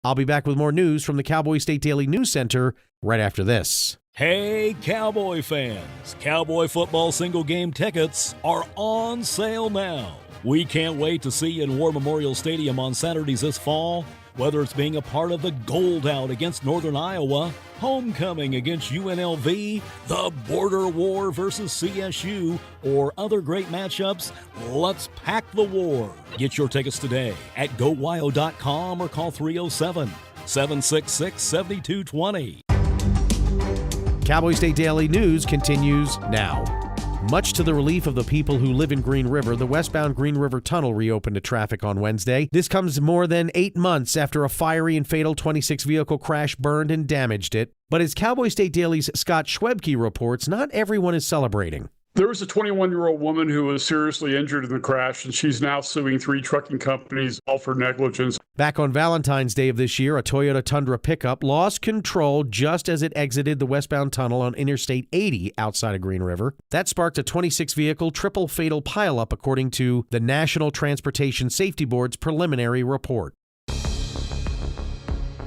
I'll be back with more news from the Cowboy State Daily News Center right after this. Hey, Cowboy fans! Cowboy football single game tickets are on sale now. We can't wait to see you in War Memorial Stadium on Saturdays this fall. Whether it's being a part of the Gold Out against Northern Iowa, Homecoming against UNLV, the Border War versus CSU, or other great matchups, let's pack the war. Get your tickets today at GoWyo.com or call 307-766-7220. Cowboy State Daily News continues now. Much to the relief of the people who live in Green River, the westbound Green River Tunnel reopened to traffic on Wednesday. This comes more than 8 months after a fiery and fatal 26-vehicle crash burned and damaged it. But as Cowboy State Daily's Scott Schwebke reports, not everyone is celebrating. There was a 21-year-old woman who was seriously injured in the crash, and she's now suing 3 trucking companies, all for negligence. Back on Valentine's Day of this year, a Toyota Tundra pickup lost control just as it exited the westbound tunnel on Interstate 80 outside of Green River. That sparked a 26-vehicle triple fatal pileup, according to the National Transportation Safety Board's preliminary report.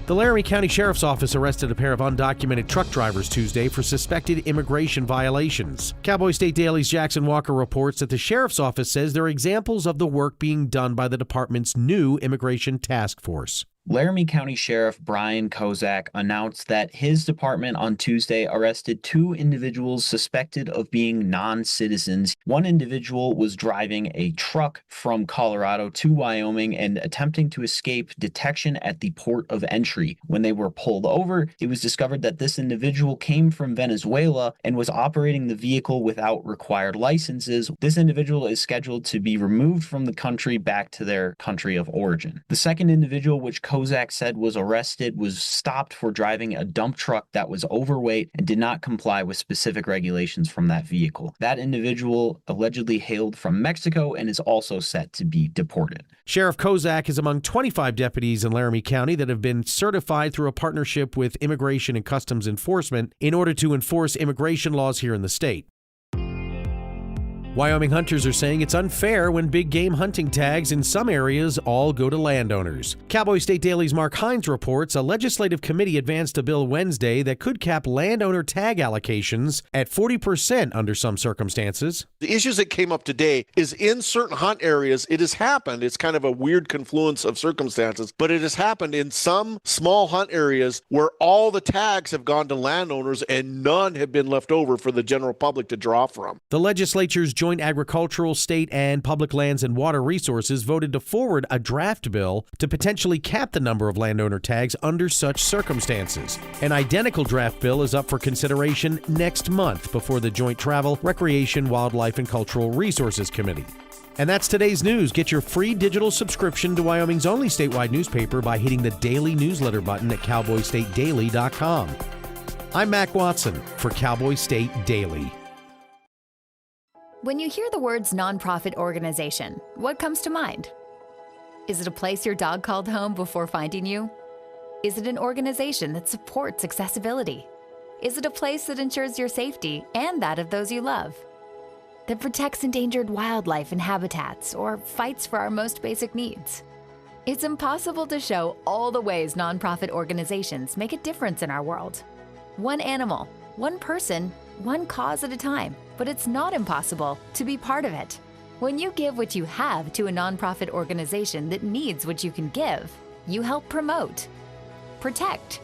The Laramie County Sheriff's Office arrested a pair of undocumented truck drivers Tuesday for suspected immigration violations. Cowboy State Daily's Jackson Walker reports that the Sheriff's Office says they're examples of the work being done by the department's new immigration task force. Laramie County Sheriff Brian Kozak announced that his department on Tuesday arrested 2 individuals suspected of being non-citizens. One individual was driving a truck from Colorado to Wyoming and attempting to escape detection at the port of entry. When they were pulled over, it was discovered that this individual came from Venezuela and was operating the vehicle without required licenses. This individual is scheduled to be removed from the country back to their country of origin. The second individual, which Kozak said was arrested was stopped for driving a dump truck that was overweight and did not comply with specific regulations from that vehicle. That individual allegedly hailed from Mexico and is also set to be deported. Sheriff Kozak is among 25 deputies in Laramie County that have been certified through a partnership with Immigration and Customs Enforcement in order to enforce immigration laws here in the state. Wyoming hunters are saying it's unfair when big game hunting tags in some areas all go to landowners. Cowboy State Daily's Mark Hines reports a legislative committee advanced a bill Wednesday that could cap landowner tag allocations at 40% under some circumstances. The issues that came up today is in certain hunt areas, it has happened. It's kind of a weird confluence of circumstances, but it has happened in some small hunt areas where all the tags have gone to landowners and none have been left over for the general public to draw from. The legislature's Joint Agricultural, State, and Public Lands and Water Resources voted to forward a draft bill to potentially cap the number of landowner tags under such circumstances. An identical draft bill is up for consideration next month before the Joint Travel, Recreation, Wildlife, and Cultural Resources Committee. And that's today's news. Get your free digital subscription to Wyoming's only statewide newspaper by hitting the daily newsletter button at cowboystatedaily.com. I'm Mac Watson for Cowboy State Daily. When you hear the words nonprofit organization, what comes to mind? Is it a place your dog called home before finding you? Is it an organization that supports accessibility? Is it a place that ensures your safety and that of those you love? That protects endangered wildlife and habitats or fights for our most basic needs? It's impossible to show all the ways nonprofit organizations make a difference in our world. One animal, one person, one cause at a time, but it's not impossible to be part of it. When you give what you have to a nonprofit organization that needs what you can give, you help promote, protect,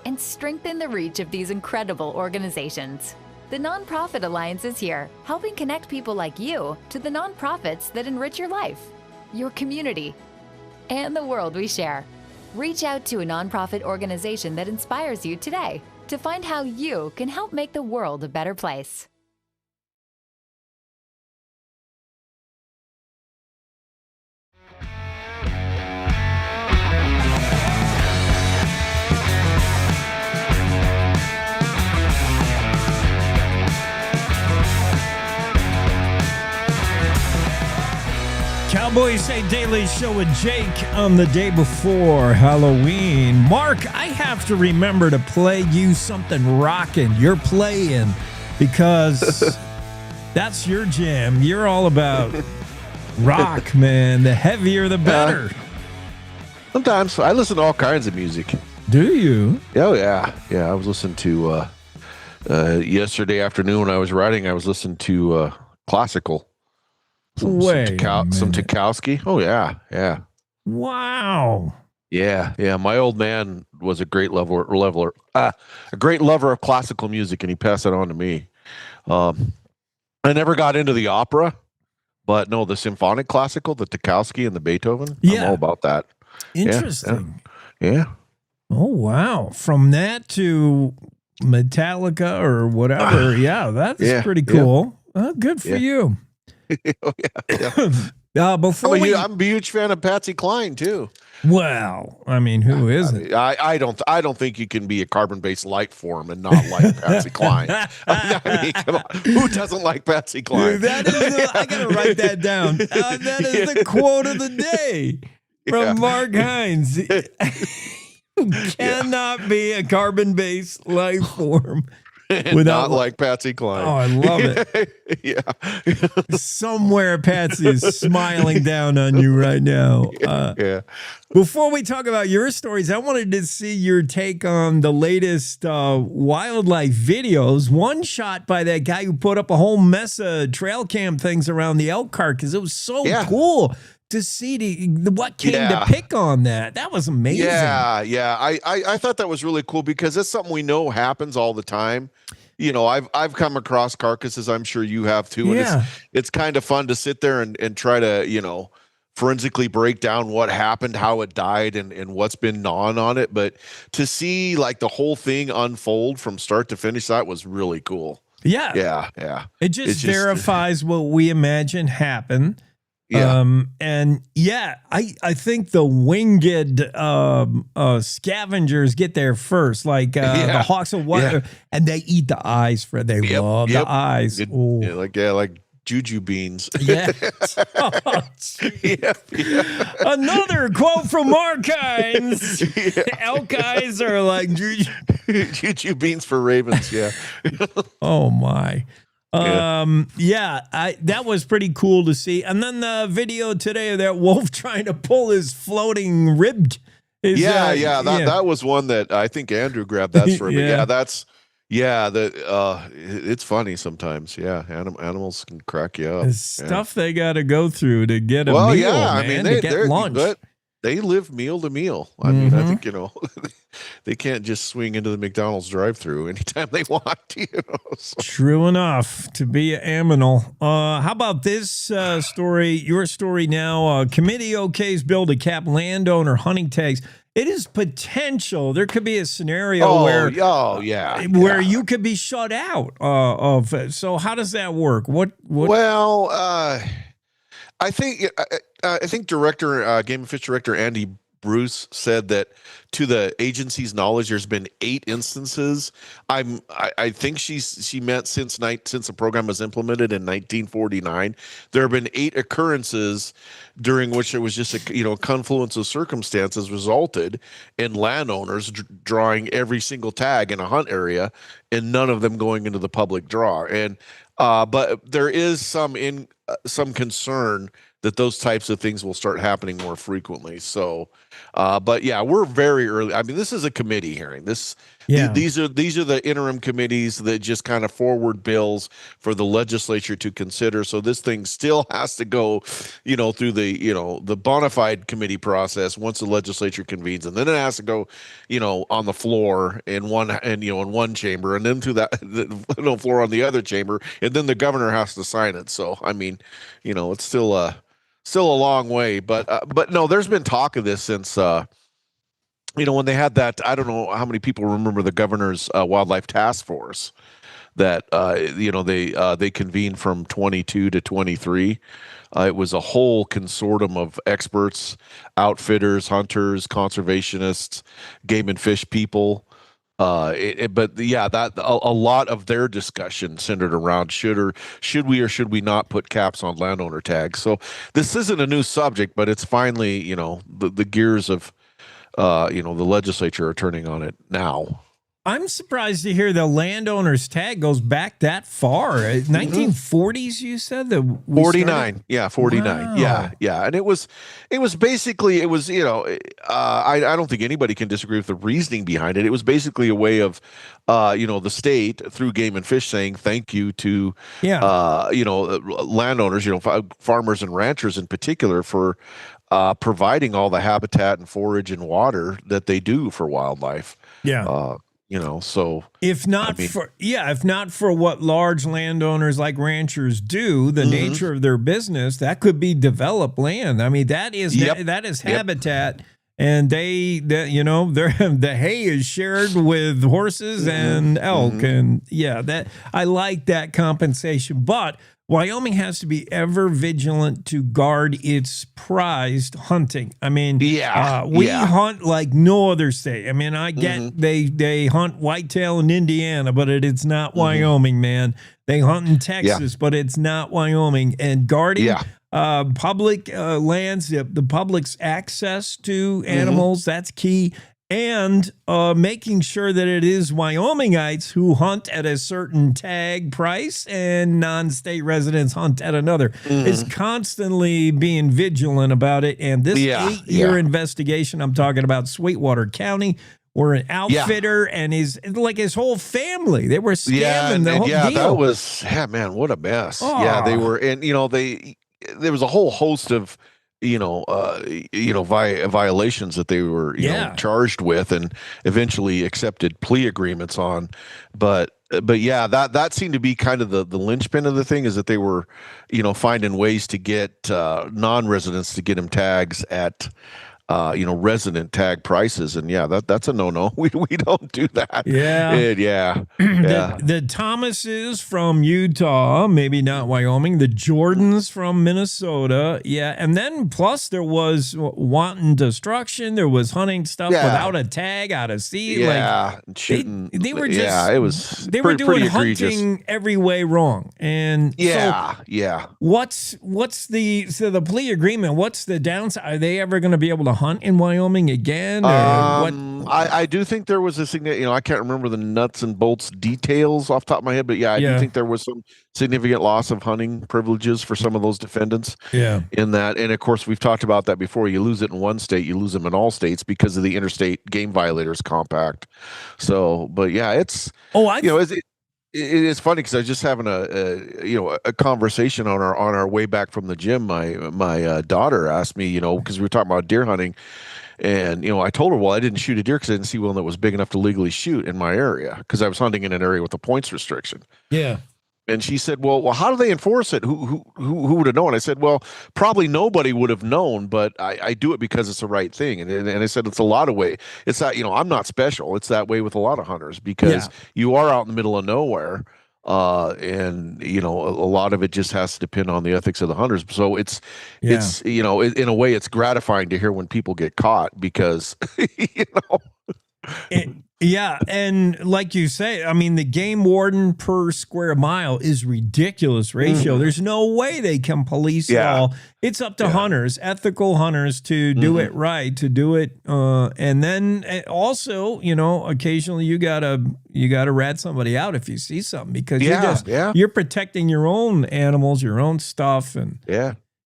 and strengthen the reach of these incredible organizations. The Nonprofit Alliance is here, helping connect people like you to the nonprofits that enrich your life, your community, and the world we share. Reach out to a nonprofit organization that inspires you today to find how you can help make the world a better place. Cowboy Say Daily Show with Jake on the day before Halloween. Mark, I have to remember to play you something rockin' you're playing because that's your jam. You're all about rock, man. The heavier, the better. Sometimes I listen to all kinds of music. Do you? Oh, yeah. Yeah, I was listening to, yesterday afternoon when I was riding, I was listening to classical. Some Tchaikovsky. Oh, yeah. Yeah. Wow. Yeah. Yeah. My old man was a great a great lover of classical music, and he passed it on to me. I never got into the opera, but no, the symphonic classical, the Tchaikovsky and the Beethoven. Yeah. I'm all about that. Interesting. Yeah. Oh, wow. From that to Metallica or whatever. That's pretty cool. Good for you. Oh, yeah. I'm a huge fan of Patsy Cline too. Well, I mean, who isn't? I don't think you can be a carbon-based life form and not like Patsy Cline. I mean, come on. Who doesn't like Patsy Cline? I gotta write that down. That is the quote of the day from Mark Hines. You cannot be a carbon-based life form without not like Patsy Cline. Oh, I love it. Yeah. Somewhere Patsy is smiling down on you right now. Before we talk about your stories, I wanted to see your take on the latest wildlife videos. One shot by that guy who put up a whole mess of trail cam things around the elk carcass. It was so cool to see what came to pick on that. That was amazing. Yeah. I thought that was really cool because that's something we know happens all the time. You know, I've come across carcasses. I'm sure you have too. And it's kind of fun to sit there and try to, forensically break down what happened, how it died, and what's been gnawing on it. But to see like the whole thing unfold from start to finish, that was really cool. Yeah. Yeah. It just verifies what we imagine happened. And yeah, I think the winged scavengers get there first, like the hawks of water, and they eat the eyes. They love the eyes. Like juju beans. Yeah. Another quote from Mark Hines. Elk eyes are like juju beans for ravens. Yeah. Oh my. That was pretty cool to see. And then the video today of that wolf trying to pull his floating rib. That was one that I think Andrew grabbed that story. But it's funny sometimes. Yeah, animals can crack you up. The stuff they got to go through to get a meal. I mean, to get lunch. But they live meal to meal. I mean, I think they can't just swing into the McDonald's drive-thru anytime they want. So. True enough. To be an animal. How about this story? Your story now. Committee okays bill to cap landowner hunting tags. It is potential. There could be a scenario where you could be shut out of it. So how does that work? What? Well, I think Game and Fish Director Andy Bruce said that to the agency's knowledge, there's been 8 instances. I think she meant since the program was implemented in 1949, there have been 8 occurrences during which it was just a confluence of circumstances resulted in landowners drawing every single tag in a hunt area, and none of them going into the public draw. And but there is some concern that those types of things will start happening more frequently. So, but yeah, we're very early. I mean, this is a committee hearing. These are the interim committees that just kind of forward bills for the legislature to consider. So this thing still has to go, through the bona fide committee process once the legislature convenes, and then it has to go, on the floor in one chamber, and then to the floor on the other chamber, and then the governor has to sign it. So I mean, it's still a long way, but no, there's been talk of this since when they had that. I don't know how many people remember the governor's wildlife task force that they convened from 22 to 23. It was a whole consortium of experts, outfitters, hunters, conservationists, game and fish people. But a lot of their discussion centered around should we or should we not put caps on landowner tags. So this isn't a new subject, but it's finally, the gears of, the legislature are turning on it now. I'm surprised to hear the landowner's tag goes back that far. 1940s, you said? 49. Yeah, 49. Wow. Yeah. And it was basically, I don't think anybody can disagree with the reasoning behind it. It was basically a way of, the state through Game and Fish saying thank you to, landowners, farmers and ranchers in particular for providing all the habitat and forage and water that they do for wildlife. Yeah. So if not for what large landowners like ranchers do, the nature of their business, that could be developed land. I mean, that is habitat, and the hay is shared with horses and elk, and that I like that compensation, but Wyoming has to be ever vigilant to guard its prized hunting. I mean, we hunt like no other state. I mean, I get they hunt whitetail in Indiana, but it's not Wyoming, man. They hunt in Texas, but it's not Wyoming. And guarding public lands, the public's access to animals, that's key. And making sure that it is Wyomingites who hunt at a certain tag price and non-state residents hunt at another is constantly being vigilant about it. And this 8-year investigation, I'm talking about Sweetwater County, where an outfitter and his whole family, they were scamming the whole deal. That was, man, what a mess. Oh. Yeah, they were, and there was a whole host of violations that they were charged with and eventually accepted plea agreements on. But that seemed to be kind of the linchpin of the thing, is that they were finding ways to get non-residents to get them tags at resident tag prices, and that's a no. We don't do that. Yeah. The Thomases from Utah, maybe not Wyoming. The Jordans from Minnesota, and then plus there was wanton destruction. There was hunting stuff without a tag, out of sea. Shooting. They were just. It was. They were doing egregious. hunting every way wrong, and What's the plea agreement? What's the downside? Are they ever going to be able to hunt in Wyoming again? Or I do think there was a significant, I can't remember the nuts and bolts details off the top of my head, but I do think there was some significant loss of hunting privileges for some of those defendants. In that, and of course we've talked about that before. You lose it in one state, you lose them in all states because of the Interstate Game Violators Compact. So, but it's it's funny because I was just having a conversation on our way back from the gym. My daughter asked me, because we were talking about deer hunting, and I told her, well, I didn't shoot a deer because I didn't see one that was big enough to legally shoot in my area because I was hunting in an area with a points restriction. And she said, well, how do they enforce it? Who would have known? I said, well, probably nobody would have known, but I do it because it's the right thing. And I said, it's a lot of way. It's that, I'm not special. It's that way with a lot of hunters because you are out in the middle of nowhere. And a lot of it just has to depend on the ethics of the hunters. So it's in a way, it's gratifying to hear when people get caught because, and like you say, I mean, the game warden per square mile is ridiculous ratio. There's no way they can police all. It's up to hunters, ethical hunters, to do it right, to do it, and then also, occasionally you gotta rat somebody out if you see something because you're protecting your own animals, your own stuff, and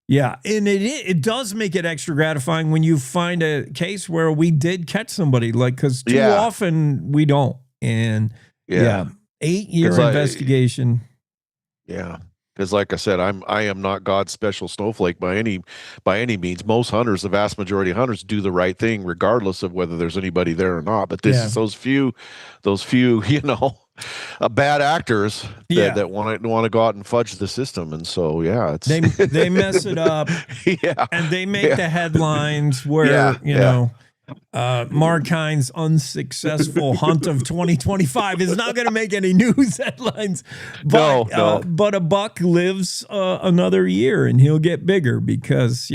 and it does make it extra gratifying when you find a case where we did catch somebody, because too often we don't. And 8-year investigation. Because like I said, I am not God's special snowflake by any means. Most hunters, the vast majority of hunters, do the right thing regardless of whether there's anybody there or not. But this is those few, bad actors that want to go out and fudge the system, and so it's they mess it up, and they make the headlines where Mark Hines' unsuccessful hunt of 2025 is not going to make any news headlines, but but a buck lives another year and he'll get bigger because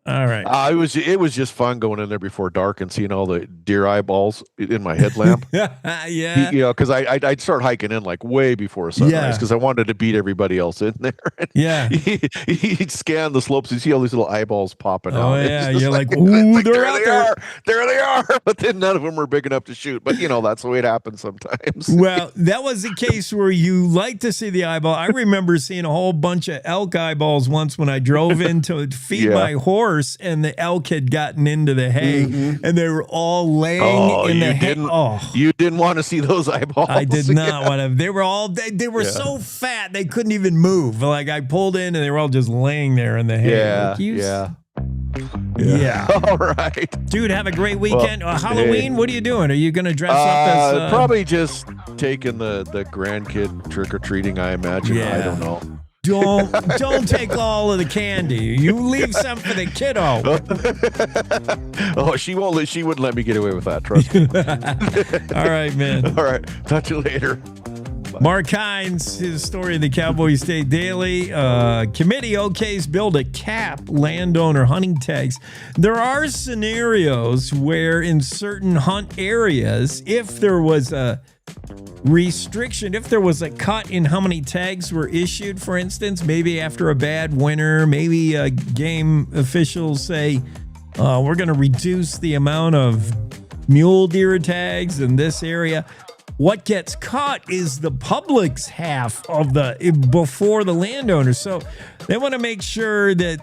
all right. It was just fun going in there before dark and seeing all the deer eyeballs in my headlamp. Because I'd start hiking in like way before sunrise because I wanted to beat everybody else in there. He'd scan the slopes and see all these little eyeballs popping out. You're like, ooh, they're out there. There they are. But then none of them were big enough to shoot. But that's the way it happens sometimes. Well, that was the case where you like to see the eyeball. I remember seeing a whole bunch of elk eyeballs once when I drove in to feed my horse. And the elk had gotten into the hay, and they were all laying in the hay. You didn't want to see those eyeballs. I did not want to. They were all they were so fat they couldn't even move. Like I pulled in, and they were all just laying there in the hay. All right, dude. Have a great weekend. Halloween. What are you doing? Are you going to dress up as? Probably just taking the grandkid trick or treating. I imagine. I don't know. Don't take all of the candy. You leave some for the kiddo. She won't. She wouldn't let me get away with that. Trust me. All right, man. All right. Talk to you later. Bye. Mark Hines, his story in the Cowboy State Daily. Committee okays bill to cap landowner hunting tags. There are scenarios where in certain hunt areas, if there was a restriction, if there was a cut in how many tags were issued, for instance, maybe after a bad winter, maybe game officials say, we're going to reduce the amount of mule deer tags in this area. What gets cut is the public's half of before the landowners. So they want to make sure that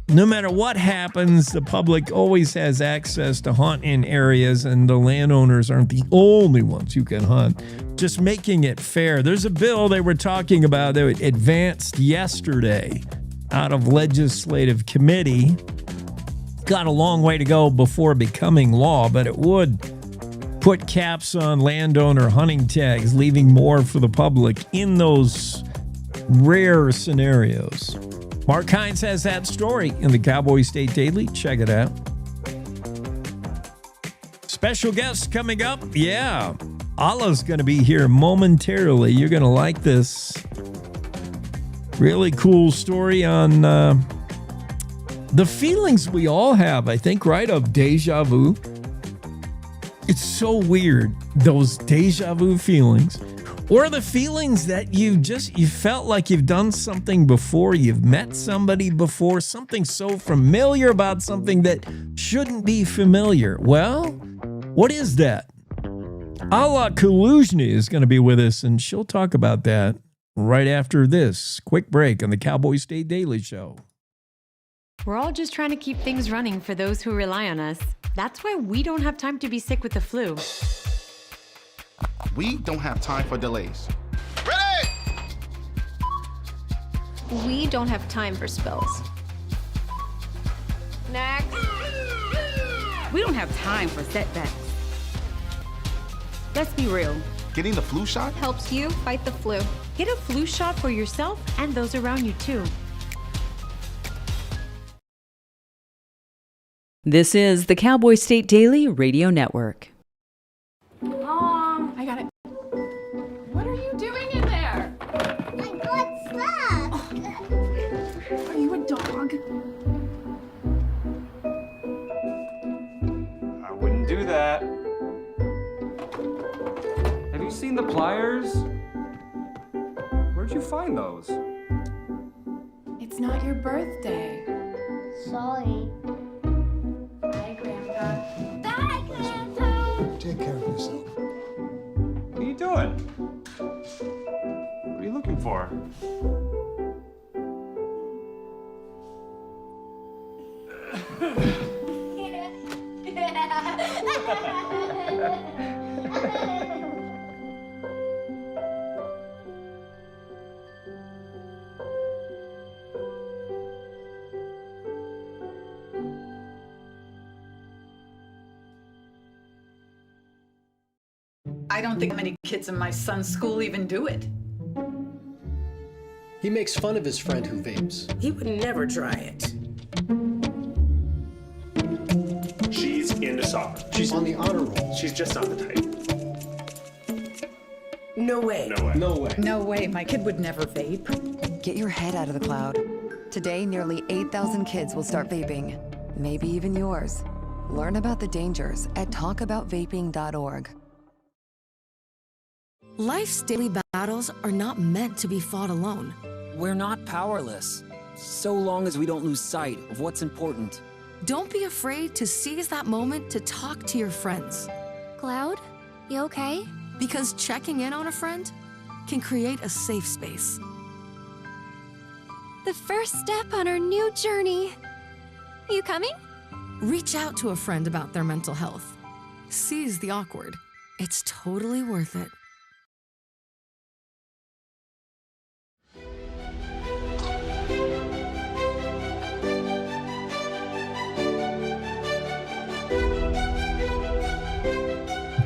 no matter what happens, the public always has access to hunt in areas, and the landowners aren't the only ones who can hunt. Just making it fair. There's a bill they were talking about that advanced yesterday out of legislative committee. Got a long way to go before becoming law, but it would put caps on landowner hunting tags, leaving more for the public in those rare scenarios. Mark Hines has that story in the Cowboy State Daily. Check it out. Special guest coming up. Yeah, Allah's going to be here momentarily. You're going to like this. Really cool story on the feelings we all have, I think, right, of deja vu. It's so weird, those deja vu feelings. Or the feelings that you felt like you've done something before, you've met somebody before, something so familiar about something that shouldn't be familiar. Well, what is that? Allah Kaluzhny is going to be with us, and she'll talk about that right after this quick break on the Cowboy State Daily Show. We're all just trying to keep things running for those who rely on us. That's why we don't have time to be sick with the flu. We don't have time for delays. We don't have time for spills. Next. We don't have time for setbacks. Let's be real. Getting the flu shot helps you fight the flu. Get a flu shot for yourself and those around you too. This is the Cowboy State Daily Radio Network. Mom, I got it. What are you doing in there? I got stuff. Oh. Are you a dog? I wouldn't do that. Have you seen the pliers? Where'd you find those? It's not your birthday. Sorry. Bye, Grandpa. Bye, Grandpa. Take care of yourself. What are you doing? What are you looking for? I don't think many kids in my son's school even do it. He makes fun of his friend who vapes. He would never try it. She's into soccer. She's on the honor roll. She's just not the type. No way. No way. No way. No way, my kid would never vape. Get your head out of the cloud. Today, nearly 8,000 kids will start vaping. Maybe even yours. Learn about the dangers at talkaboutvaping.org. Life's daily battles are not meant to be fought alone. We're not powerless, so long as we don't lose sight of what's important. Don't be afraid to seize that moment to talk to your friends. Cloud, you okay? Because checking in on a friend can create a safe space. The first step on our new journey. You coming? Reach out to a friend about their mental health. Seize the awkward. It's totally worth it.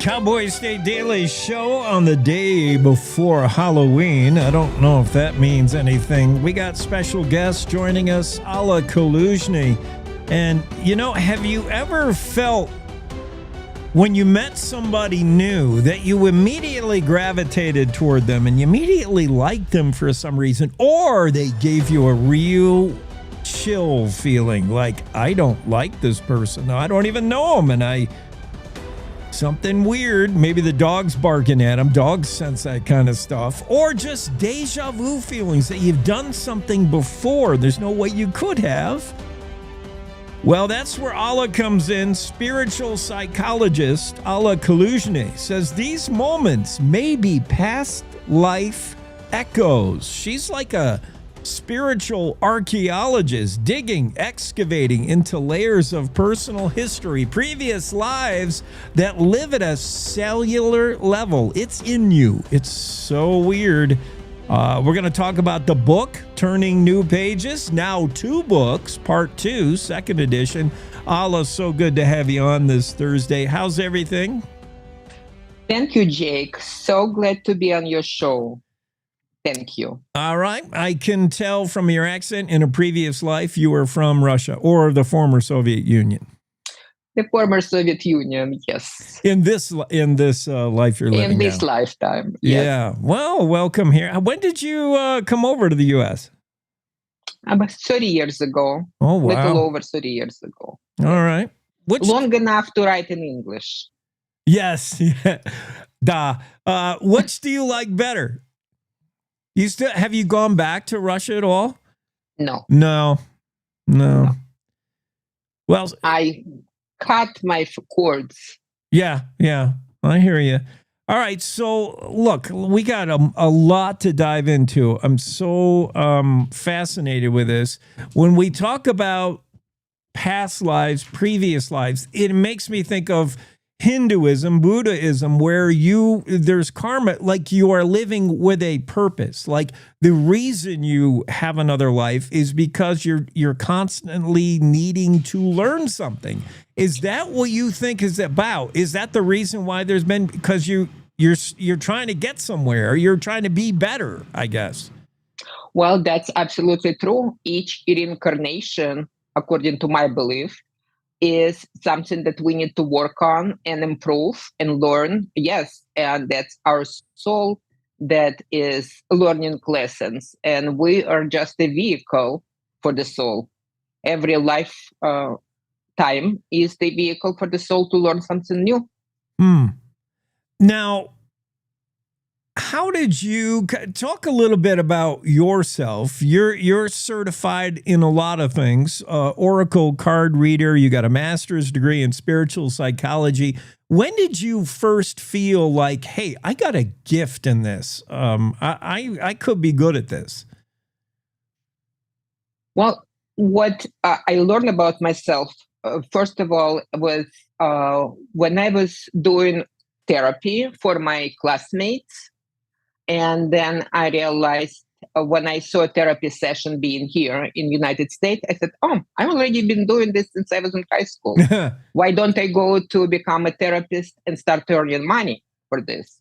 Cowboy State Daily Show on the day before Halloween. I don't know if that means anything. We got special guests joining us, Allah Kaluzhny. And, you know, have you ever felt when you met somebody new that you immediately gravitated toward them and you immediately liked them for some reason, or they gave you a real chill feeling like, I don't like this person. I don't even know them, and something weird. Maybe the dog's barking at them. Dogs sense that kind of stuff. Or just deja vu feelings that you've done something before. There's no way you could have. Well, that's where Allah comes in. Spiritual psychologist Allah Kaluzhny says these moments may be past life echoes. She's like a spiritual archaeologist, digging, excavating into layers of personal history, previous lives that live at a cellular level. It's in you. It's so weird. We're going to talk about the book, Turning New Pages, now 2 books, part 2, second edition. Allah, so good to have you on this Thursday. How's everything? Thank you, Jake. So glad to be on your show. Thank you. All right. I can tell from your accent in a previous life you were from Russia or the former Soviet Union. The former Soviet Union, yes. In this life you're living in this now. lifetime, yes. Yeah. Well, welcome here. When did you come over to the U.S.? About 30 years ago. Oh, wow. Little over 30 years ago. All right. Long enough to write in English. Yes. Yeah. Which do you like better? Have you gone back to Russia at all? No. No. Well, I cut my cords. Yeah. I hear you. All right. So, look, we got a lot to dive into. I'm so fascinated with this. When we talk about past lives, previous lives, it makes me think of Hinduism, Buddhism, where there's karma, like you are living with a purpose. Like the reason you have another life is because you're constantly needing to learn something. Is that what you think is about? Is that the reason why there's been, because you're trying to get somewhere, you're trying to be better, I guess? Well, that's absolutely true. Each reincarnation, according to my belief, is something that we need to work on and improve and learn. Yes, and that's our soul that is learning lessons. And we are just a vehicle for the soul. Every life time is the vehicle for the soul to learn something new. Now, how did you talk a little bit about yourself? You're certified in a lot of things. Oracle card reader. You got a master's degree in spiritual psychology. When did you first feel like, hey, I got a gift in this? I could be good at this. Well, what I learned about myself, first of all, was when I was doing therapy for my classmates. And then I realized when I saw a therapy session being here in the United States, I said, I've already been doing this since I was in high school. Why don't I go to become a therapist and start earning money for this?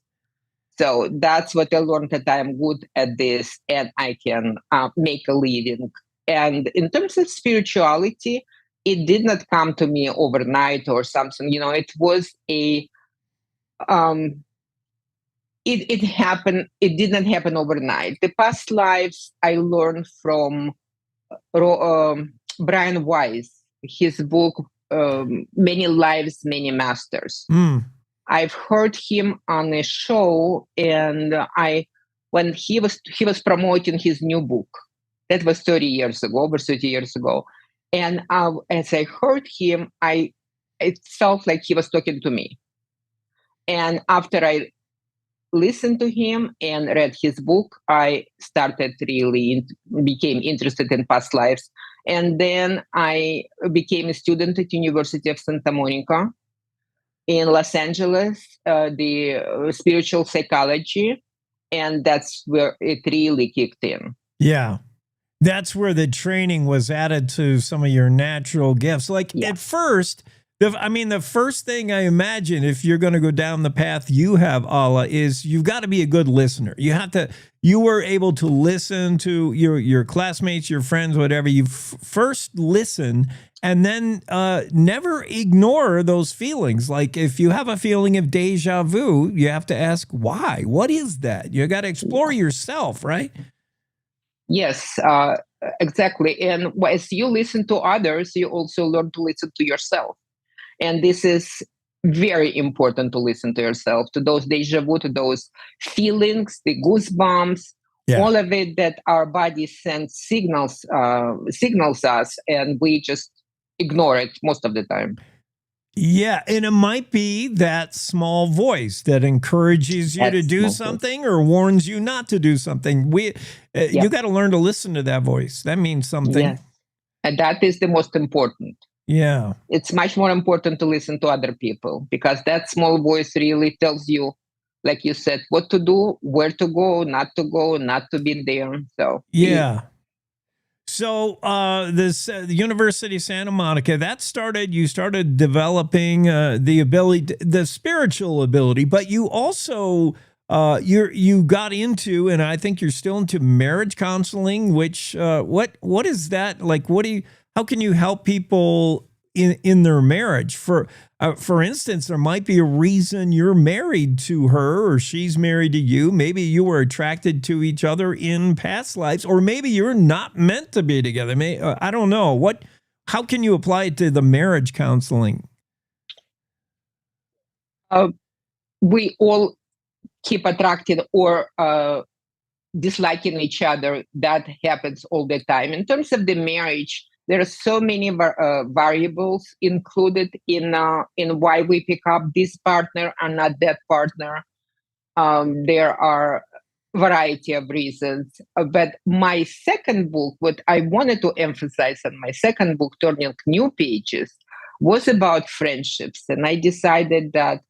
So that's what I learned, that I'm good at this and I can make a living. And in terms of spirituality, it did not come to me overnight or something. It was a... It happened. It didn't happen overnight. The past lives I learned from Brian Weiss, his book "Many Lives, Many Masters." I've heard him on a show, and when he was promoting his new book, that was 30 years ago, over 30 years ago, and as I heard him, it felt like he was talking to me, and after I listened to him and read his book, I became interested in past lives. And then I became a student at University of Santa Monica in Los Angeles, the spiritual psychology. And that's where it really kicked in. Yeah. That's where the training was added to some of your natural gifts. Like at first, the first thing I imagine, if you're going to go down the path you have, Alla, is you've got to be a good listener. You were able to listen to your classmates, your friends, whatever. You first listen and then never ignore those feelings. Like if you have a feeling of deja vu, you have to ask why. What is that? You got to explore yourself, right? Yes, exactly. And as you listen to others, you also learn to listen to yourself. And this is very important, to listen to yourself, to those deja vu, to those feelings, the goosebumps, all of it that our body sends signals us, and we just ignore it most of the time. Yeah, and it might be that small voice that encourages you to do something or warns you not to do something. You got to learn to listen to that voice. That means something. Yes. And that is the most important. Yeah. It's much more important to listen to other people, because that small voice really tells you, like you said, what to do, where to go, not to be there. So yeah. So this the University of Santa Monica, you started developing the ability, the spiritual ability, but you also you got into, and I think you're still into, marriage counseling. Which what is that like? How can you help people in their marriage. For instance, there might be a reason you're married to her or she's married to you. Maybe you were attracted to each other in past lives, or maybe you're not meant to be together. I don't know. How can you apply it to the marriage counseling? We all keep attracted or disliking each other. That happens all the time. In terms of the marriage, there are so many variables included in why we pick up this partner and not that partner. There are variety of reasons. But my second book, what I wanted to emphasize on my second book, Turning New Pages, was about friendships. And I decided that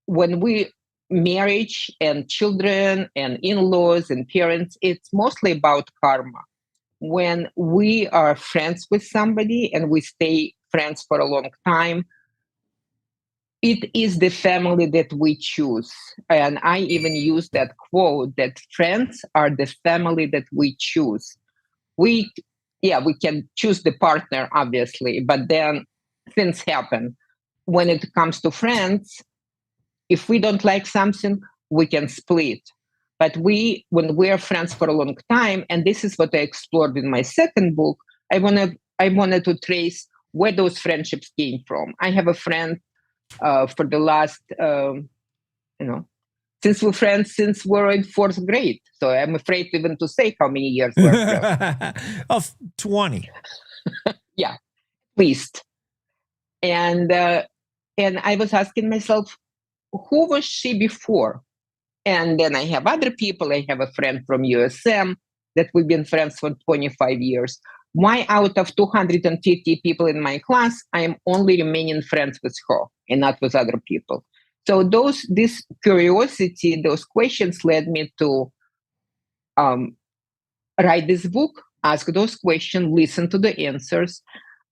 when we marriage and children and in-laws and parents, it's mostly about karma. When we are friends with somebody and we stay friends for a long time, it is the family that we choose. And I even use that quote that friends are the family that we choose. We can choose the partner, obviously, but then things happen. When it comes to friends, if we don't like something, we can split. But when we are friends for a long time, and this is what I explored in my second book, I wanted to trace where those friendships came from. I have a friend for the last, since we're friends since we're in fourth grade. So I'm afraid even to say how many years we're friends. Of 20. Yeah, at least. And I was asking myself, who was she before? And then I have other people. I have a friend from USM that we've been friends for 25 years. Why out of 250 people in my class, I am only remaining friends with her and not with other people? So this curiosity, those questions led me to write this book, ask those questions, listen to the answers.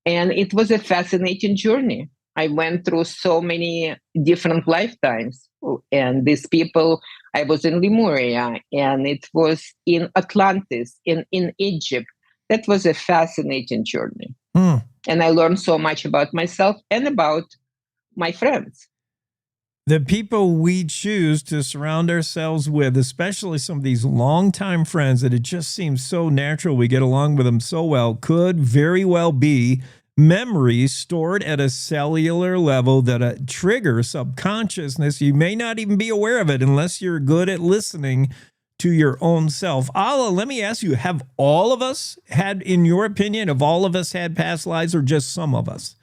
And it was a fascinating journey. I went through so many different lifetimes. And these people, I was in Lemuria, and it was in Atlantis, in Egypt. That was a fascinating journey. And I learned so much about myself and about my friends. The people we choose to surround ourselves with, especially some of these longtime friends that it just seems so natural we get along with them so well, could very well be memories stored at a cellular level that trigger subconsciousness. You may not even be aware of it unless you're good at listening to your own self. Alla, let me ask you, have all of us had, in your opinion, have all of us had past lives or just some of us?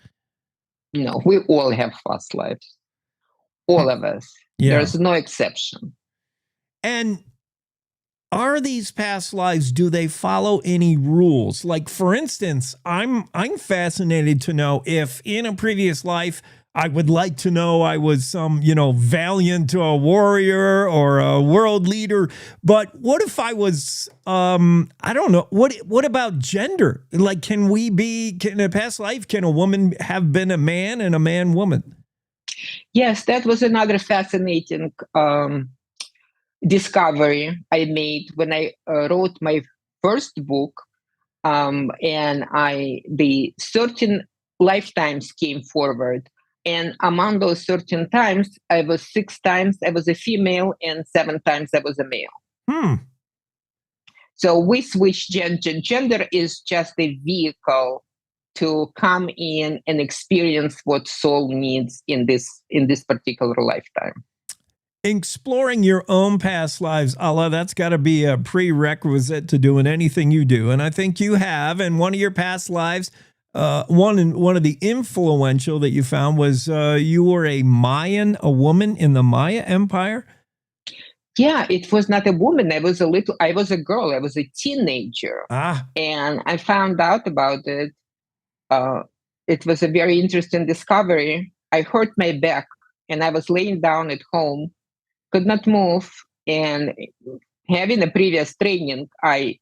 No, we all have past lives. All of us. Yeah. There's no exception. And are these past lives, do they follow any rules? Like, for instance, I'm fascinated to know if in a previous life, I would like to know I was some, valiant warrior or a world leader. But what if I was, I don't know, what about gender? Like, in a past life, can a woman have been a man and a man woman? Yes, that was another fascinating discovery I made when I wrote my first book, and the certain lifetimes came forward, and among those certain times, I was 6 times I was a female, and 7 times I was a male. So we switched gender. Gender is just a vehicle to come in and experience what soul needs in this particular lifetime. Exploring your own past lives, Alla, that's got to be a prerequisite to doing anything you do. And I think you have. And one of your past lives, one of the influential that you found was you were a woman in the Maya Empire. Yeah, it was not a woman. I was a girl. I was a teenager. And I found out about it. It was a very interesting discovery. I hurt my back and I was laying down at home, could not move. And having a previous training, I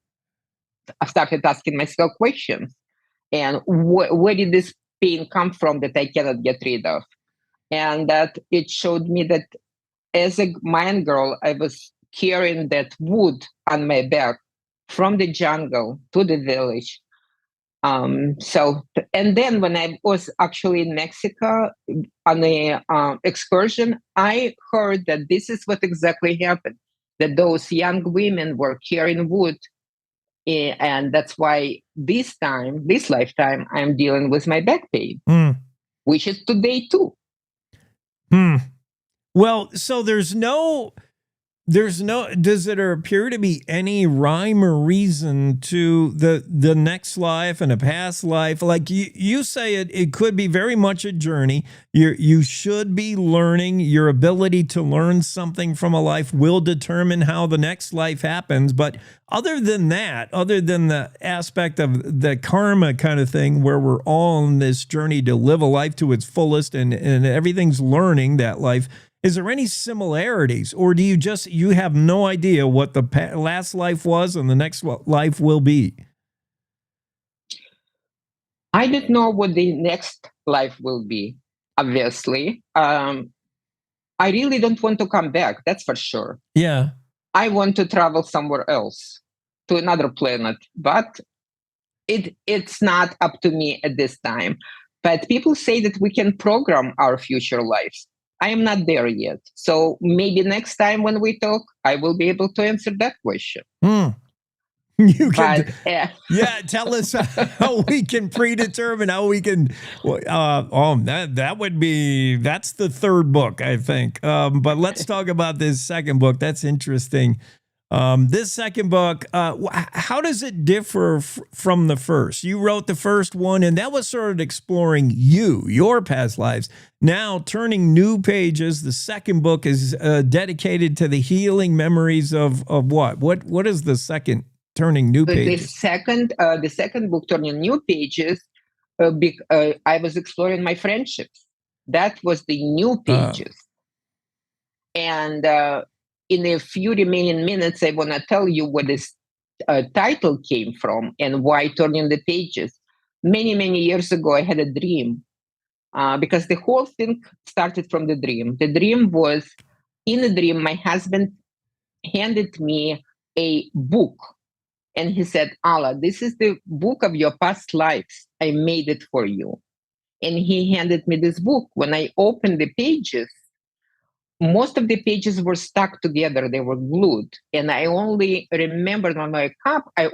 started asking myself questions. And where did this pain come from that I cannot get rid of? And that it showed me that as a Mayan girl, I was carrying that wood on my back from the jungle to the village. And then when I was actually in Mexico on a excursion, I heard that this is what exactly happened, that those young women were carrying wood. And that's why this lifetime, I'm dealing with my back pain, which is today too. Well, so does it appear to be any rhyme or reason to the next life and a past life? Like you say, it could be very much a journey. You should be learning. Your ability to learn something from a life will determine how the next life happens. But other than that, other than the aspect of the karma kind of thing, where we're all on this journey to live a life to its fullest and everything's learning that life, is there any similarities, or do you have no idea what the last life was and the next life will be? I don't know what the next life will be, obviously. I really don't want to come back, that's for sure. Yeah. I want to travel somewhere else, to another planet, but it's not up to me at this time. But people say that we can program our future lives. I am not there yet. So maybe next time when we talk, I will be able to answer that question. You can, yeah, tell us how we can predetermine, how we can. That's the third book, I think. But let's talk about this second book. That's interesting. This second book, how does it differ from the first? You wrote the first one, and that was sort of exploring your past lives. Now, turning new pages, the second book is dedicated to the healing memories of what? What is the second, turning new pages? The second book, Turning New Pages, I was exploring my friendships. That was the new pages. And in a few remaining minutes, I want to tell you where this title came from and why Turning the Pages. Many, many years ago, I had a dream because the whole thing started from the dream. The dream was, in the dream, my husband handed me a book. And he said, Allah, this is the book of your past lives. I made it for you. And he handed me this book. When I opened the pages, most of the pages were stuck together. They were glued. And I only remembered when I woke up, I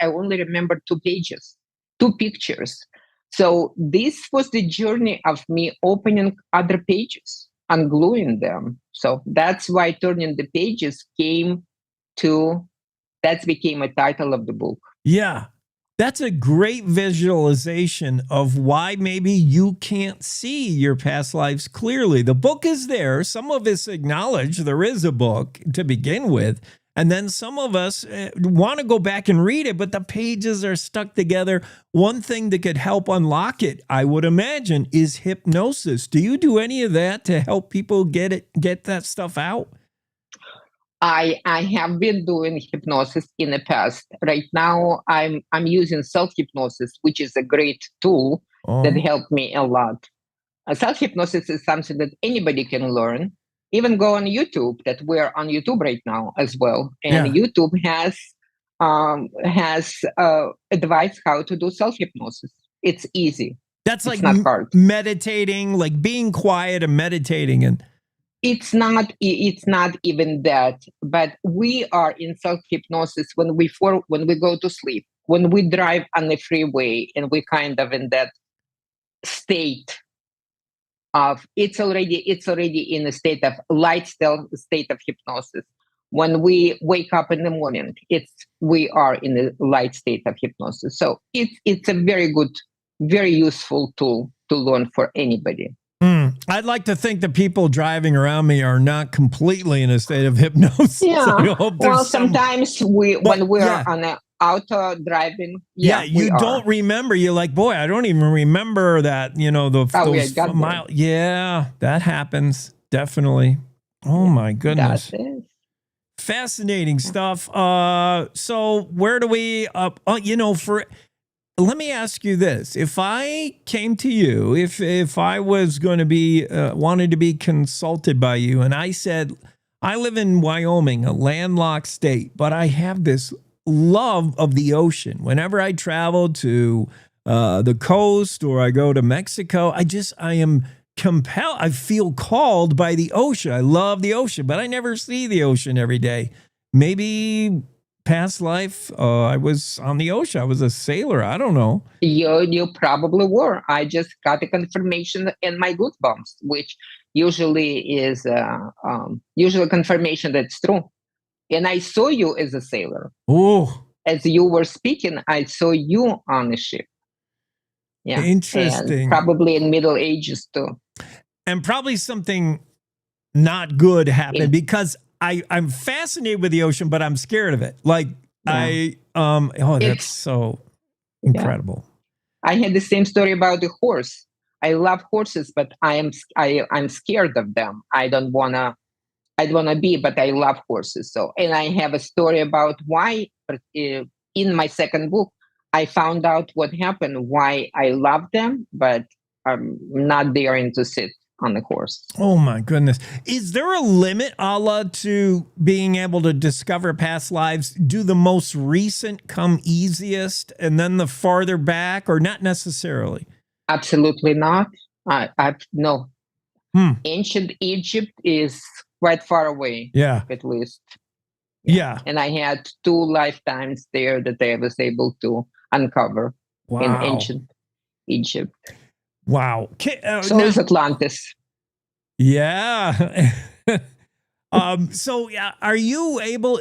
only remembered 2 pages, 2 pictures. So this was the journey of me opening other pages, ungluing them. So that's why Turning the Pages became a title of the book. Yeah. That's a great visualization of why maybe you can't see your past lives clearly. The book is there. Some of us acknowledge there is a book to begin with. And then some of us want to go back and read it, but the pages are stuck together. One thing that could help unlock it, I would imagine, is hypnosis. Do you do any of that to help people get that stuff out? I have been doing hypnosis in the past. Right now, I'm using self-hypnosis, which is a great tool that helped me a lot. Self-hypnosis is something that anybody can learn. Even go on YouTube, that we're on YouTube right now as well. And YouTube has advice how to do self-hypnosis. It's easy. That's like not hard. Meditating, like being quiet and meditating. And it's not even that, but we are in self-hypnosis when we go to sleep, when we drive on the freeway, and we kind of in that state of it's already in a state of light state of hypnosis. When we wake up in the morning, we are in a light state of hypnosis. So it's a very good, very useful tool to learn for anybody. I'd like to think the people driving around me are not completely in a state of hypnosis. Yeah. Well, sometimes when we're on an auto driving, you don't remember. You're like, boy, I don't even remember that. Those miles. Yeah, that happens definitely. Oh my goodness. Fascinating stuff. So where do we? Let me ask you this. If I came to you, if I was going to be, wanted to be consulted by you, and I said, I live in Wyoming, a landlocked state, but I have this love of the ocean. Whenever I travel to the coast or I go to Mexico, I am compelled. I feel called by the ocean. I love the ocean, but I never see the ocean every day. Maybe past life, I was on the ocean. I was a sailor. I don't know. You probably were. I just got a confirmation in my goosebumps, which usually is usually confirmation that's true. And I saw you as a sailor. Oh, as you were speaking, I saw you on the ship. Yeah, interesting. And probably in Middle Ages too. And probably something not good happened because I'm fascinated with the ocean, but I'm scared of it. Like that's so incredible. Yeah. I had the same story about the horse. I love horses, but I'm scared of them. I don't wanna be, but I love horses. So, and I have a story about why in my second book, I found out what happened, why I love them, but I'm not daring to sit on the horse. Oh my goodness. Is there a limit, Allah, to being able to discover past lives? Do the most recent come easiest and then the farther back, or not necessarily? Absolutely not. No. Ancient Egypt is quite far away. Yeah. At least. Yeah. And I had 2 lifetimes there that I was able to uncover in ancient Egypt. Wow. So is Atlantis. Yeah. So are you able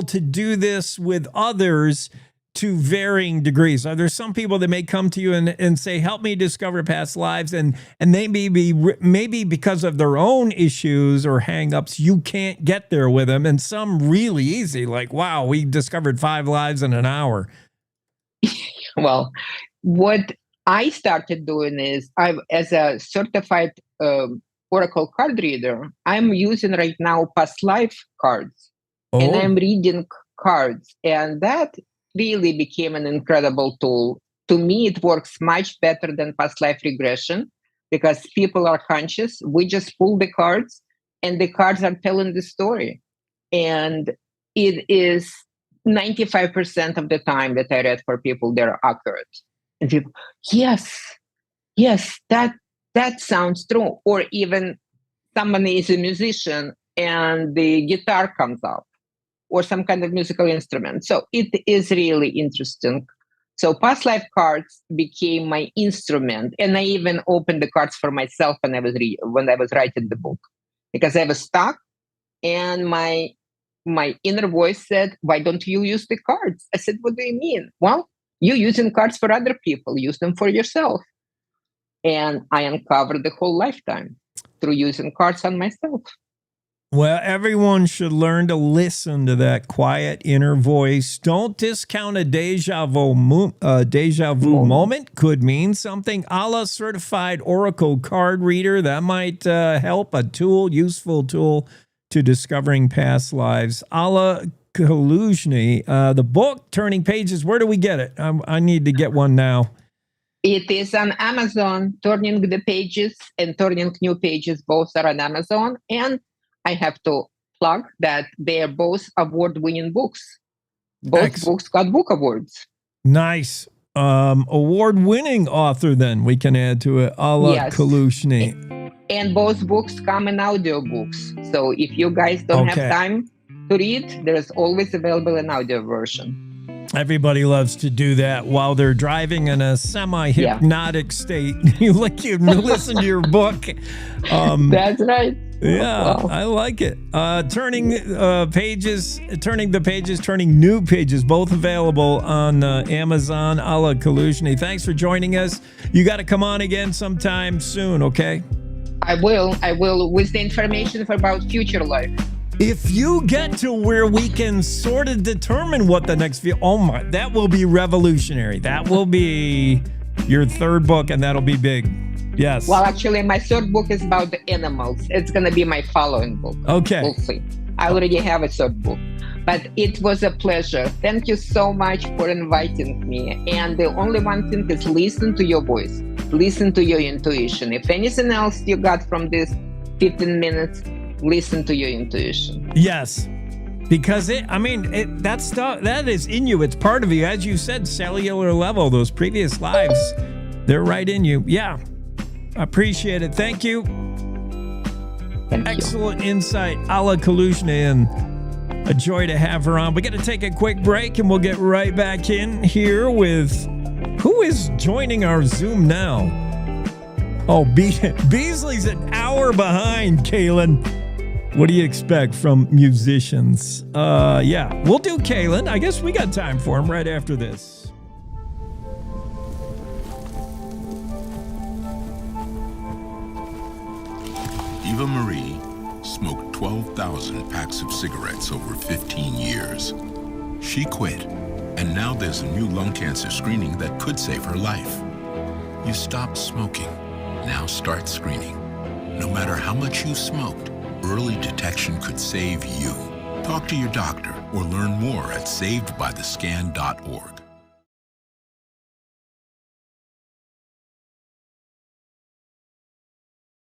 to do this with others to varying degrees? Are there some people that may come to you and say, help me discover past lives, and they maybe because of their own issues or hangups, you can't get there with them, and some really easy, like, wow, we discovered 5 lives in an hour. Well, what I started doing is, as a certified oracle card reader, I'm using right now past life cards, and I'm reading cards, and that really became an incredible tool. To me, it works much better than past life regression because people are conscious. We just pull the cards, and the cards are telling the story, and it is 95% of the time that I read for people, they're accurate. And people, yes, that sounds true. Or even someone is a musician and the guitar comes up, or some kind of musical instrument. So it is really interesting. So past life cards became my instrument, and I even opened the cards for myself when I was writing the book, because I was stuck, and my inner voice said, "Why don't you use the cards?" I said, "What do you mean?" "Well, you're using cards for other people. Use them for yourself." And I uncovered the whole lifetime through using cards on myself. Well, everyone should learn to listen to that quiet inner voice. Don't discount a deja vu moment. Could mean something. Allah certified oracle card reader. That might help. A tool, useful tool to discovering past lives. Allah Kaluzhny, the book, Turning Pages. Where do we get it? I need to get one now. It is on Amazon. Turning the Pages and Turning New Pages both are on Amazon. And I have to plug that they are both award-winning books. Both books got book awards. Nice. Award-winning author, then, we can add to it. Allah Kaluzhny. And both books come in audiobooks. So if you guys don't have time to read, there's always available an audio version. Everybody loves to do that while they're driving in a semi-hypnotic state. You listen to your book. That's right. Yeah, wow. I like it. Turning Pages, Turning the Pages, Turning New Pages, both available on Amazon. Allah Kaluzhny. Thanks for joining us. You got to come on again sometime soon, okay? I will, with the information about future life. If you get to where we can sort of determine what the next that will be revolutionary. That will be your 3rd book, and that'll be big. Yes. Well, actually, my 3rd book is about the animals. It's going to be my following book. Okay. We'll see. I already have a 3rd book. But it was a pleasure. Thank you so much for inviting me. And the only one thing is listen to your voice. Listen to your intuition. If anything else you got from this 15 minutes, listen to your intuition. Yes. Because that stuff, that is in you. It's part of you. As you said, cellular level, those previous lives, they're right in you. Yeah. I appreciate it. Thank you. Excellent insight, Ala Kalushna, and a joy to have her on. We got to take a quick break, and we'll get right back in here with who is joining our Zoom now. Oh, Beasley's an hour behind, Kaylin. What do you expect from musicians? Yeah, we'll do Kaylin. I guess we got time for him right after this. Eva Marie smoked 12,000 packs of cigarettes over 15 years. She quit, and now there's a new lung cancer screening that could save her life. You stopped smoking. Now start screening. No matter how much you smoked, early detection could save you. Talk to your doctor or learn more at savedbythescan.org.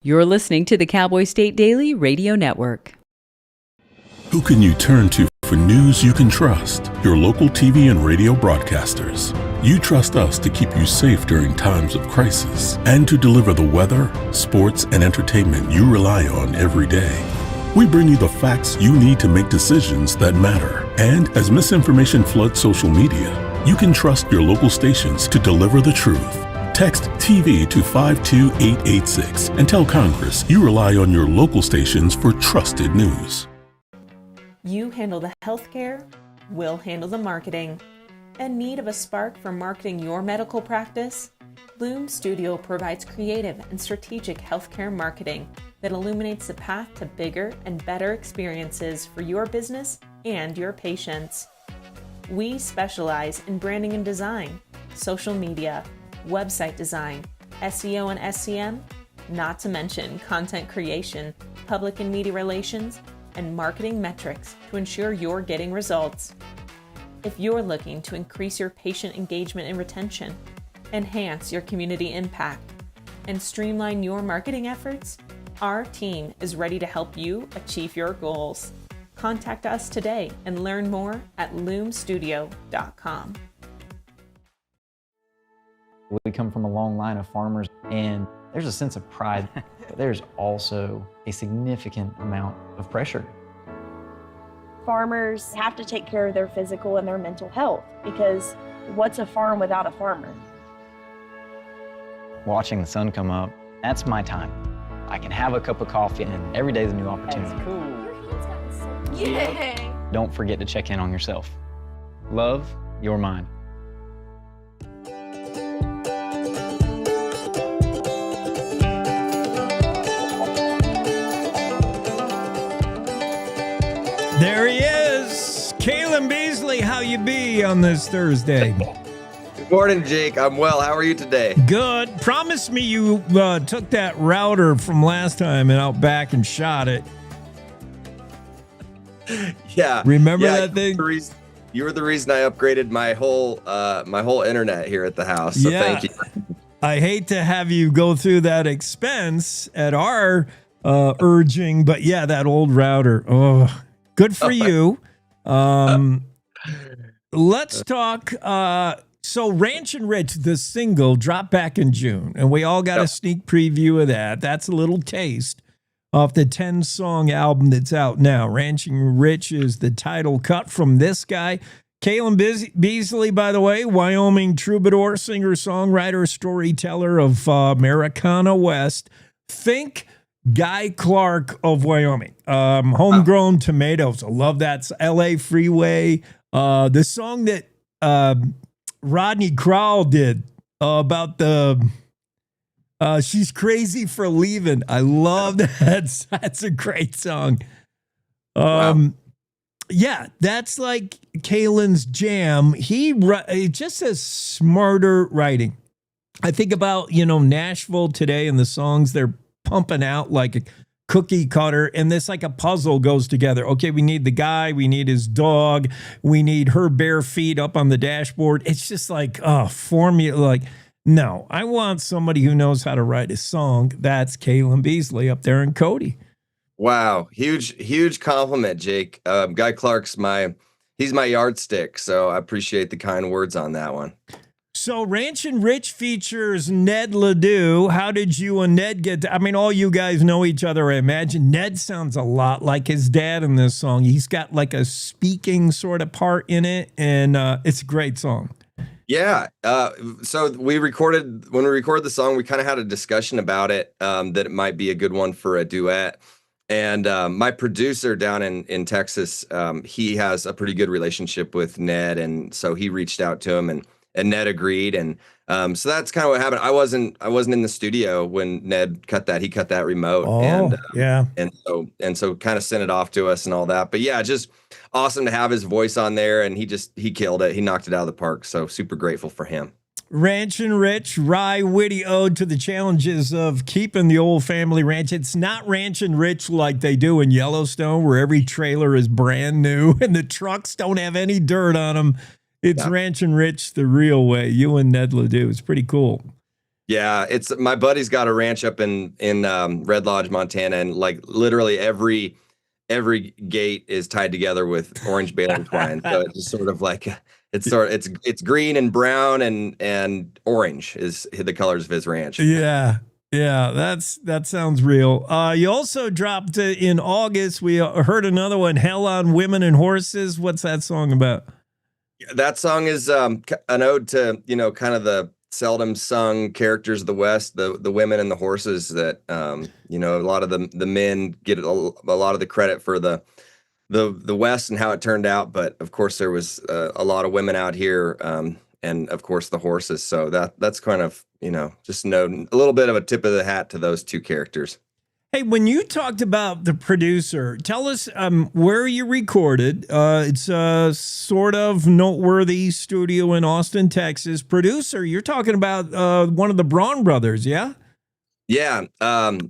You're listening to the Cowboy State Daily Radio Network. Who can you turn to for news you can trust? Your local TV and radio broadcasters. You trust us to keep you safe during times of crisis and to deliver the weather, sports, and entertainment you rely on every day. We bring you the facts you need to make decisions that matter. And as misinformation floods social media, you can trust your local stations to deliver the truth. Text TV to 52886 and tell Congress you rely on your local stations for trusted news. You handle the healthcare, we'll handle the marketing. In need of a spark for marketing your medical practice? Loom Studio provides creative and strategic healthcare marketing that illuminates the path to bigger and better experiences for your business and your patients. We specialize in branding and design, social media, website design, SEO and SEM, not to mention content creation, public and media relations, and marketing metrics to ensure you're getting results. If you're looking to increase your patient engagement and retention, enhance your community impact, and streamline your marketing efforts, our team is ready to help you achieve your goals. Contact us today and learn more at loomstudio.com. We come from a long line of farmers, and there's a sense of pride, but there's also a significant amount of pressure. Farmers have to take care of their physical and their mental health, because what's a farm without a farmer? Watching the sun come up, that's my time. I can have a cup of coffee, and every day's a new opportunity. That's cool. Your hand's gotten so cute. Yay! Don't forget to check in on yourself. Love, your mind. There he is, Caleb Beasley. How you be on this Thursday? Good morning, Jake. I'm well. How are you today? Good. Promise me you took that router from last time and out back and shot it. Yeah. Remember that thing? You were the reason I upgraded my whole internet here at the house. So thank you. I hate to have you go through that expense at our urging, but yeah, that old router. Oh, good for you. Let's talk. So Ranch and Rich, the single, dropped back in June, and we all got a sneak preview of that. That's a little taste of the 10-song album that's out now. Ranch and Rich is the title cut from this guy. Caleb Beasley, by the way, Wyoming troubadour, singer, songwriter, storyteller of Americana West. Think Guy Clark of Wyoming. Homegrown Tomatoes. I love that. LA Freeway. The song that Rodney Crowell did about the She's Crazy for Leaving. I love that. That's a great song. Yeah, that's like Kalen's jam. He just has smarter writing. I think about, Nashville today and the songs they're pumping out like a cookie cutter, and this like a puzzle goes together. Okay, we need the guy, we need his dog, we need her bare feet up on the dashboard. It's just like formula. Like, no, I want somebody who knows how to write a song. That's Caleb Beasley up there in Cody. Wow, huge compliment, Jake. Guy Clark's he's my yardstick, so I appreciate the kind words on that one. So Ranchin' Rich features Ned Ledoux. How did you and Ned get I mean, all you guys know each other, I imagine. Ned sounds a lot like his dad in this song. He's got like a speaking sort of part in it, and it's a great song. Yeah. So when we recorded the song, we kind of had a discussion about it, that it might be a good one for a duet. And my producer down in Texas, he has a pretty good relationship with Ned, and so he reached out to him, and Ned agreed, and so that's kind of what happened. I wasn't in the studio when Ned cut that. He cut that remote, and yeah, and so kind of sent it off to us and all that. But yeah, just awesome to have his voice on there, and he killed it. He knocked it out of the park. So super grateful for him. Ranchin' Rich, wry, witty ode to the challenges of keeping the old family ranch. It's not Ranchin' Rich like they do in Yellowstone, where every trailer is brand new and the trucks don't have any dirt on them. It's Ranchin' Rich the real way. You and Ned Ledoux. It's pretty cool. Yeah, it's my buddy's got a ranch up in Red Lodge, Montana, and like literally every gate is tied together with orange baling twine. So it's just sort of like it's green and brown and orange is the colors of his ranch. Yeah. That sounds real. You also dropped in August. We heard another one, Hell on Women and Horses. What's that song about? That song is an ode to, kind of the seldom sung characters of the West, the women and the horses that, a lot of the men get a lot of the credit for the West and how it turned out. But of course there was a lot of women out here, and of course the horses. So that's kind of, just a little bit of a tip of the hat to those two characters. Hey, when you talked about the producer, tell us where you recorded. It's a sort of noteworthy studio in Austin, Texas. Producer, you're talking about one of the Braun brothers, yeah? Yeah.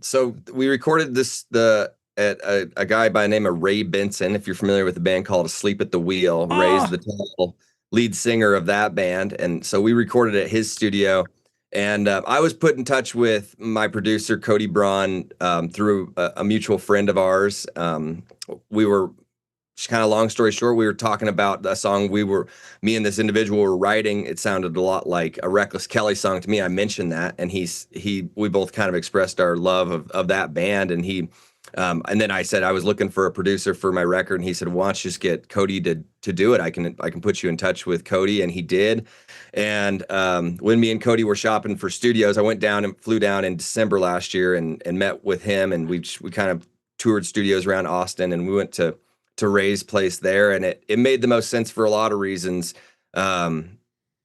So we recorded at a guy by the name of Ray Benson. If you're familiar with a band called Asleep at the Wheel, Ray's the total lead singer of that band, and so we recorded at his studio. And I was put in touch with my producer, Cody Braun, through a mutual friend of ours. We were, kind of long story short, we were talking about a song me and this individual were writing. It sounded a lot like a Reckless Kelly song to me. I mentioned that, and we both kind of expressed our love of that band. And and then I said I was looking for a producer for my record, and he said, "Why don't you just get Cody to do it? I can put you in touch with Cody," and he did. And when me and Cody were shopping for studios, I flew down in December last year and met with him, and we kind of toured studios around Austin, and we went to Ray's place there, and it made the most sense for a lot of reasons.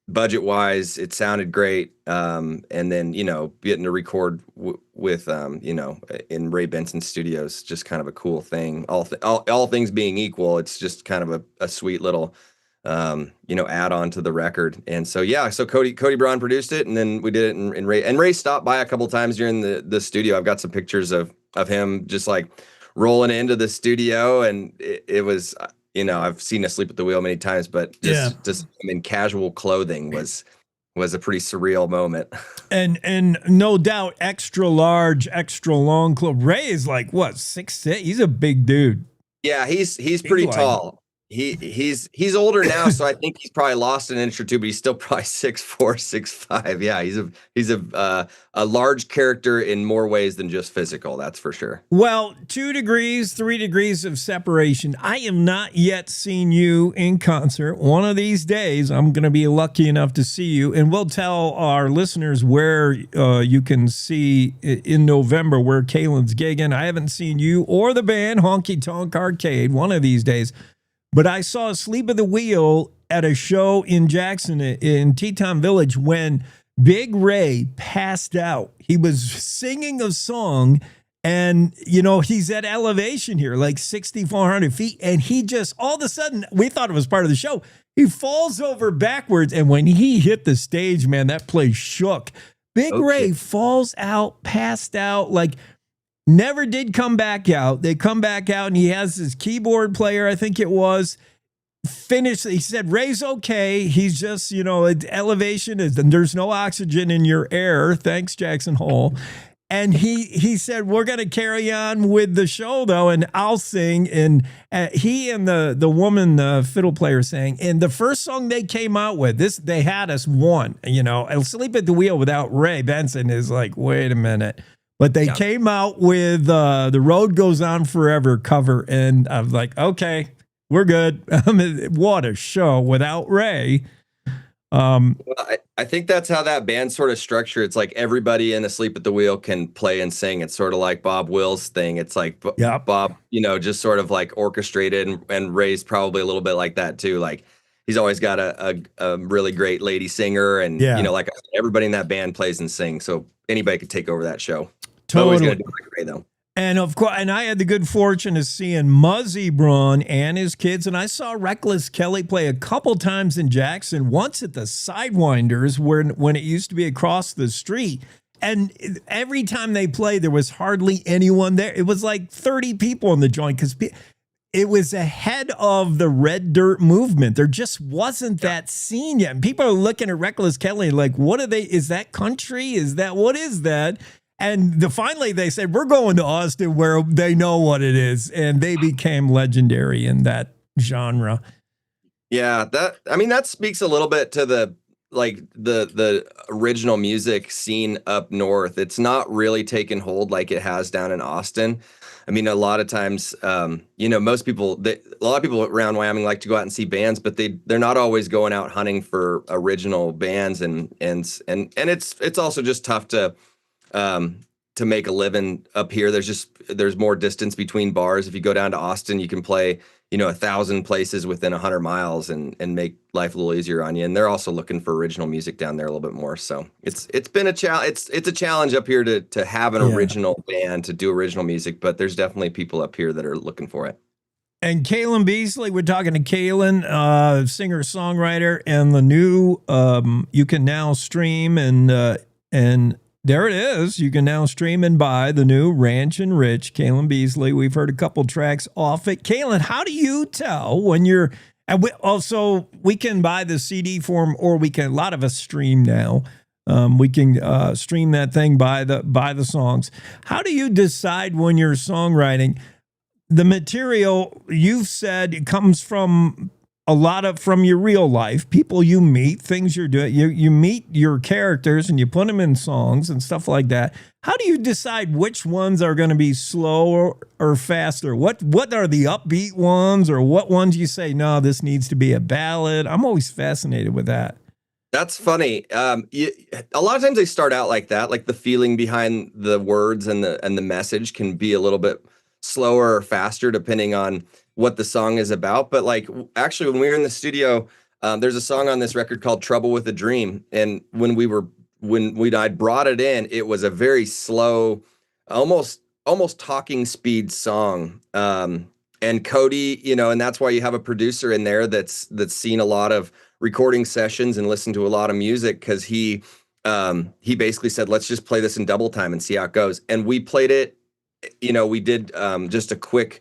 Budget wise, it sounded great. And then, getting to record with, in Ray Benson Studios, just kind of a cool thing. All things being equal, it's just kind of a sweet little, add on to the record. And so, so Cody Braun produced it, and then we did it in Ray. And Ray stopped by a couple times during the studio. I've got some pictures of him just like rolling into the studio, and it was, I've seen Asleep at the Wheel many times, but just in casual clothing was a pretty surreal moment. And no doubt, extra large, extra long clothes. Ray is like what, 6'6"? He's a big dude. Yeah, he's pretty tall. He's older now, so I think he's probably lost an inch or two, but he's still probably 6'4", 6'5". Yeah, he's a large character in more ways than just physical, that's for sure. Well, 2 degrees, 3 degrees of separation. I have not yet seen you in concert. One of these days, I'm going to be lucky enough to see you, and we'll tell our listeners where you can see in November where Kaylin's gigging. I haven't seen you or the band Honky Tonk Arcade one of these days. But I saw Asleep at the Wheel at a show in Jackson in Teton Village when Big Ray passed out. He was singing a song, and, he's at elevation here, like 6,400 feet. And he just, all of a sudden, we thought it was part of the show. He falls over backwards. And when he hit the stage, man, that place shook. Big Ray falls out, passed out, like, never did come back out. They come back out, and he has his keyboard player, I think it was, finished. He said, Ray's okay. He's just, elevation is, and there's no oxygen in your air. Thanks, Jackson Hole. And he said, we're going to carry on with the show, though, and I'll sing. And he and the woman, the fiddle player, sang. And the first song they came out with, they had us one. Sleep at the Wheel without Ray Benson is like, wait a minute. But they came out with The Road Goes On Forever cover. And I was like, okay, we're good. What a show without Ray. I think that's how that band sort of structured. It's like everybody in Asleep at the Wheel can play and sing. It's sort of like Bob Will's thing. It's like Bob, just sort of like orchestrated, and Ray's probably a little bit like that too. Like he's always got a really great lady singer, and like I said, everybody in that band plays and sings. So anybody could take over that show. Totally. Always gonna do it like Ray though. And of course, and I had the good fortune of seeing Muzzy Braun and his kids, and I saw Reckless Kelly play a couple times in Jackson, once at the Sidewinders, when it used to be across the street. And every time they played, there was hardly anyone there. It was like 30 people in the joint because it was ahead of the Red Dirt movement. There just wasn't that scene yet. And people are looking at Reckless Kelly like, what are they? Is that country? What is that? And finally they said, we're going to Austin where they know what it is. And they became legendary in that genre. Yeah, that speaks a little bit to the original music scene up north. It's not really taken hold like it has down in Austin. I mean, a lot of times, most people, a lot of people around Wyoming like to go out and see bands, but they're not always going out hunting for original bands. And it's also just tough to make a living up here. There's more distance between bars. If you go down to Austin, you can play, 1,000 places within 100 miles and make life a little easier on you. And they're also looking for original music down there a little bit more. So it's been a challenge. It's a challenge up here to have an original band, to do original music, but there's definitely people up here that are looking for it. And Kaylin Beasley, we're talking to Kaylin, singer-songwriter, and the new you can now stream and there it is. You can now stream and buy the new Ranch and Rich, Kaylin Beasley. We've heard a couple tracks off it. Kaylin, how do you tell when you're... And we can buy the CD form, or a lot of us stream now. We can stream that thing, buy the songs. How do you decide when you're songwriting? The material, you've said, it comes from from your real life, people you meet, things you're doing. You meet your characters and you put them in songs and stuff like that. How do you decide which ones are going to be slower or faster? What are the upbeat ones, or what ones you say, no, this needs to be a ballad? I'm always fascinated with that. That's funny. A lot of times they start out like that, like the feeling behind the words and the message can be a little bit slower or faster depending on what the song is about. But like, actually, when we were in the studio, there's a song on this record called Trouble with a Dream. And when I brought it in, it was a very slow, almost talking speed song. And Cody, and that's why you have a producer in there that's seen a lot of recording sessions and listened to a lot of music, because he basically said, let's just play this in double time and see how it goes. And we played it, we did just a quick,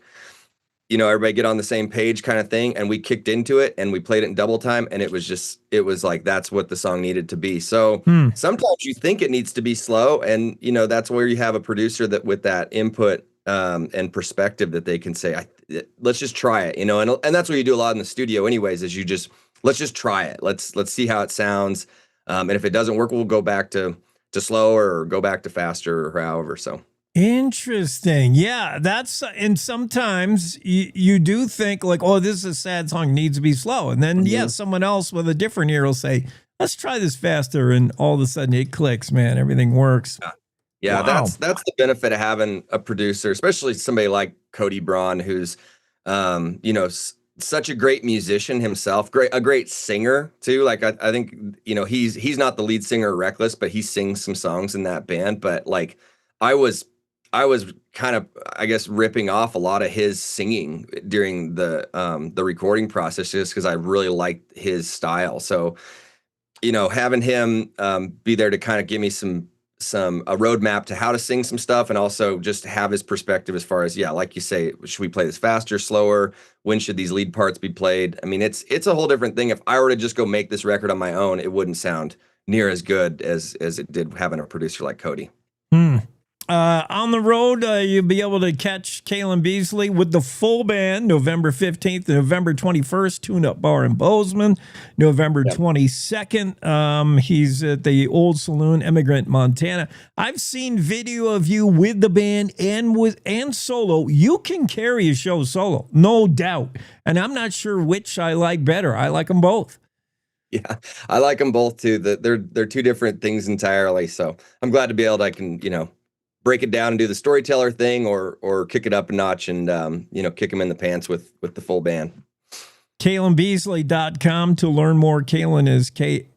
everybody get on the same page kind of thing. And we kicked into it and we played it in double time. And it was like, that's what the song needed to be. So sometimes you think it needs to be slow. And, that's where you have a producer that with that input and perspective that they can say, let's just try it, and that's what you do a lot in the studio anyways, is let's just try it. Let's see how it sounds. And if it doesn't work, we'll go back to slower or go back to faster or however. So. Interesting. Yeah, and sometimes you do think like, oh, this is a sad song, needs to be slow. And then, someone else with a different ear will say, let's try this faster. And all of a sudden it clicks, man. Everything works. Yeah, wow. That's the benefit of having a producer, especially somebody like Cody Braun, who's, such a great musician himself, a great singer too. Like I think, he's not the lead singer of Reckless, but he sings some songs in that band. But like I was kind of, I guess, ripping off a lot of his singing during the recording process, just because I really liked his style. So, having him be there to kind of give me a roadmap to how to sing some stuff, and also just have his perspective as far as, like you say, should we play this faster, slower? When should these lead parts be played? I mean, it's a whole different thing. If I were to just go make this record on my own, it wouldn't sound near as good as it did having a producer like Cody. On the road, you'll be able to catch Kalen Beasley with the full band November 15th and November 21st, Tune Up Bar in Bozeman. November 22nd, he's at the Old Saloon, Emigrant, Montana. I've seen video of you with the band and solo. You can carry a show solo, no doubt. And I'm not sure which I like better. I like them both. Yeah, I like them both too. They're two different things entirely. So I'm glad to be able to, break it down and do the storyteller thing or kick it up a notch and, kick them in the pants with the full band. KalenBeasley.com to learn more. Kalen is Kalyn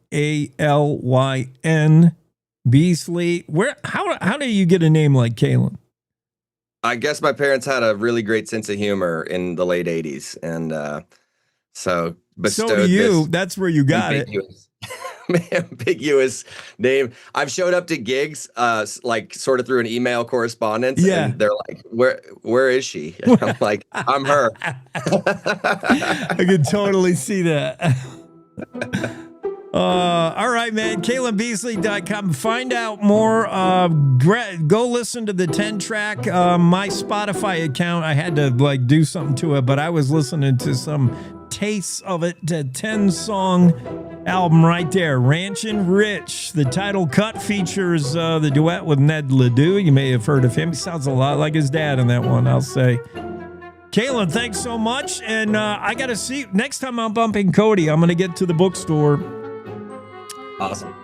Beasley. How do you get a name like Kalen? I guess my parents had a really great sense of humor in the late 80s. And so bestowed do you. That's where you got it. Ambiguous name. I've showed up to gigs, sort of through an email correspondence, and they're like, "Where is she?" And I'm like, "I'm her." I could totally see that. All right, man. KalenBeasley.com. Find out more. Go listen to the 10-track. My Spotify account, I had to do something to it, but I was listening to some tastes of it. The 10-song album right there, Ranchin' Rich. The title cut features the duet with Ned Ledoux. You may have heard of him. He sounds a lot like his dad in that one, I'll say. Kalen, thanks so much. And I got to see, next time I'm bumping Cody, I'm going to get to the bookstore. Awesome.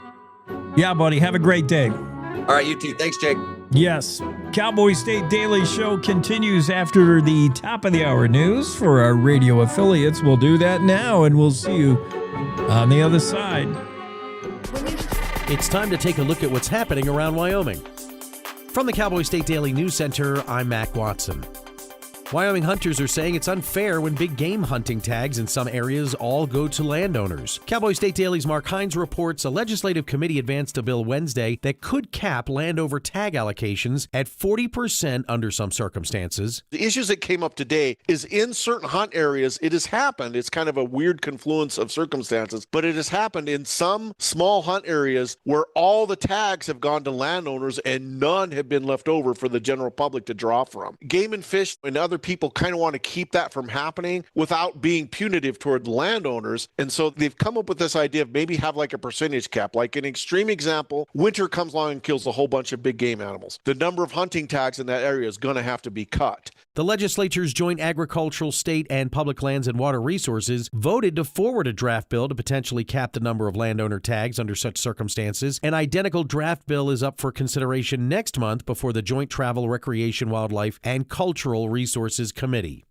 Yeah, buddy. Have a great day. All right, you too. Thanks, Jake. Yes. Cowboy State Daily Show continues after the top of the hour news for our radio affiliates. We'll do that now, and we'll see you on the other side. It's time to take a look at what's happening around Wyoming. From the Cowboy State Daily News Center, I'm Mac Watson. Wyoming hunters are saying it's unfair when big game hunting tags in some areas all go to landowners. Cowboy State Daily's Mark Hines reports a legislative committee advanced a bill Wednesday that could cap landover tag allocations at 40% under some circumstances. The issues that came up today is in certain hunt areas, it has happened. It's kind of a weird confluence of circumstances, but it has happened in some small hunt areas where all the tags have gone to landowners and none have been left over for the general public to draw from. Game and Fish and other people kind of want to keep that from happening without being punitive toward the landowners. And so they've come up with this idea of maybe have like a percentage cap. Like an extreme example, winter comes along and kills a whole bunch of big game animals. The number of hunting tags in that area is going to have to be cut. The legislature's Joint Agricultural, State, and Public Lands and Water Resources voted to forward a draft bill to potentially cap the number of landowner tags under such circumstances. An identical draft bill is up for consideration next month before the Joint Travel, Recreation, Wildlife, and Cultural Resources Committee.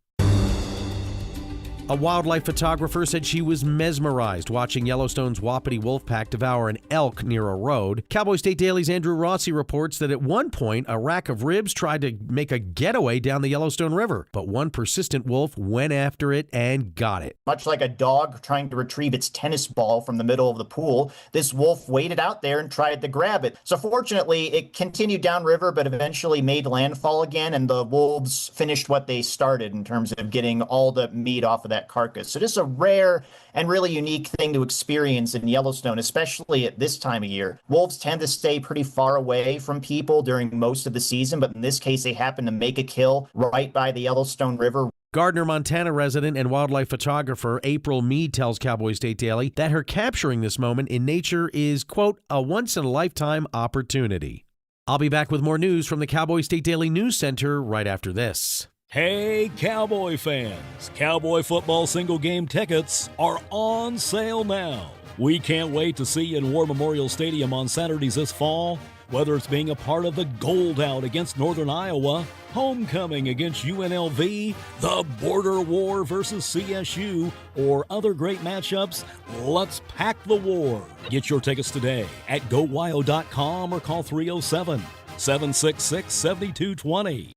A wildlife photographer said she was mesmerized watching Yellowstone's Wapiti wolf pack devour an elk near a road. Cowboy State Daily's Andrew Rossi reports that at one point, a rack of ribs tried to make a getaway down the Yellowstone River, but one persistent wolf went after it and got it. Much like a dog trying to retrieve its tennis ball from the middle of the pool, this wolf waited out there and tried to grab it. So fortunately, it continued downriver, but eventually made landfall again, and the wolves finished what they started in terms of getting all the meat off of that carcass. So this is a rare and really unique thing to experience in Yellowstone, especially at this time of year. Wolves tend to stay pretty far away from people during most of the season, but in this case, they happen to make a kill right by the Yellowstone River. Gardner, Montana resident and wildlife photographer April Mead tells Cowboy State Daily that her capturing this moment in nature is, quote, a once-in-a-lifetime opportunity. I'll be back with more news from the Cowboy State Daily News Center right after this. Hey, Cowboy fans! Cowboy football single game tickets are on sale now. We can't wait to see you in War Memorial Stadium on Saturdays this fall. Whether it's being a part of the Gold Out against Northern Iowa, Homecoming against UNLV, the Border War versus CSU, or other great matchups, let's pack the war. Get your tickets today at GoWyo.com or call 307-766-7220.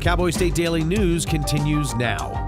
Cowboy State Daily News continues now.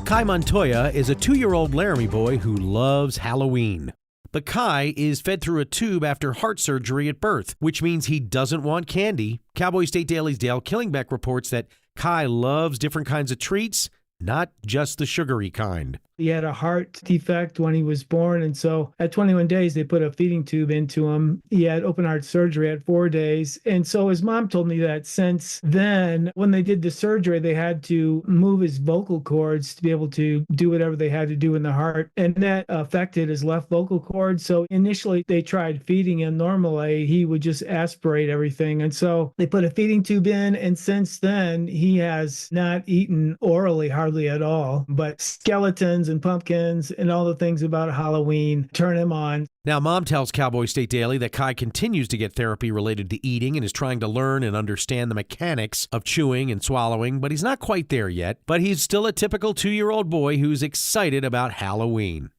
Kai Montoya is a 2-year-old Laramie boy who loves Halloween. But Kai is fed through a tube after heart surgery at birth, which means he doesn't want candy. Cowboy State Daily's Dale Killingbeck reports that Kai loves different kinds of treats, not just the sugary kind. He had a heart defect when he was born. And so at 21 days, they put a feeding tube into him. He had open heart surgery at 4 days. And so his mom told me that since then, when they did the surgery, they had to move his vocal cords to be able to do whatever they had to do in the heart. And that affected his left vocal cord. So initially, they tried feeding him normally. He would just aspirate everything. And so they put a feeding tube in. And since then, he has not eaten orally hardly at all. But skeletons and pumpkins and all the things about Halloween turn him on. Now, Mom tells Cowboy State Daily that Kai continues to get therapy related to eating and is trying to learn and understand the mechanics of chewing and swallowing, but he's not quite there yet. But he's still a typical 2-year-old boy who's excited about Halloween.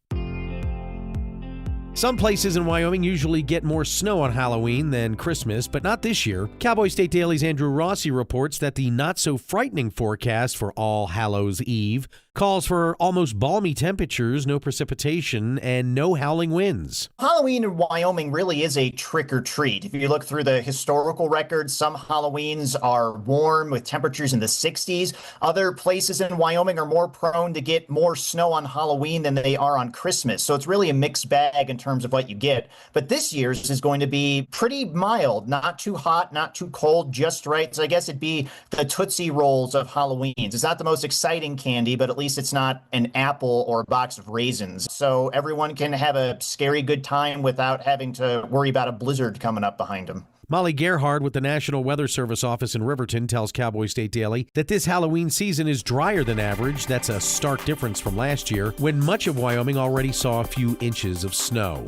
Some places in Wyoming usually get more snow on Halloween than Christmas, but not this year. Cowboy State Daily's Andrew Rossi reports that the not-so-frightening forecast for All Hallows Eve calls for almost balmy temperatures, no precipitation, and no howling winds. Halloween in Wyoming really is a trick or treat. If you look through the historical records, some Halloweens are warm with temperatures in the 60s. Other places in Wyoming are more prone to get more snow on Halloween than they are on Christmas. So it's really a mixed bag in terms of what you get. But this year's is going to be pretty mild, not too hot, not too cold, just right. So I guess it'd be the Tootsie Rolls of Halloween's. It's not the most exciting candy, but at least it's not an apple or a box of raisins. So everyone can have a scary good time without having to worry about a blizzard coming up behind them. Molly Gerhard with the National Weather Service office in Riverton tells Cowboy State Daily that this Halloween season is drier than average. That's a stark difference from last year, when much of Wyoming already saw a few inches of snow.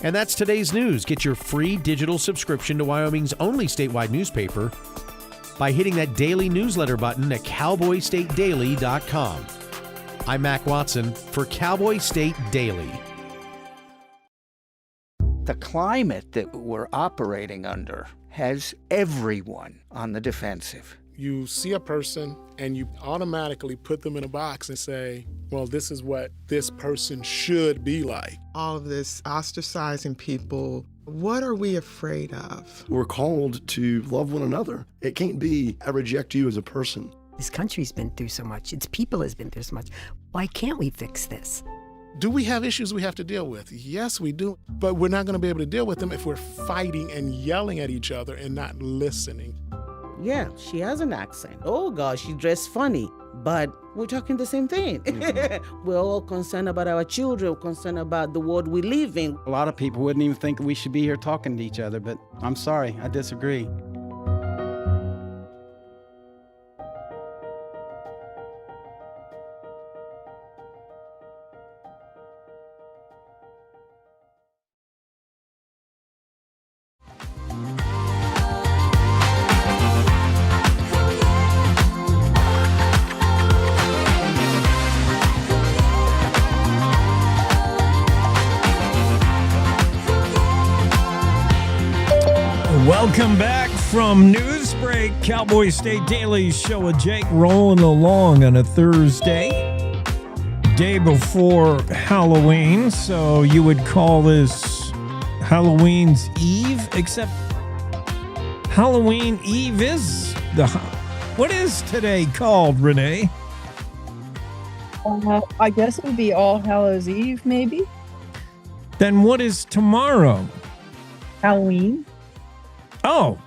And that's today's news. Get your free digital subscription to Wyoming's only statewide newspaper by hitting that daily newsletter button at cowboystatedaily.com. I'm Mac Watson for Cowboy State Daily. The climate that we're operating under has everyone on the defensive. You see a person and you automatically put them in a box and say, well, this is what this person should be like. All of this ostracizing people, what are we afraid of? We're called to love one another. It can't be, I reject you as a person. This country's been through so much. Its people has been through so much. Why can't we fix this? Do we have issues we have to deal with? Yes, we do. But we're not going to be able to deal with them if we're fighting and yelling at each other and not listening. Yeah, she has an accent. Oh, gosh, she dressed funny. But we're talking the same thing. Mm-hmm. We're all concerned about our children, concerned about the world we live in. A lot of people wouldn't even think we should be here talking to each other, but I'm sorry, I disagree. Welcome back from Newsbreak, Cowboy State Daily show with Jake rolling along on a Thursday, day before Halloween. So you would call this Halloween's Eve, except Halloween Eve is what is today called, Renee? I guess it would be All Hallows Eve, maybe. Then what is tomorrow? Halloween. Oh,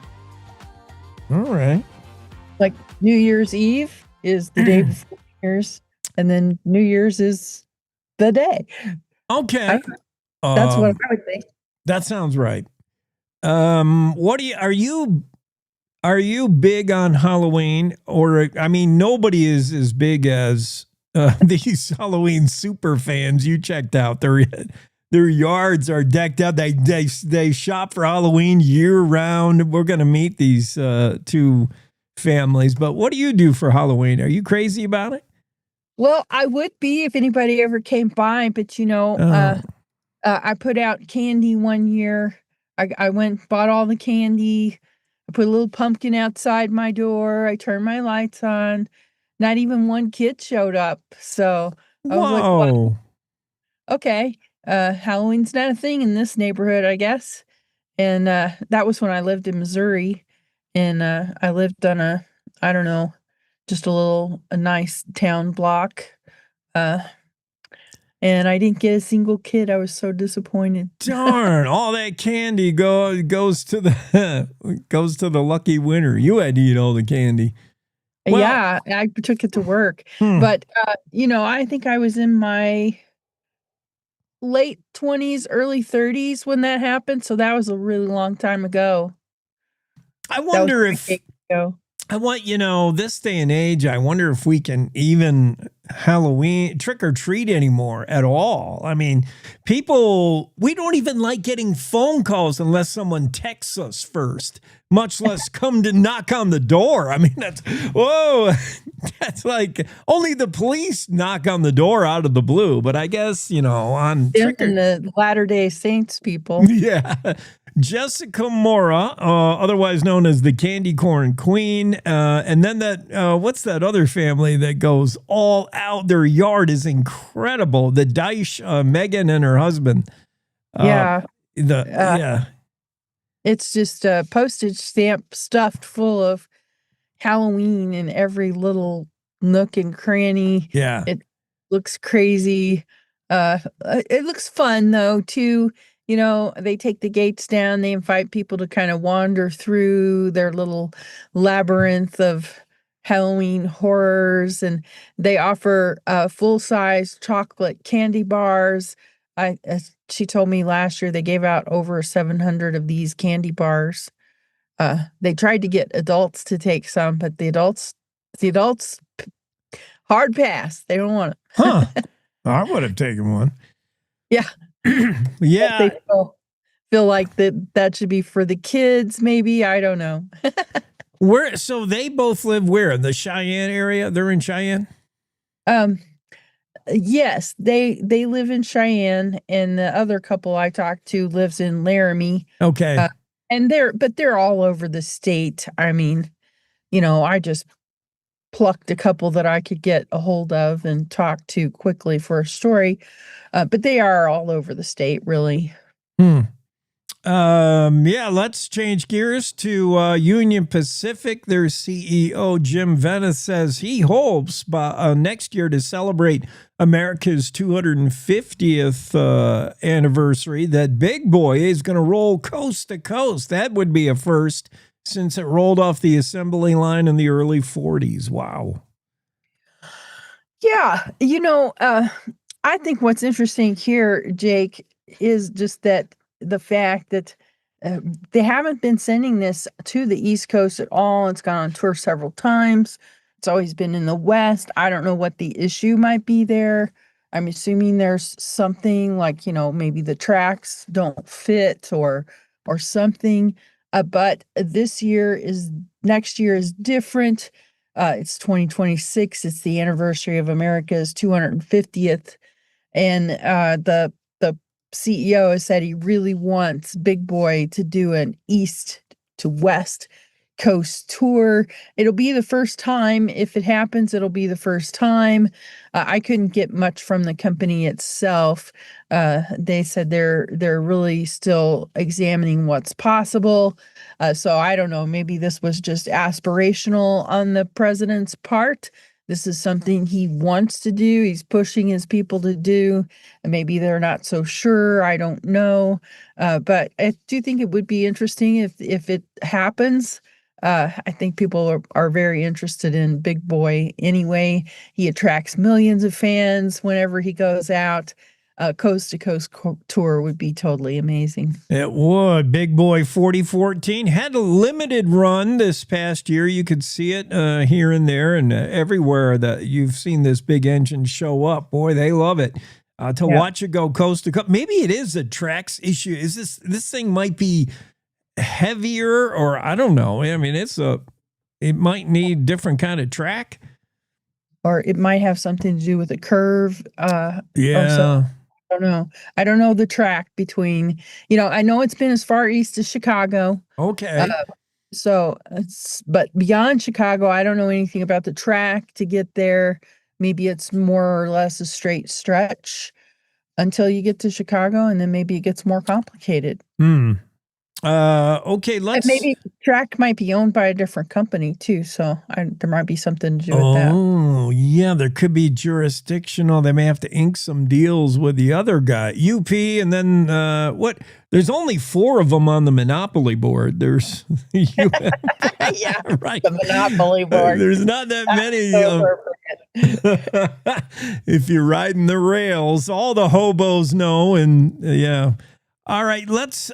all right. Like New Year's Eve is the day before New Year's, and then New Year's is the day. Okay, that's what I would think. That sounds right. What are you big on Halloween? Or I mean, nobody is as big as these Halloween super fans you checked out. Their yards are decked out. They shop for Halloween year round. We're going to meet these two families. But what do you do for Halloween? Are you crazy about it? Well, I would be if anybody ever came by. But, I put out candy one year. I went and bought all the candy. I put a little pumpkin outside my door. I turned my lights on. Not even one kid showed up. So I was like, wow. Okay. Halloween's not a thing in this neighborhood, I guess. And that was when I lived in Missouri. And I lived on a nice town block. and I didn't get a single kid. I was so disappointed. Darn, all that candy goes to the goes to the lucky winner. You had to eat all the candy. Well, Yeah, I took it to work. But, I think I was in my late 20s, early 30s when that happened, so that was a really long time ago. I wonder if decades ago. this day and age, I wonder if we can even Halloween trick or treat anymore at all. I mean, we don't even like getting phone calls unless someone texts us first, much less come to knock on the door. I mean, that's like only the police knock on the door out of the blue. But I guess, on Them and the Latter-day Saints people. Yeah. Jessica Mora, otherwise known as the Candy Corn Queen. And then what's that other family that goes all out? Their yard is incredible. The Deich, Megan and her husband. Yeah. Yeah. It's just a postage stamp stuffed full of Halloween in every little nook and cranny. Yeah. It looks crazy. It looks fun though, too. They take the gates down, they invite people to kind of wander through their little labyrinth of Halloween horrors, and they offer full-size chocolate candy bars. She told me last year they gave out over 700 of these candy bars. They tried to get adults to take some, but the adults hard pass. They don't want it. Huh. I would have taken one. Yeah. Yeah. They feel like that should be for the kids, maybe. I don't know. So they both live where? In the Cheyenne area? They're in Cheyenne? Yes, they live in Cheyenne, and the other couple I talked to lives in Laramie. Okay. And they're all over the state. I mean, I just plucked a couple that I could get a hold of and talk to quickly for a story. But they are all over the state, really. Yeah, let's change gears to Union Pacific. Their CEO, Jim Venice, says he hopes by next year to celebrate America's 250th anniversary that Big Boy is going to roll coast to coast. That would be a first since it rolled off the assembly line in the early 40s. Wow. Yeah, I think what's interesting here, Jake, is just that the fact that they haven't been sending this to the East Coast at all. It's gone on tour several times. It's always been in the West. I don't know what the issue might be there. I'm assuming there's something like, maybe the tracks don't fit or something. But next year is different. It's 2026. It's the anniversary of America's 250th. And the CEO has said he really wants Big Boy to do an east to west coast tour. It'll be the first time. If it happens, it'll be the first time. I couldn't get much from the company itself. They said they're really still examining what's possible. So I don't know. Maybe this was just aspirational on the president's part. This is something he wants to do. He's pushing his people to do. And maybe they're not so sure. I don't know. But I do think it would be interesting if it happens. I think people are very interested in Big Boy anyway. He attracts millions of fans whenever he goes out. Coast to coast tour would be totally amazing. It would. Big Boy 4014 had a limited run this past year. You could see it here and there and everywhere that you've seen this big engine show up. Boy, they love it. Watch it go coast to coast. Maybe it is a tracks issue. Is this thing might be heavier, or I don't know. I mean, it might need different kind of track, or it might have something to do with the curve. Yeah. I don't know. I don't know the track between, I know it's been as far east as Chicago. Okay. But beyond Chicago, I don't know anything about the track to get there. Maybe it's more or less a straight stretch until you get to Chicago, and then maybe it gets more complicated. Okay, let's. Maybe the track might be owned by a different company too, so there might be something to do with that. Oh, yeah, there could be jurisdictional. They may have to ink some deals with the other guy, UP, and then what? There's only 4 of them on the monopoly board. There's Yeah, right. the monopoly board. There's not that many. So If you're riding the rails, all the hobos know, and yeah. All right,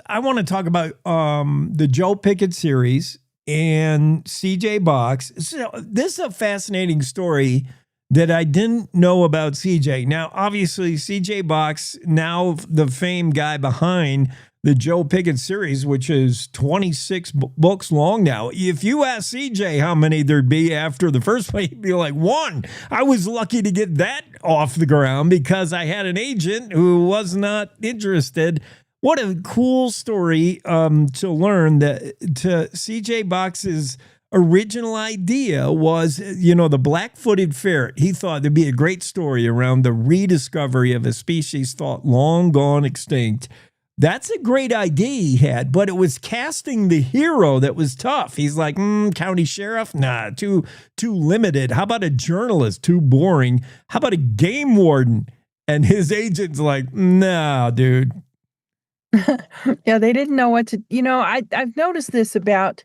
I want to talk about the Joe Pickett series and CJ Box. So this is a fascinating story that I didn't know about CJ. Now, obviously, CJ Box, now the famed guy behind the Joe Pickett series, which is 26 books long now. If you ask CJ how many there'd be after the first one, he'd be like, 1. I was lucky to get that off the ground because I had an agent who was not interested. What a cool story to learn that to CJ Box's original idea was, the black-footed ferret. He thought there'd be a great story around the rediscovery of a species thought long gone extinct. That's a great idea he had, but it was casting the hero that was tough. He's like, county sheriff? Nah, too limited. How about a journalist? Too boring. How about a game warden? And his agent's like, nah, dude. Yeah, they didn't know what to. I've noticed this about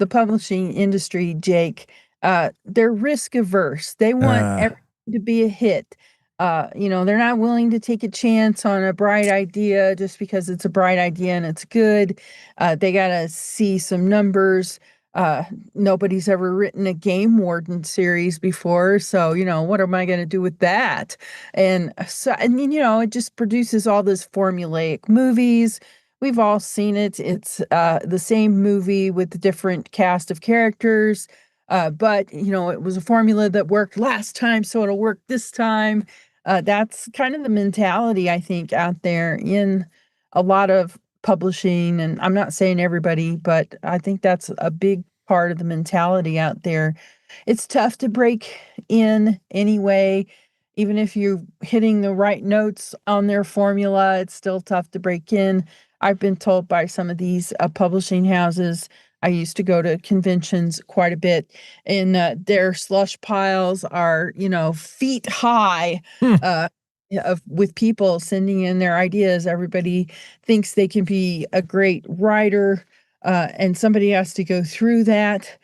the publishing industry, Jake. They're risk averse. They want everything to be a hit. They're not willing to take a chance on a bright idea just because it's a bright idea and it's good. They got to see some numbers. Nobody's ever written a game warden series before, so what am I going to do with that? And so, it just produces all this formulaic movies. We've all seen it. It's the same movie with a different cast of characters, but it was a formula that worked last time, so it'll work this time. That's kind of the mentality, I think, out there in a lot of publishing, and I'm not saying everybody, but I think that's a big part of the mentality out there. It's tough to break in anyway. Even if you're hitting the right notes on their formula, it's still tough to break in. I've been told by some of these publishing houses, I used to go to conventions quite a bit, and their slush piles are, feet high with people sending in their ideas. Everybody thinks they can be a great writer, and somebody has to go through that.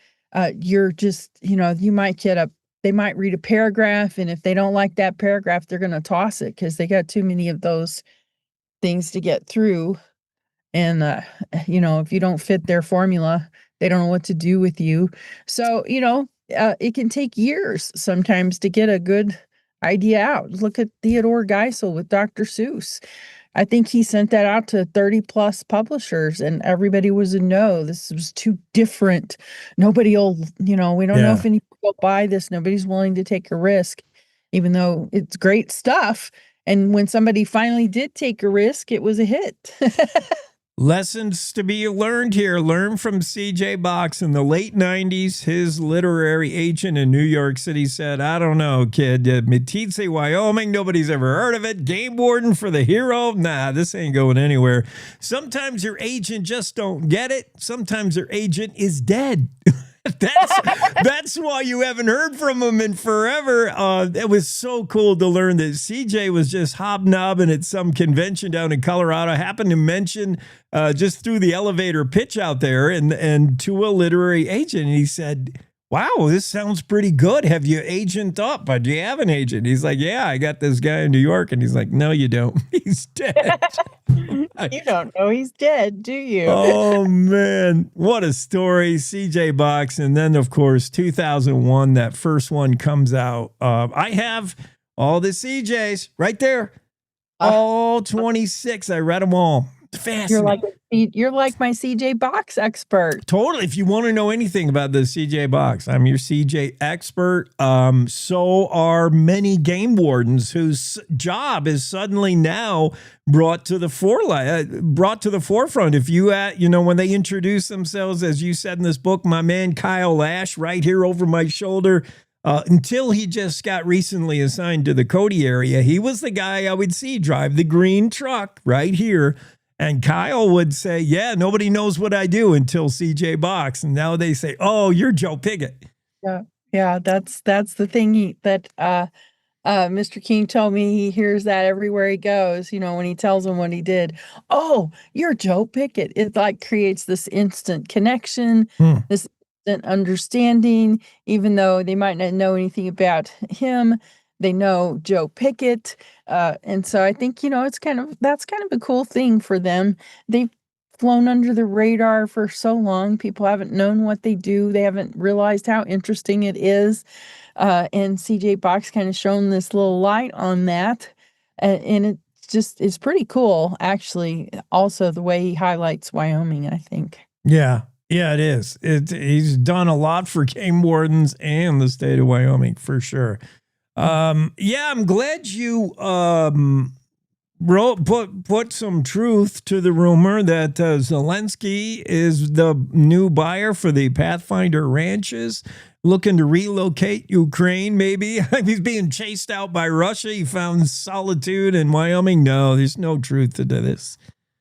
You're just, you might they might read a paragraph, and if they don't like that paragraph, they're going to toss it because they got too many of those things to get through. And, if you don't fit their formula, they don't know what to do with you. So, it can take years sometimes to get a good idea out. Look at Theodore Geisel with Dr. Seuss. I think he sent that out to 30 plus publishers and everybody was a no. This was too different. Nobody will, we don't know if any people will buy this. Nobody's willing to take a risk, even though it's great stuff. And when somebody finally did take a risk, it was a hit. Lessons to be learned here. Learn from CJ Box. In the late 90s, his literary agent in New York City said, I don't know, kid, Metitze, Wyoming, nobody's ever heard of it. Game warden for the hero? Nah, this ain't going anywhere. Sometimes your agent just don't get it. Sometimes your agent is dead. That's why you haven't heard from him in forever. It was so cool to learn that CJ was just hobnobbing at some convention down in Colorado, happened to mention just through the elevator pitch out there and to a literary agent. And he said, wow, this sounds pretty good. Have you agent up? Do you have an agent? He's like, yeah, I got this guy in New York. And he's like, no, you don't. He's dead. You don't know he's dead, do you? Oh, man. What a story. CJ Box. And then, of course, 2001, that first one comes out. I have all the CJs right there. All 26. I read them all. Fascinating. You're like my CJ Box expert. Totally. If you want to know anything about the CJ Box, I'm your CJ expert. So are many game wardens whose job is suddenly now brought to the forefront. If you, when they introduce themselves, as you said in this book, my man Kyle Lash, right here over my shoulder. Until he just got recently assigned to the Cody area, he was the guy I would see drive the green truck right here. And Kyle would say, yeah, nobody knows what I do until CJ Box. And now they say, oh, you're Joe Piggott. Yeah, that's the thing that Mr. King told me. He hears that everywhere he goes, when he tells him what he did. Oh, you're Joe Pickett. It like creates this instant connection, this instant understanding, even though they might not know anything about him. They know Joe Pickett. And so I think, that's kind of a cool thing for them. They've flown under the radar for so long. People haven't known what they do. They haven't realized how interesting it is. And CJ Box kind of shone this little light on that. And it's pretty cool, actually. Also, the way he highlights Wyoming, I think. Yeah, it is. He's done a lot for game wardens and the state of Wyoming, for sure. I'm glad you put some truth to the rumor that Zelensky is the new buyer for the Pathfinder ranches, looking to relocate Ukraine, maybe. He's being chased out by Russia. He found solitude in Wyoming. No, there's no truth to this.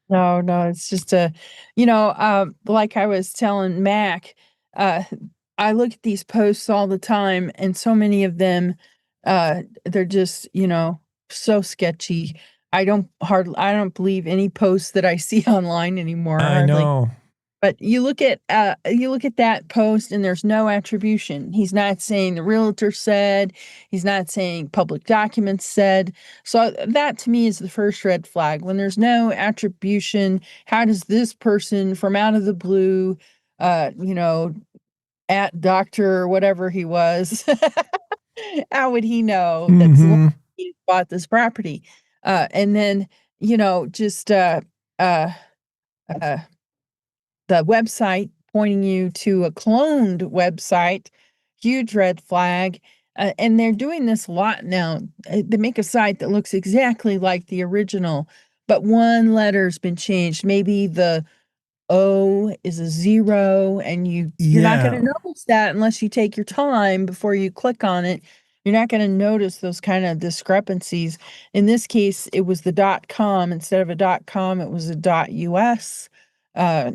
No, it's just like I was telling Mac, I look at these posts all the time, and so many of them, they're just, so sketchy. I don't believe any posts that I see online anymore. I know. But you look at that post and there's no attribution. He's not saying the realtor said, he's not saying public documents said. So that to me is the first red flag. When there's no attribution, how does this person from out of the blue, at doctor or whatever he was, how would he know that he bought this property? And then, the website pointing you to a cloned website, huge red flag. And they're doing this a lot now. They make a site that looks exactly like the original, but one letter's been changed. Maybe the O is a 0, and you're not going to notice that unless you take your time before you click on it. You're not going to notice those kind of discrepancies. In this case, it was the .com. Instead of a .com, it was a .us. A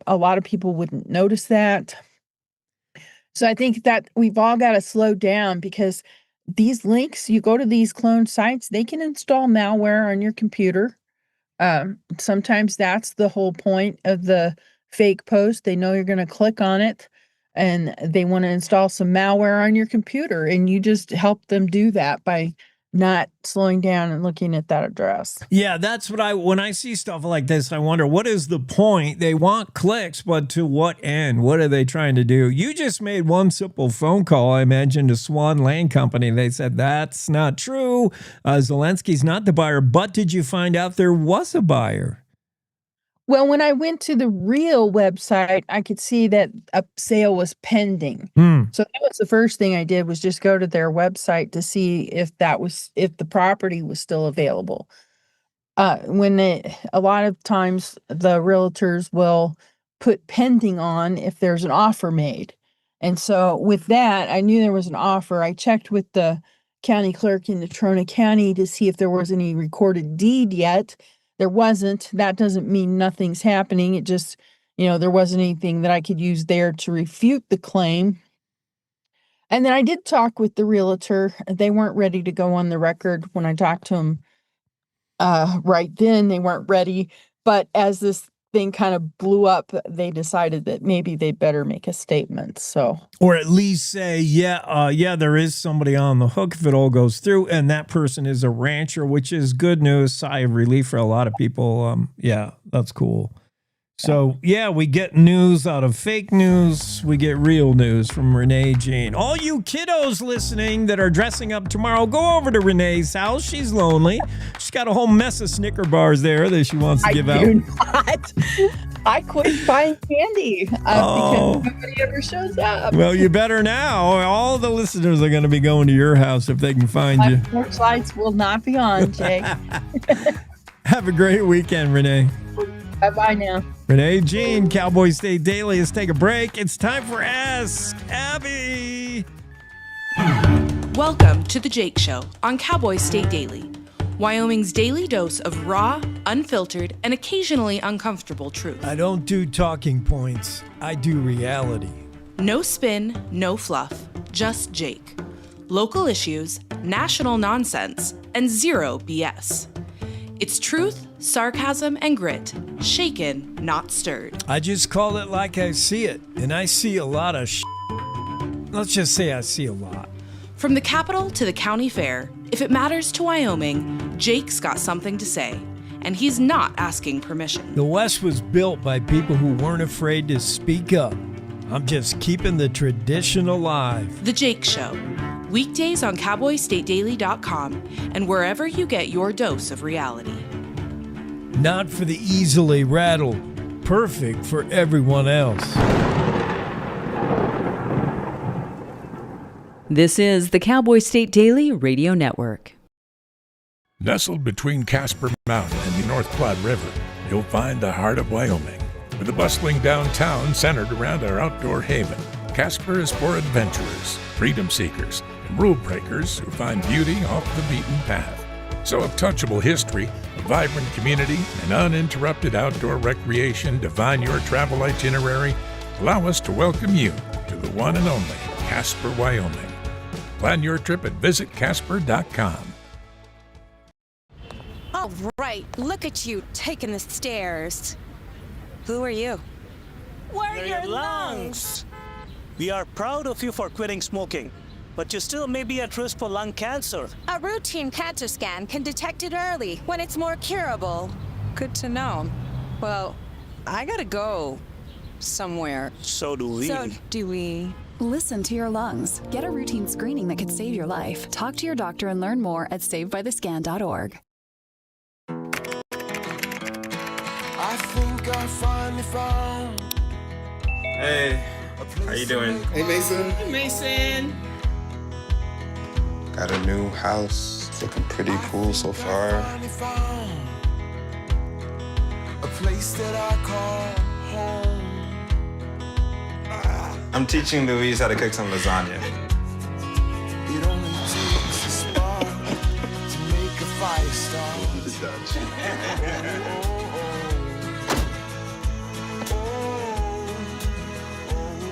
lot of people wouldn't notice that. So I think that we've all got to slow down, because these links, you go to these cloned sites, they can install malware on your computer. Sometimes that's the whole point of the fake post. They know you're going to click on it, and they want to install some malware on your computer, and you just help them do that by not slowing down and looking at that address. Yeah, that's what when I see stuff like this, I wonder, what is the point? They want clicks, but to what end? What are they trying to do? You just made one simple phone call, I imagine, to Swan Land Company. They said, that's not true. Zelensky's not the buyer. But did you find out there was a buyer? Well, when I went to the real website, I could see that a sale was pending. So that was the first thing I did, was just go to their website to see if the property was still available. A lot of times the realtors will put pending on if there's an offer made. And so with that, I knew there was an offer. I checked with the county clerk in Natrona County to see if there was any recorded deed yet. There wasn't. That doesn't mean nothing's happening. It just, there wasn't anything that I could use there to refute the claim. And then I did talk with the realtor. They weren't ready to go on the record when I talked to them. Right then, they weren't ready. But as this thing kind of blew up, they decided that maybe they better make a statement. So, or at least say, there is somebody on the hook if it all goes through, and that person is a rancher, which is good news, sigh of relief for a lot of people. That's cool. So, we get news out of fake news. We get real news from Renee Jean. All you kiddos listening that are dressing up tomorrow, go over to Renee's house. She's lonely. She's got a whole mess of Snicker bars there that she wants to give out. Not. I quit buying candy because nobody ever shows up. Well, you better now. All the listeners are going to be going to your house if they can find you. My porch lights will not be on, Jake. Have a great weekend, Renee. Bye-bye now. Renee Jean, Cowboy State Daily. Let's take a break. It's time for Ask Abby. Welcome to The Jake Show on Cowboy State Daily. Wyoming's daily dose of raw, unfiltered, and occasionally uncomfortable truth. I don't do talking points. I do reality. No spin, no fluff, just Jake. Local issues, national nonsense, and zero BS. It's truth, sarcasm, and grit, shaken, not stirred. I just call it like I see it, and I see a lot of Let's just say I see a lot. From the capital to the county fair, if it matters to Wyoming, Jake's got something to say, and he's not asking permission. The West was built by people who weren't afraid to speak up. I'm just keeping the tradition alive. The Jake Show. Weekdays on CowboyStateDaily.com and wherever you get your dose of reality. Not for the easily rattled. Perfect for everyone else. This is the Cowboy State Daily Radio Network. Nestled between Casper Mountain and the North Platte River, you'll find the heart of Wyoming. With a bustling downtown centered around our outdoor haven, Casper is for adventurers, freedom seekers, and rule breakers who find beauty off the beaten path. So untouchable history, a vibrant community, and uninterrupted outdoor recreation define your travel itinerary. Allow us to welcome you to the one and only Casper, Wyoming. Plan your trip at visitcasper.com. All right, look at you taking the stairs. Who are you? We're your lungs. We are proud of you for quitting smoking, but you still may be at risk for lung cancer. A routine cancer scan can detect it early when it's more curable. Good to know. Well, I gotta go somewhere. So do we. Listen to your lungs. Get a routine screening that could save your life. Talk to your doctor and learn more at savebythescan.org. I think I finally found. Hey, how you doing? Hey, Mason. Hey, Mason. Got a new house. It's looking pretty cool so far. A place that I call home. I'm teaching Louise how to cook some lasagna. It only takes a spark to make a fire start.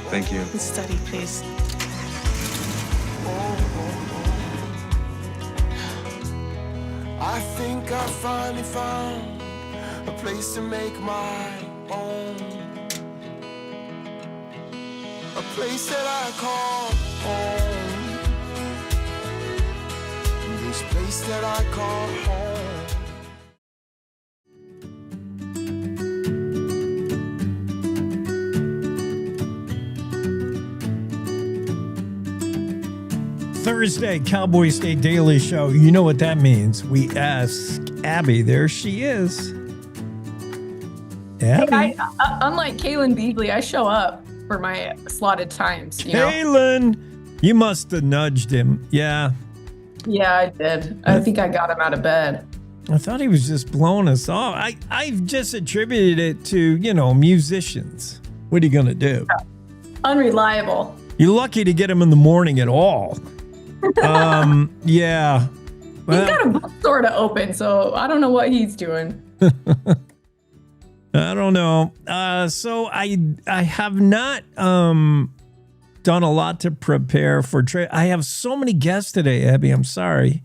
Thank you. Study, please. I think I finally found a place to make my own. A place that I call home. This place that I call home. Thursday, Cowboy State Daily Show. You know what that means. We ask Abby. There she is. Abby. Hey, unlike Kaylin Beagley, I show up for my slotted times. You know? Kaylin, you must have nudged him. Yeah. Yeah, I did. I think I got him out of bed. I thought he was just blowing us off. I've just attributed it to, musicians. What are you going to do? Unreliable. You're lucky to get him in the morning at all. Yeah. Well, he's got a bookstore to open, so I don't know what he's doing. I don't know. So I have not done a lot to prepare for I have so many guests today, Abby. I'm sorry.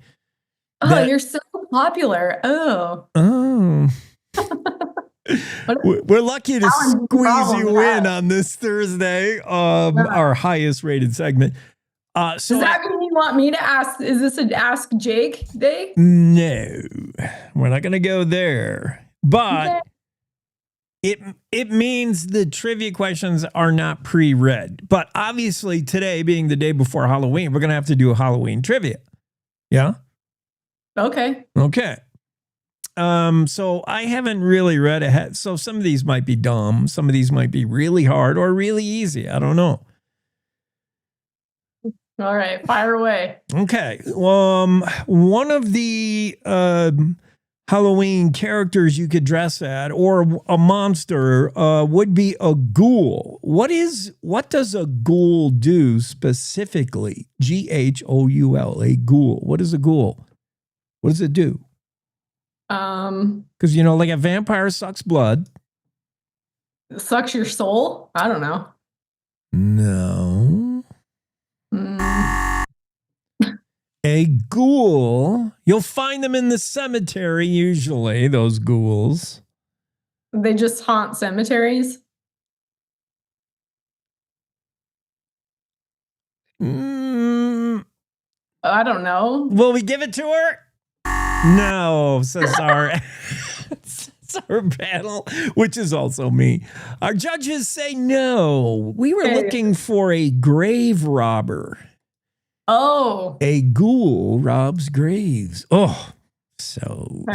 Oh, you're so popular. Oh. We're lucky to squeeze you in on this Thursday, our highest rated segment. Does that mean you want me to ask? Is this an Ask Jake day? No, we're not going to go there. But it means the trivia questions are not pre-read. But obviously today being the day before Halloween, we're going to have to do a Halloween trivia. Yeah? Okay. So I haven't really read ahead. So some of these might be dumb. Some of these might be really hard or really easy. I don't know. All right, fire away. Okay. One of the Halloween characters you could dress at, or a monster, would be a ghoul. What does a ghoul do specifically? Ghoul, a ghoul. What is a ghoul? What does it do? Because, like a vampire sucks blood. Sucks your soul? I don't know. No. A ghoul. You'll find them in the cemetery, usually, those ghouls. They just haunt cemeteries? I don't know. Will we give it to her? No, says our panel, which is also me. Our judges say no. We were looking for a grave robber. Oh. A ghoul robs graves. Oh, so.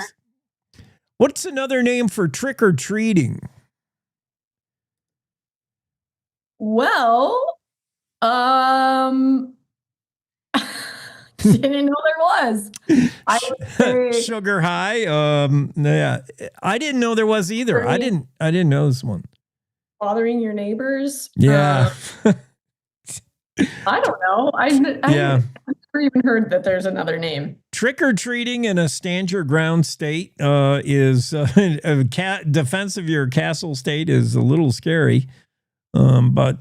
What's another name for trick-or-treating? Well, didn't know there was. I would say Sugar high. Yeah, I didn't know there was either. I didn't know this one. Bothering your neighbors. Yeah. I don't know. I've never even heard that there's another name. Trick-or-treating in a stand your ground state is defense of your castle state is a little scary. But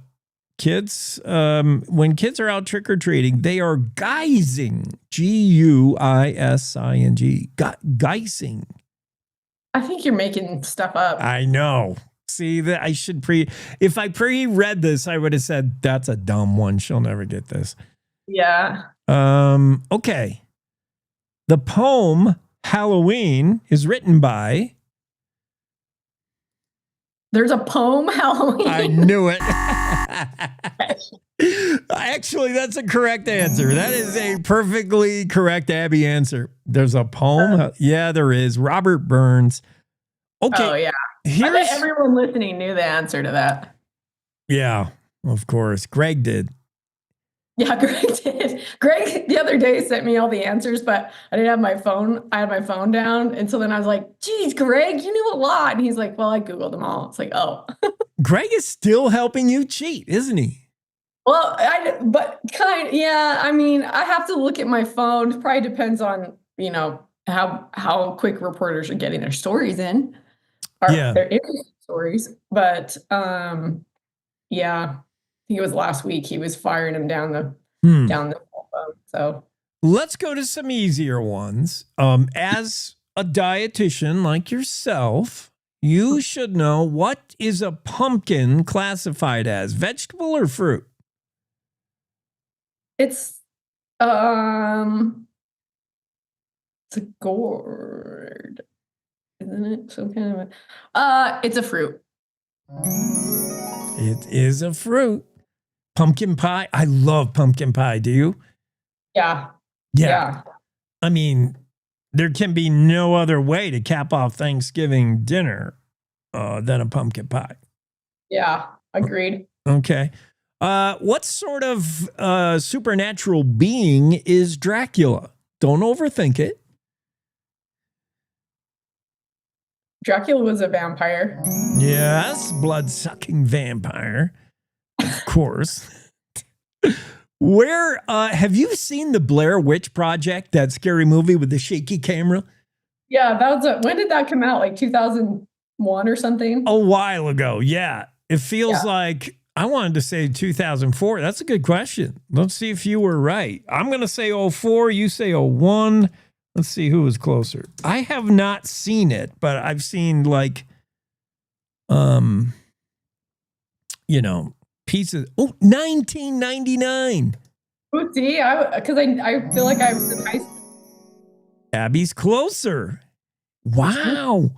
kids, when kids are out trick-or-treating, they are guising. Guising. Guising. I think you're making stuff up. I know. See, that I should if I pre-read this, I would have said that's a dumb one. She'll never get this. Yeah. Okay. The poem Halloween is written by. There's a poem Halloween. I knew it. Actually, that's a correct answer. That is a perfectly correct Abby answer. There's a poem. Yeah, there is. Robert Burns. Okay. Oh, yeah. I bet everyone listening knew the answer to that. Yeah, of course. Greg did. Yeah, Greg did. Greg the other day sent me all the answers, but I didn't have my phone. I had my phone down. And so then I was like, geez, Greg, you knew a lot. And he's like, well, I Googled them all. It's like, oh. Greg is still helping you cheat, isn't he? Well, yeah. I mean, I have to look at my phone. It probably depends on, how quick reporters are getting their stories in. Their interesting stories. But yeah. I think it was last week. He was firing him down the phone. So let's go to some easier ones. As a dietitian like yourself, you should know, what is a pumpkin classified as, vegetable or fruit? It's a gourd, isn't it? Some kind of it's a fruit. It is a fruit. Pumpkin pie. I love pumpkin pie. Do you? Yeah. I mean, there can be no other way to cap off Thanksgiving dinner than a pumpkin pie. Yeah, agreed. Okay. What sort of supernatural being is Dracula? Don't overthink it. Dracula was a vampire. Yes, blood-sucking vampire. Of course. Where have you seen the Blair Witch Project, that scary movie with the shaky camera? Yeah, that was when did that come out? Like 2001 or something? A while ago, yeah. It feels like, I wanted to say 2004. That's a good question. Let's see if you were right. I'm going to say 04, you say 01. Let's see who was closer. I have not seen it, but I've seen pieces. Oh, 1999. Oh, see, because I feel like I was in high school. Abby's closer. Wow.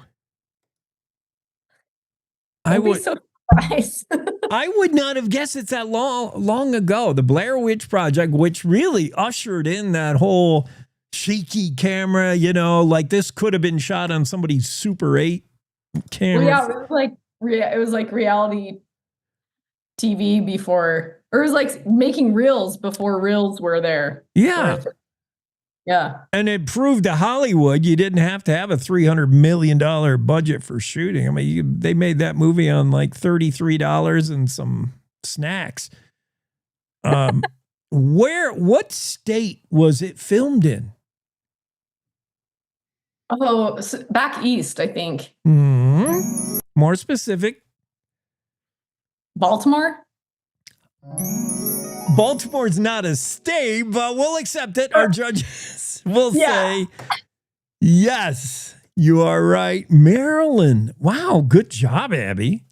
I would so surprised. I would not have guessed it's that long ago. The Blair Witch Project, which really ushered in that whole shaky camera, this could have been shot on somebody's Super 8 camera. Well, yeah, it was like reality TV before, or it was like making reels before reels were there. Yeah. Yeah. And it proved to Hollywood you didn't have to have a $300 million budget for shooting. I mean, they made that movie on like $33 and some snacks. What state was it filmed in? Oh, back east, I think. More specific. Baltimore? Baltimore's not a state, but we'll accept it. Our judges will say, yes, you are right. Maryland. Wow, good job, Abby.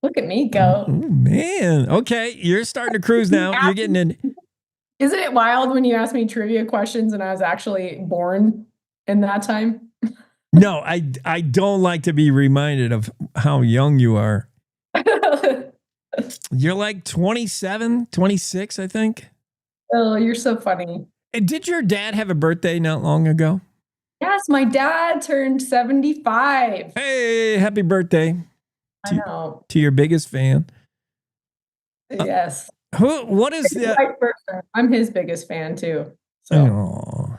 Look at me go. Oh, man. Okay, you're starting to cruise now. You're getting in. Isn't it wild when you ask me trivia questions and I was actually born in that time? No, I don't like to be reminded of how young you are. You're like 27, 26, I think. Oh, you're so funny. And did your dad have a birthday not long ago? Yes, my dad turned 75. Hey, happy birthday. I know. To your biggest fan. Yes. What is the... I'm his biggest fan too. So.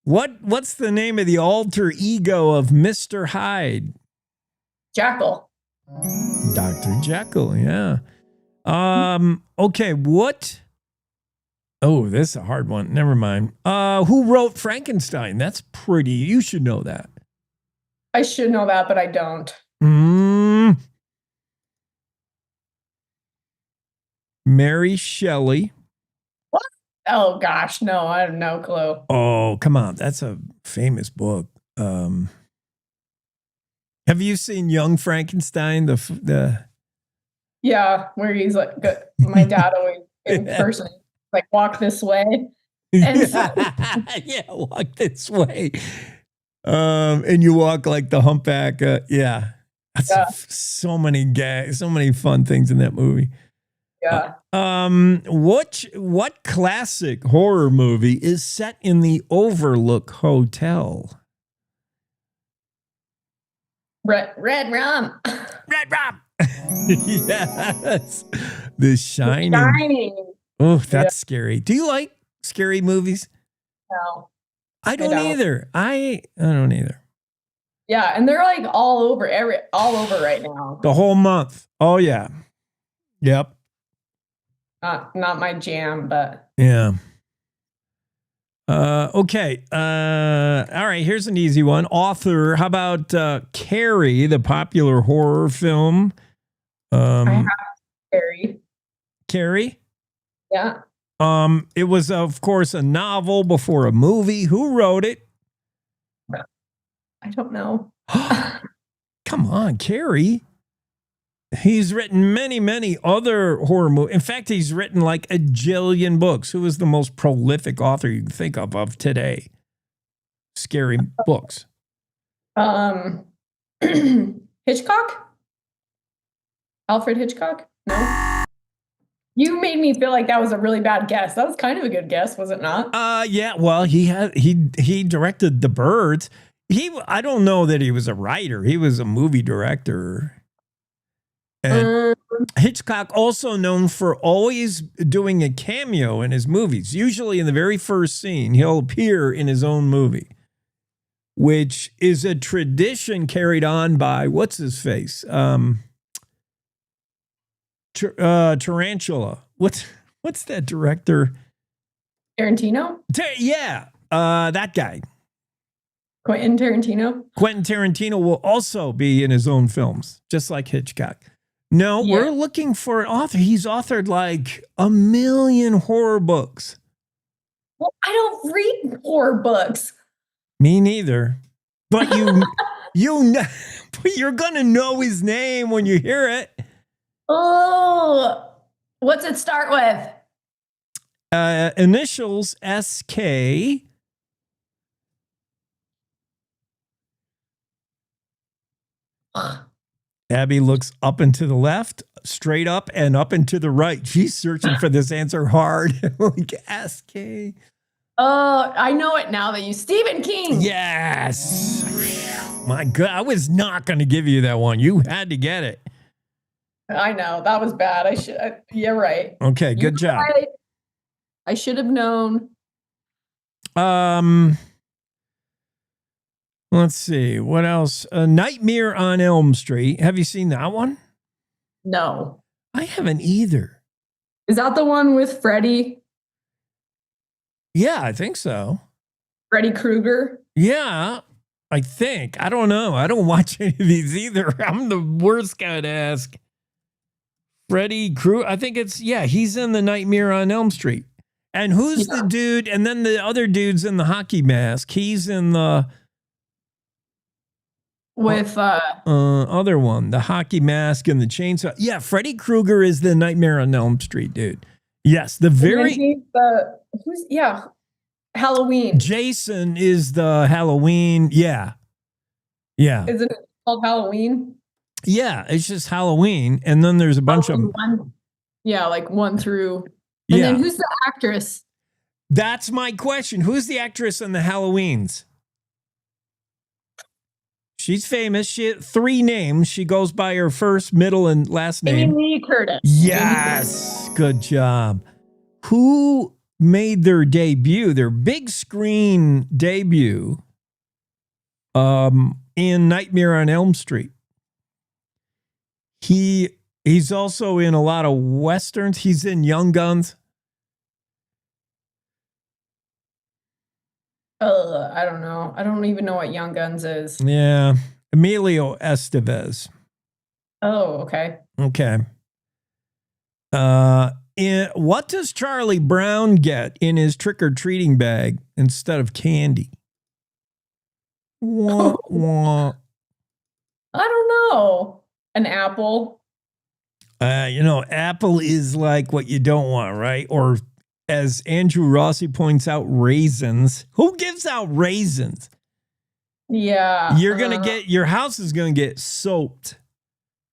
What's the name of the alter ego of Mr. Hyde? Jackal. Dr. Jekyll, yeah. Okay, what? Oh, this is a hard one. Never mind. Who wrote Frankenstein? That's pretty. You should know that. I should know that, but I don't. Mary Shelley. What? Oh gosh, no, I have no clue. Oh, come on. That's a famous book. Have you seen Young Frankenstein? Yeah, where he's like, my dad always in person, like, walk this way. And yeah, walk this way. And you walk like the humpback. Yeah. That's so many gags, so many fun things in that movie. Yeah. What classic horror movie is set in the Overlook Hotel? Red rum. Red rum. Yes. The Shining. Oh, that's scary. Do you like scary movies? No. I don't either. I don't either. Yeah, and they're like all over right now. The whole month. Oh yeah. Yep. Not my jam, but yeah. Okay. All right. Here's an easy one. Author. How about Carrie, the popular horror film? I have Carrie. Carrie? Yeah. It was, of course, a novel before a movie. Who wrote it? I don't know. Come on, Carrie. He's written many, many other horror movies. In fact, he's written like a jillion books. Who is the most prolific author you can think of today? Scary books. Hitchcock? Alfred Hitchcock? No. You made me feel like that was a really bad guess. That was kind of a good guess, was it not? Yeah. Well, he directed The Birds. I don't know that he was a writer. He was a movie director. And Hitchcock, also known for always doing a cameo in his movies. Usually in the very first scene, he'll appear in his own movie, which is a tradition carried on by, what's his face? Tarantula. What's that director? Tarantino? Yeah, that guy. Quentin Tarantino? Quentin Tarantino will also be in his own films, just like Hitchcock. No, we're looking for an author. He's authored like 1 million horror books. Well, I don't read horror books. Me neither. But you're gonna know his name when you hear it. Oh, what's it start with? Initials SK. Abby looks up and to the left, straight up, and up and to the right. She's searching for this answer hard. Like SK. Oh, I know it now that Stephen King. Yes. My God, I was not going to give you that one. You had to get it. I know. That was bad. You're right. Okay, good job. Right. I should have known. Let's see. What else? Nightmare on Elm Street. Have you seen that one? No. I haven't either. Is that the one with Freddy? Yeah, I think so. Freddy Krueger. Yeah, I think. I don't know. I don't watch any of these either. I'm the worst guy to ask. Freddy Krueger. I think he's in the Nightmare on Elm Street. And who's the dude? And then the other dude's in the hockey mask. He's in the other one, the hockey mask and the chainsaw. Yeah, Freddy Krueger is the Nightmare on Elm Street dude. Yes, Halloween. Jason is the Halloween. Yeah. Yeah. Isn't it called Halloween? Yeah, it's just Halloween. And then there's a bunch of them. Yeah, like 1 through. And then who's the actress? That's my question. Who's the actress in the Halloweens? She's famous. She had 3 names. She goes by her first, middle, and last name. Amy Curtis. Yes. Good job. Who made their debut, their big screen debut, in Nightmare on Elm Street? He's also in a lot of Westerns. He's in Young Guns. I don't know. I don't even know what Young Guns is. Yeah. Emilio Estevez. Oh, okay. Okay. What does Charlie Brown get in his trick-or-treating bag instead of candy? Wah, wah. I don't know. An apple. Apple is like what you don't want, right? Or as Andrew Rossi points out, raisins. Who gives out raisins? Yeah. You're going to get, your house is going to get soaked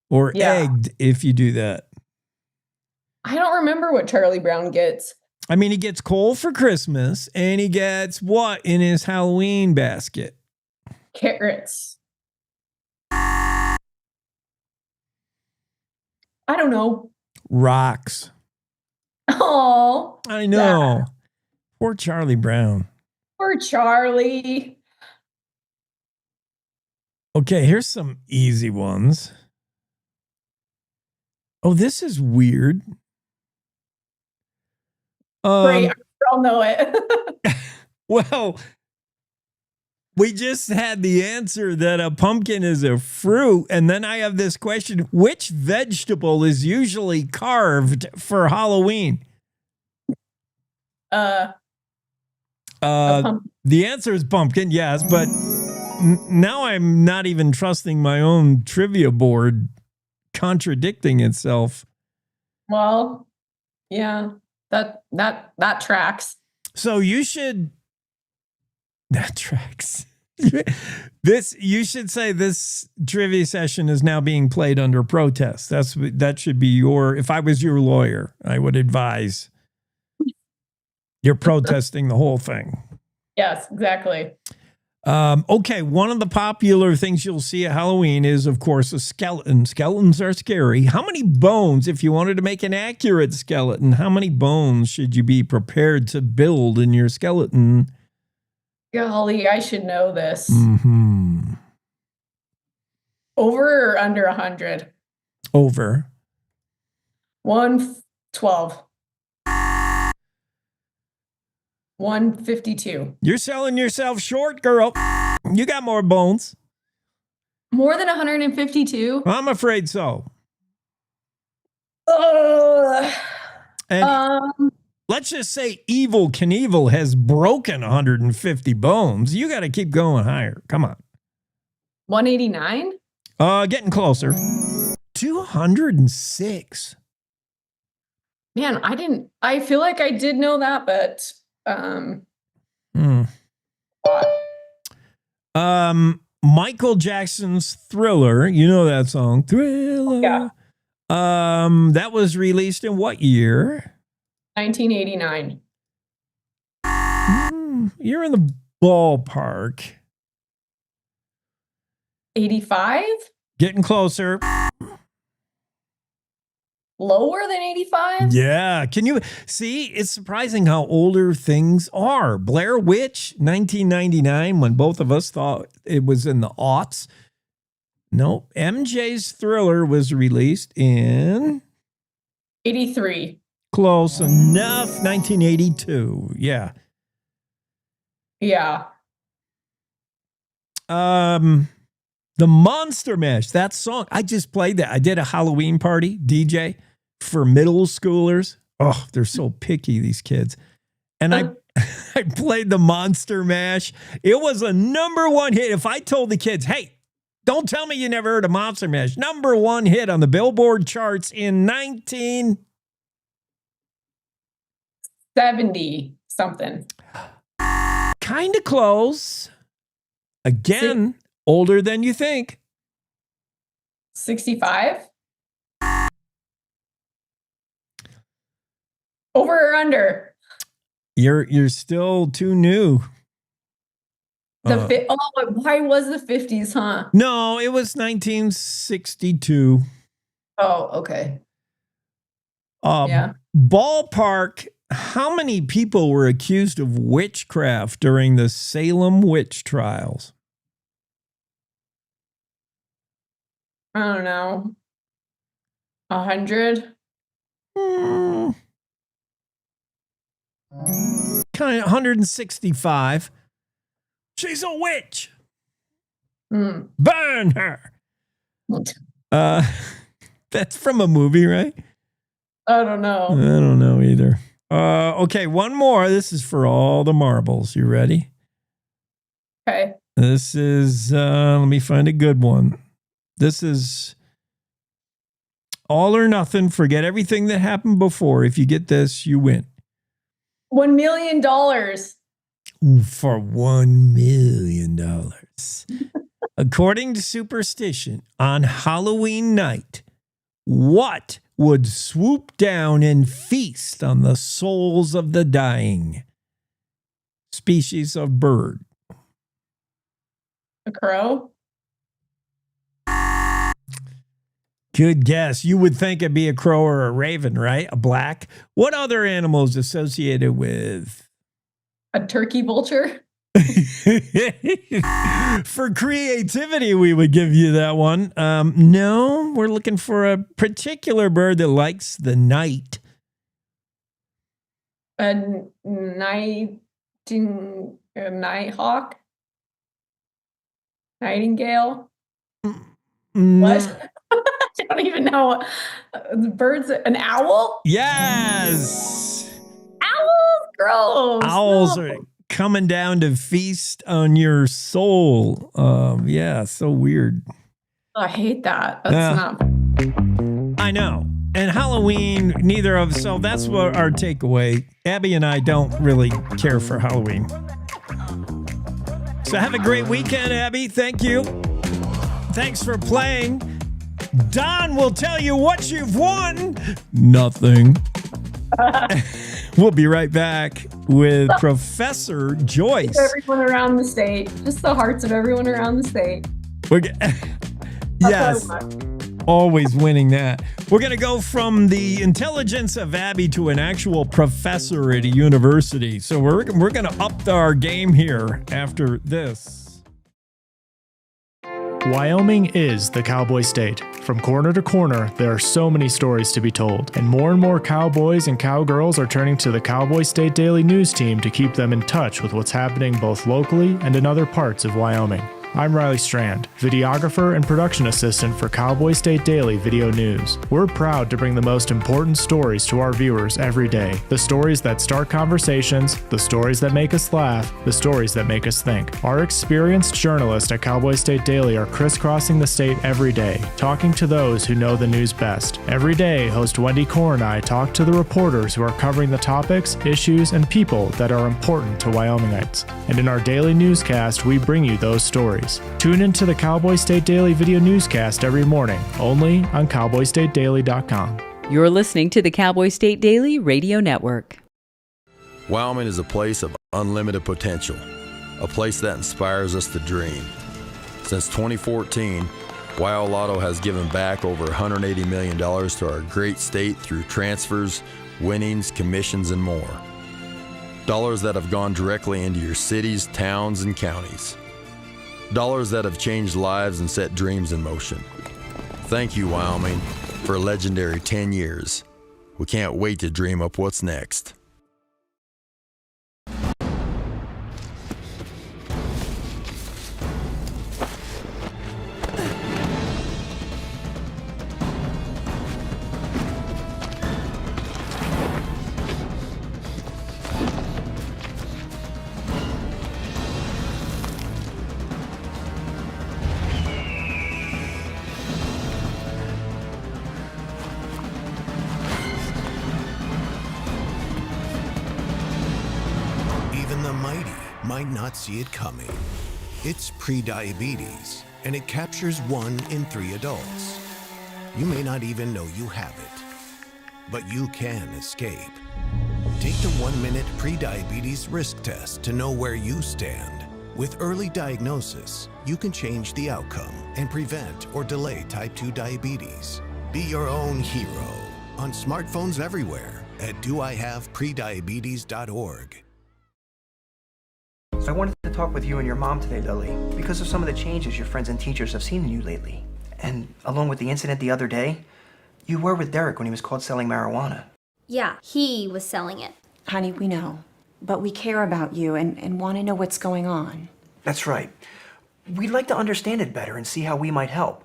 or egged if you do that. I don't remember what Charlie Brown gets. I mean, he gets coal for Christmas and he gets what in his Halloween basket? Carrots. I don't know. Rocks. Oh, I know. Poor Charlie Brown. Poor Charlie. Okay, here's some easy ones. Oh, this is weird. Great, I all know it. Well, we just had the answer that a pumpkin is a fruit. And then I have this question. Which vegetable is usually carved for Halloween? The answer is pumpkin, yes. But now I'm not even trusting my own trivia board contradicting itself. Well, yeah, that tracks. So you should... That tracks. You should say this trivia session is now being played under protest. That should be if I was your lawyer, I would advise you're protesting the whole thing. Yes, exactly. Okay, one of the popular things you'll see at Halloween is, of course, a skeleton. Skeletons are scary. How many bones, if you wanted to make an accurate skeleton, how many bones should you be prepared to build in your skeleton? Golly, I should know this. Mm-hmm. Over or under 100? Over. 112. 152. You're selling yourself short, girl. You got more bones. More than 152? I'm afraid so. Let's just say Evel Knievel has broken 150 bones. You got to keep going higher. Come on. 189? Getting closer. 206. Man, I feel like I did know that, but Michael Jackson's Thriller, you know that song, Thriller. Yeah. That was released in what year? 1989. You're in the ballpark. 85? Getting closer. Lower than 85? Yeah. Can you see? It's surprising how older things are. Blair Witch, 1999, when both of us thought it was in the aughts. Nope. MJ's Thriller was released in 83. Close enough. 1982. Yeah. Yeah. The Monster Mash, that song. I just played that. I did a Halloween party, DJ, for middle schoolers. Oh, they're so picky, these kids. And I played the Monster Mash. It was a #1 hit. If I told the kids, hey, don't tell me you never heard of Monster Mash. #1 hit on the Billboard charts in 1970 something. Kind of close. Again, older than you think. 65? Over or under? You're still too new. Why was the 50s, huh? No, it was 1962. Oh, okay. Yeah. Ballpark, how many people were accused of witchcraft during the Salem witch trials? I don't know. 100? Kind of 165. She's a witch. Burn her. That's from a movie, right? I don't know. I don't know either. Okay, one more. This is for all the marbles. You ready? Okay. This is, let me find a good one. This is all or nothing. Forget everything that happened before. If you get this, you win. $1 million. For $1 million. According to superstition, on Halloween night, what would swoop down and feast on the souls of the dying? Species of bird. A crow? Good guess. You would think it'd be a crow or a raven, right? A black. What other animals associated with? A turkey vulture? For creativity, we would give you that one. No, we're looking for a particular bird that likes the night. A nighthawk? Nightingale? What? I don't even know. The birds, an owl? Yes. Owls? Gross. Owls are coming down to feast on your soul. Yeah, so weird. I hate that. That's not. I know. And Halloween, neither of us. So that's what our takeaway. Abby and I don't really care for Halloween. So have a great weekend, Abby. Thank you. Thanks for playing. Don will tell you what you've won. Nothing. We'll be right back with Professor Joyce. Everyone around the state. Just the hearts of everyone around the state. Yes. Always winning that. We're going to go from the intelligence of Abby to an actual professor at a university. So we're going to up our game here after this. Wyoming is the cowboy state. From corner to corner, there are so many stories to be told, and more cowboys and cowgirls are turning to the Cowboy State Daily News team to keep them in touch with what's happening both locally and in other parts of Wyoming. I'm Riley Strand, videographer and production assistant for Cowboy State Daily Video News. We're proud to bring the most important stories to our viewers every day. The stories that start conversations, the stories that make us laugh, the stories that make us think. Our experienced journalists at Cowboy State Daily are crisscrossing the state every day, talking to those who know the news best. Every day, host Wendy Core and I talk to the reporters who are covering the topics, issues, and people that are important to Wyomingites. And in our daily newscast, we bring you those stories. Tune into the Cowboy State Daily video newscast every morning, only on cowboystatedaily.com. You're listening to the Cowboy State Daily Radio Network. Wyoming is a place of unlimited potential, a place that inspires us to dream. Since 2014, Wyo Lotto has given back over $180 million to our great state through transfers, winnings, commissions, and more. Dollars that have gone directly into your cities, towns, and counties. Dollars that have changed lives and set dreams in motion. Thank you, Wyoming, for a legendary 10 years. We can't wait to dream up what's next. might not see it coming. It's prediabetes, and it captures 1 in 3 adults. You may not even know you have it, but you can escape. Take the 1-minute prediabetes risk test to know where you stand. With early diagnosis, you can change the outcome and prevent or delay type 2 diabetes. Be your own hero on smartphones everywhere at doihaveprediabetes.org. I wanted to talk with you and your mom today, Lily, because of some of the changes your friends and teachers have seen in you lately. And along with the incident the other day, you were with Derek when he was caught selling marijuana. Yeah, he was selling it. Honey, we know. But we care about you and want to know what's going on. That's right. We'd like to understand it better and see how we might help.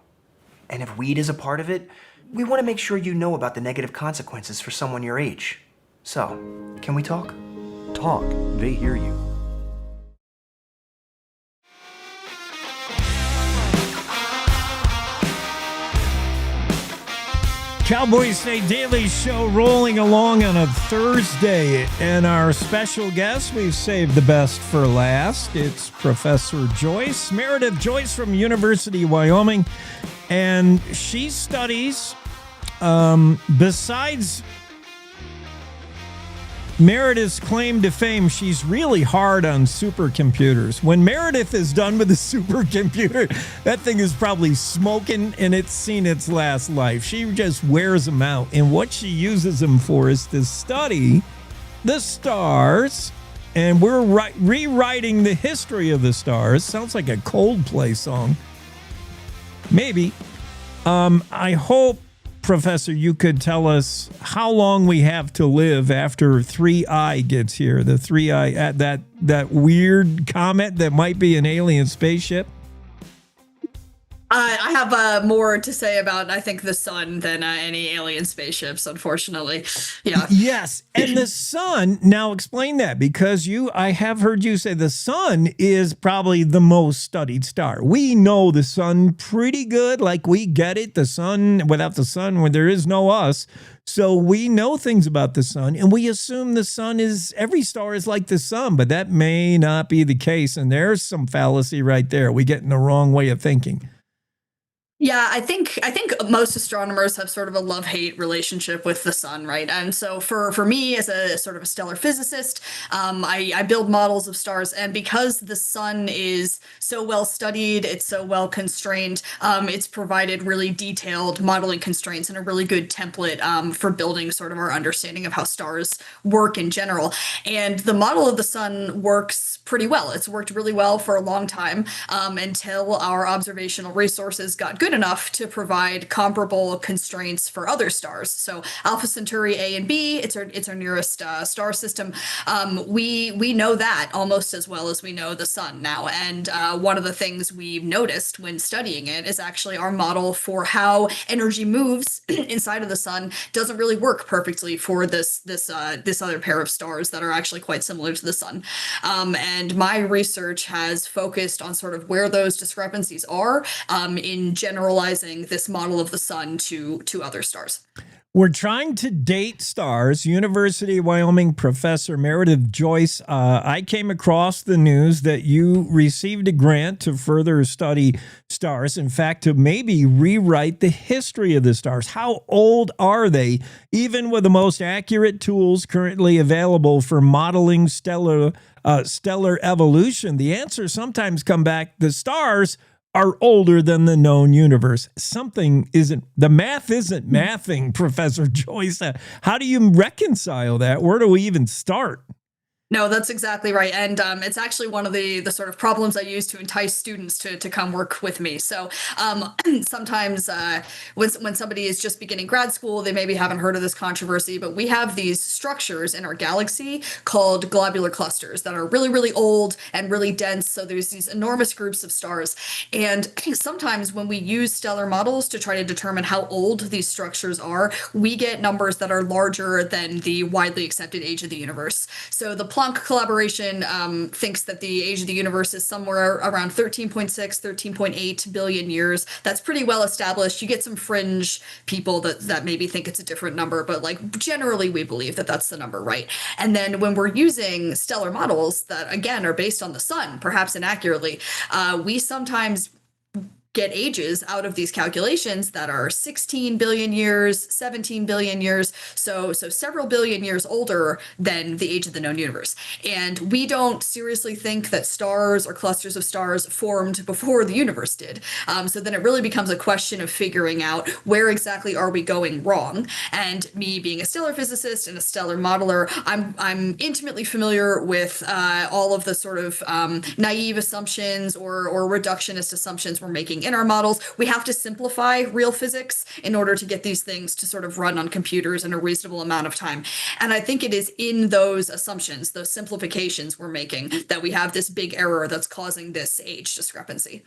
And if weed is a part of it, we want to make sure you know about the negative consequences for someone your age. So, can we talk? Talk. They hear you. Cowboy State Daily Show rolling along on a Thursday, and our special guest, we've saved the best for last. It's Professor Joyce, Meredith Joyce from University of Wyoming, and she studies, besides Meredith's claim to fame, she's really hard on supercomputers. When Meredith is done with the supercomputer, that thing is probably smoking and it's seen its last life. She just wears them out. And what she uses them for is to study the stars. And we're rewriting the history of the stars. Sounds like a Coldplay song. Maybe. I hope, Professor, you could tell us how long we have to live after 3I gets here. The 3I, that weird comet that might be an alien spaceship. I have more to say about, I think, the sun than any alien spaceships, unfortunately. Yeah. Yes. And the sun, now explain that, because I have heard you say the sun is probably the most studied star. We know the sun pretty good, like we get it. The sun, without the sun, when there is no us. So we know things about the sun, and we assume the sun is, every star is like the sun, but that may not be the case. And there's some fallacy right there. We get in the wrong way of thinking. Yeah, I think most astronomers have sort of a love-hate relationship with the sun, right? And so for me, as a sort of a stellar physicist, I build models of stars, and because the sun is so well studied, it's so well constrained, it's provided really detailed modeling constraints and a really good template for building sort of our understanding of how stars work in general. And the model of the sun works pretty well. It's worked really well for a long time until our observational resources got good enough to provide comparable constraints for other stars. So Alpha Centauri A and B, it's our nearest star system. We know that almost as well as we know the sun now. And one of the things we've noticed when studying it is actually our model for how energy moves inside of the sun doesn't really work perfectly for this other pair of stars that are actually quite similar to the sun. And my research has focused on sort of where those discrepancies are in generalizing this model of the sun to other stars. We're trying to date stars. University of Wyoming professor Meredith Joyce, I came across the news that you received a grant to further study stars. In fact, to maybe rewrite the history of the stars. How old are they? Even with the most accurate tools currently available for modeling stellar evolution, the answers sometimes come back, the stars are older than the known universe. Something isn't, the math isn't mathing, Professor Joyce. How do you reconcile that? Where do we even start? No, that's exactly right. And it's actually one of the sort of problems I use to entice students to come work with me. So sometimes when somebody is just beginning grad school, they maybe haven't heard of this controversy, but we have these structures in our galaxy called globular clusters that are really, really old and really dense. So there's these enormous groups of stars. And sometimes when we use stellar models to try to determine how old these structures are, we get numbers that are larger than the widely accepted age of the universe. So the Planck collaboration thinks that the age of the universe is somewhere around 13.6, 13.8 billion years. That's pretty well established. You get some fringe people that maybe think it's a different number, but like generally we believe that that's the number, right? And then when we're using stellar models that again are based on the sun, perhaps inaccurately, we sometimes get ages out of these calculations that are 16 billion years, 17 billion years, so several billion years older than the age of the known universe. And we don't seriously think that stars or clusters of stars formed before the universe did. So then it really becomes a question of figuring out where exactly are we going wrong. And me being a stellar physicist and a stellar modeler, I'm intimately familiar with all of the sort of naive assumptions or reductionist assumptions we're making in our models. We have to simplify real physics in order to get these things to sort of run on computers in a reasonable amount of time. And I think it is in those assumptions, those simplifications we're making, that we have this big error that's causing this age discrepancy.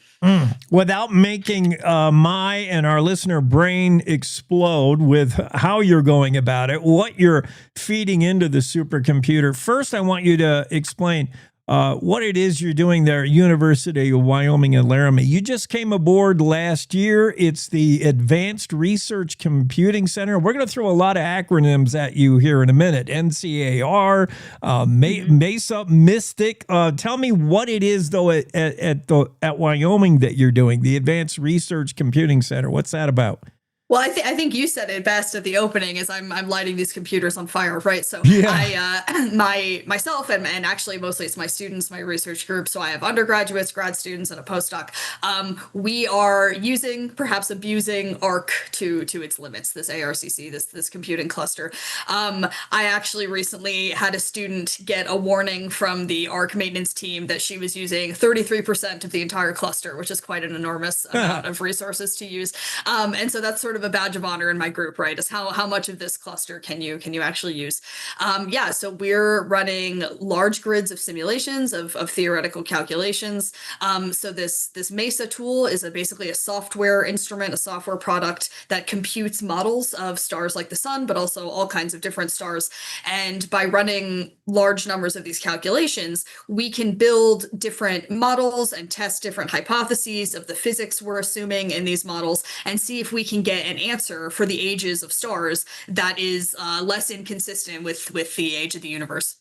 Without making my and our listener brain explode with how you're going about it, what you're feeding into the supercomputer, first I want you to explain what it is you're doing there at University of Wyoming in Laramie. You just came aboard last year. It's the Advanced Research Computing Center. We're going to throw a lot of acronyms at you here in a minute. NCAR, MESA, Mystic. Tell me what it is, though, at Wyoming that you're doing, the Advanced Research Computing Center. What's that about? Well, I think you said it best at the opening as I'm lighting these computers on fire, right? So yeah. myself and actually mostly it's my students, my research group. So I have undergraduates, grad students, and a postdoc. We are using, perhaps abusing ARC to its limits, this ARCC, this computing cluster. I actually recently had a student get a warning from the ARC maintenance team that she was using 33% of the entire cluster, which is quite an enormous amount of resources to use. And so that's sort of a badge of honor in my group, right? Is how much of this cluster can you actually use? So we're running large grids of simulations of theoretical calculations. So this MESA tool is basically a software instrument, a software product that computes models of stars like the sun, but also all kinds of different stars. And by running large numbers of these calculations, we can build different models and test different hypotheses of the physics we're assuming in these models and see if we can get an answer for the ages of stars that is less inconsistent with the age of the universe.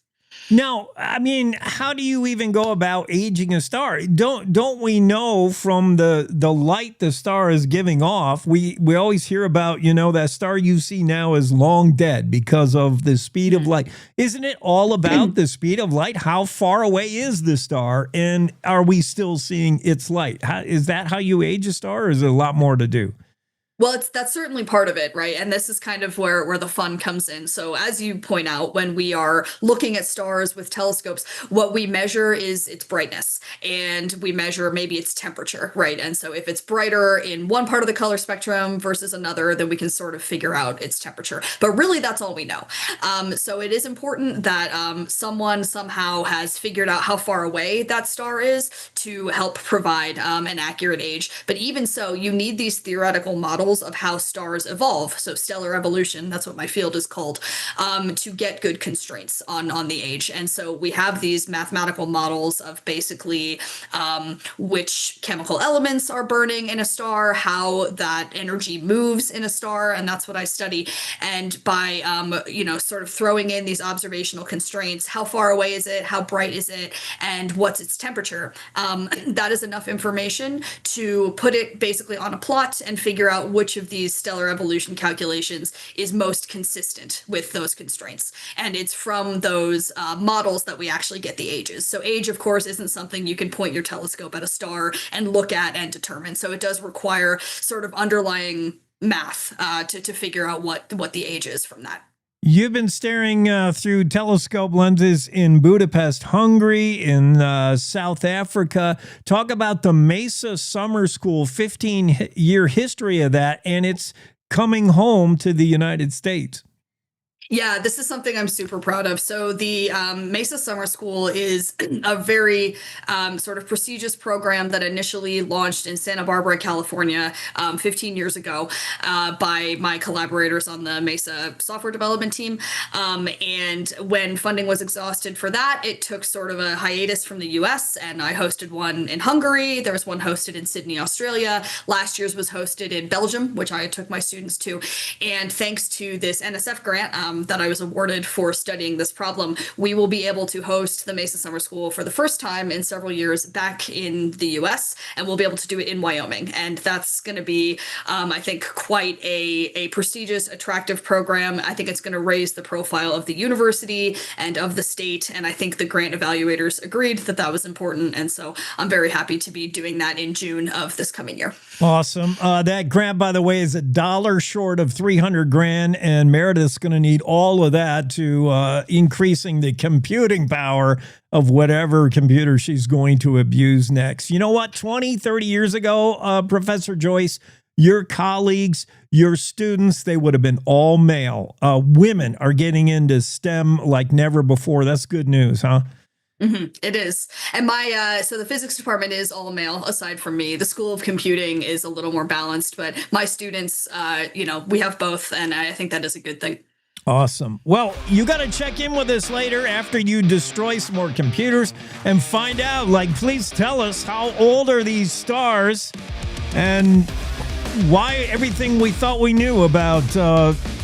Now, I mean, how do you even go about aging a star? Don't we know from the light the star is giving off? We always hear about, that star you see now is long dead because of the speed of light. Isn't it all about the speed of light? How far away is the star, and are we still seeing its light? Is that how you age a star, or is there a lot more to do? Well, that's certainly part of it, right? And this is kind of where the fun comes in. So as you point out, when we are looking at stars with telescopes, what we measure is its brightness, and we measure maybe its temperature, right? And so if it's brighter in one part of the color spectrum versus another, then we can sort of figure out its temperature. But really, that's all we know. So it is important that someone somehow has figured out how far away that star is to help provide an accurate age. But even so, you need these theoretical models of how stars evolve, so stellar evolution, that's what my field is called, to get good constraints on the age. And so we have these mathematical models of basically which chemical elements are burning in a star, how that energy moves in a star, and that's what I study. And by sort of throwing in these observational constraints, how far away is it, how bright is it, and what's its temperature, that is enough information to put it basically on a plot and figure out which of these stellar evolution calculations is most consistent with those constraints. And it's from those models that we actually get the ages. So age, of course, isn't something you can point your telescope at a star and look at and determine. So it does require sort of underlying math to figure out what the age is from that. You've been staring through telescope lenses in Budapest, Hungary, in South Africa. Talk about the MESA Summer School, 15-year history of that, and it's coming home to the United States. Yeah, this is something I'm super proud of. So the Mesa Summer School is a very sort of prestigious program that initially launched in Santa Barbara, California, 15 years ago by my collaborators on the Mesa software development team. And when funding was exhausted for that, it took sort of a hiatus from the US, and I hosted one in Hungary. There was one hosted in Sydney, Australia. Last year's was hosted in Belgium, which I took my students to. And thanks to this NSF grant, that I was awarded for studying this problem, we will be able to host the Mesa Summer School for the first time in several years back in the US, and we'll be able to do it in Wyoming. And that's going to be, I think, quite a prestigious, attractive program. I think it's going to raise the profile of the university and of the state, and I think the grant evaluators agreed that that was important, and so I'm very happy to be doing that in June of this coming year. Awesome. That grant, by the way, is $1 short of $300,000, and Meredith's going to need all of that to increasing the computing power of whatever computer she's going to abuse next. You know what? 20, 30 years ago, Professor Joyce, your colleagues, your students, they would have been all male. Women are getting into STEM like never before. That's good news, huh? Mm-hmm. It is. And my, so the physics department is all male aside from me. The School of Computing is a little more balanced, but my students, we have both, and I think that is a good thing. Awesome. Well, you got to check in with us later after you destroy some more computers and find out, please tell us how old are these stars and why everything we thought we knew about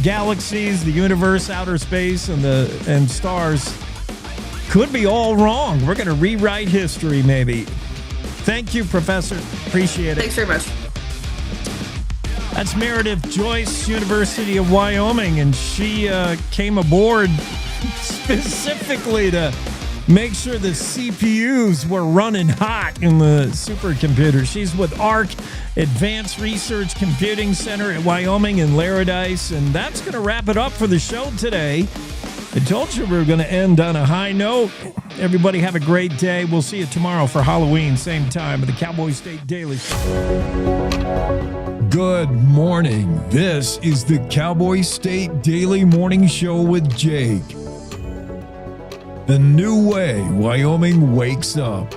galaxies, the universe, outer space, and stars could be all wrong. We're going to rewrite history, maybe. Thank you, Professor. Appreciate it. Thanks very much. That's Meredith Joyce, University of Wyoming, and she came aboard specifically to make sure the CPUs were running hot in the supercomputer. She's with ARC, Advanced Research Computing Center at Wyoming in Laradice, and that's going to wrap it up for the show today. I told you we were going to end on a high note. Everybody have a great day. We'll see you tomorrow for Halloween, same time at the Cowboy State Daily. Good morning. This is the Cowboy State Daily Morning Show with Jake. The new way Wyoming wakes up.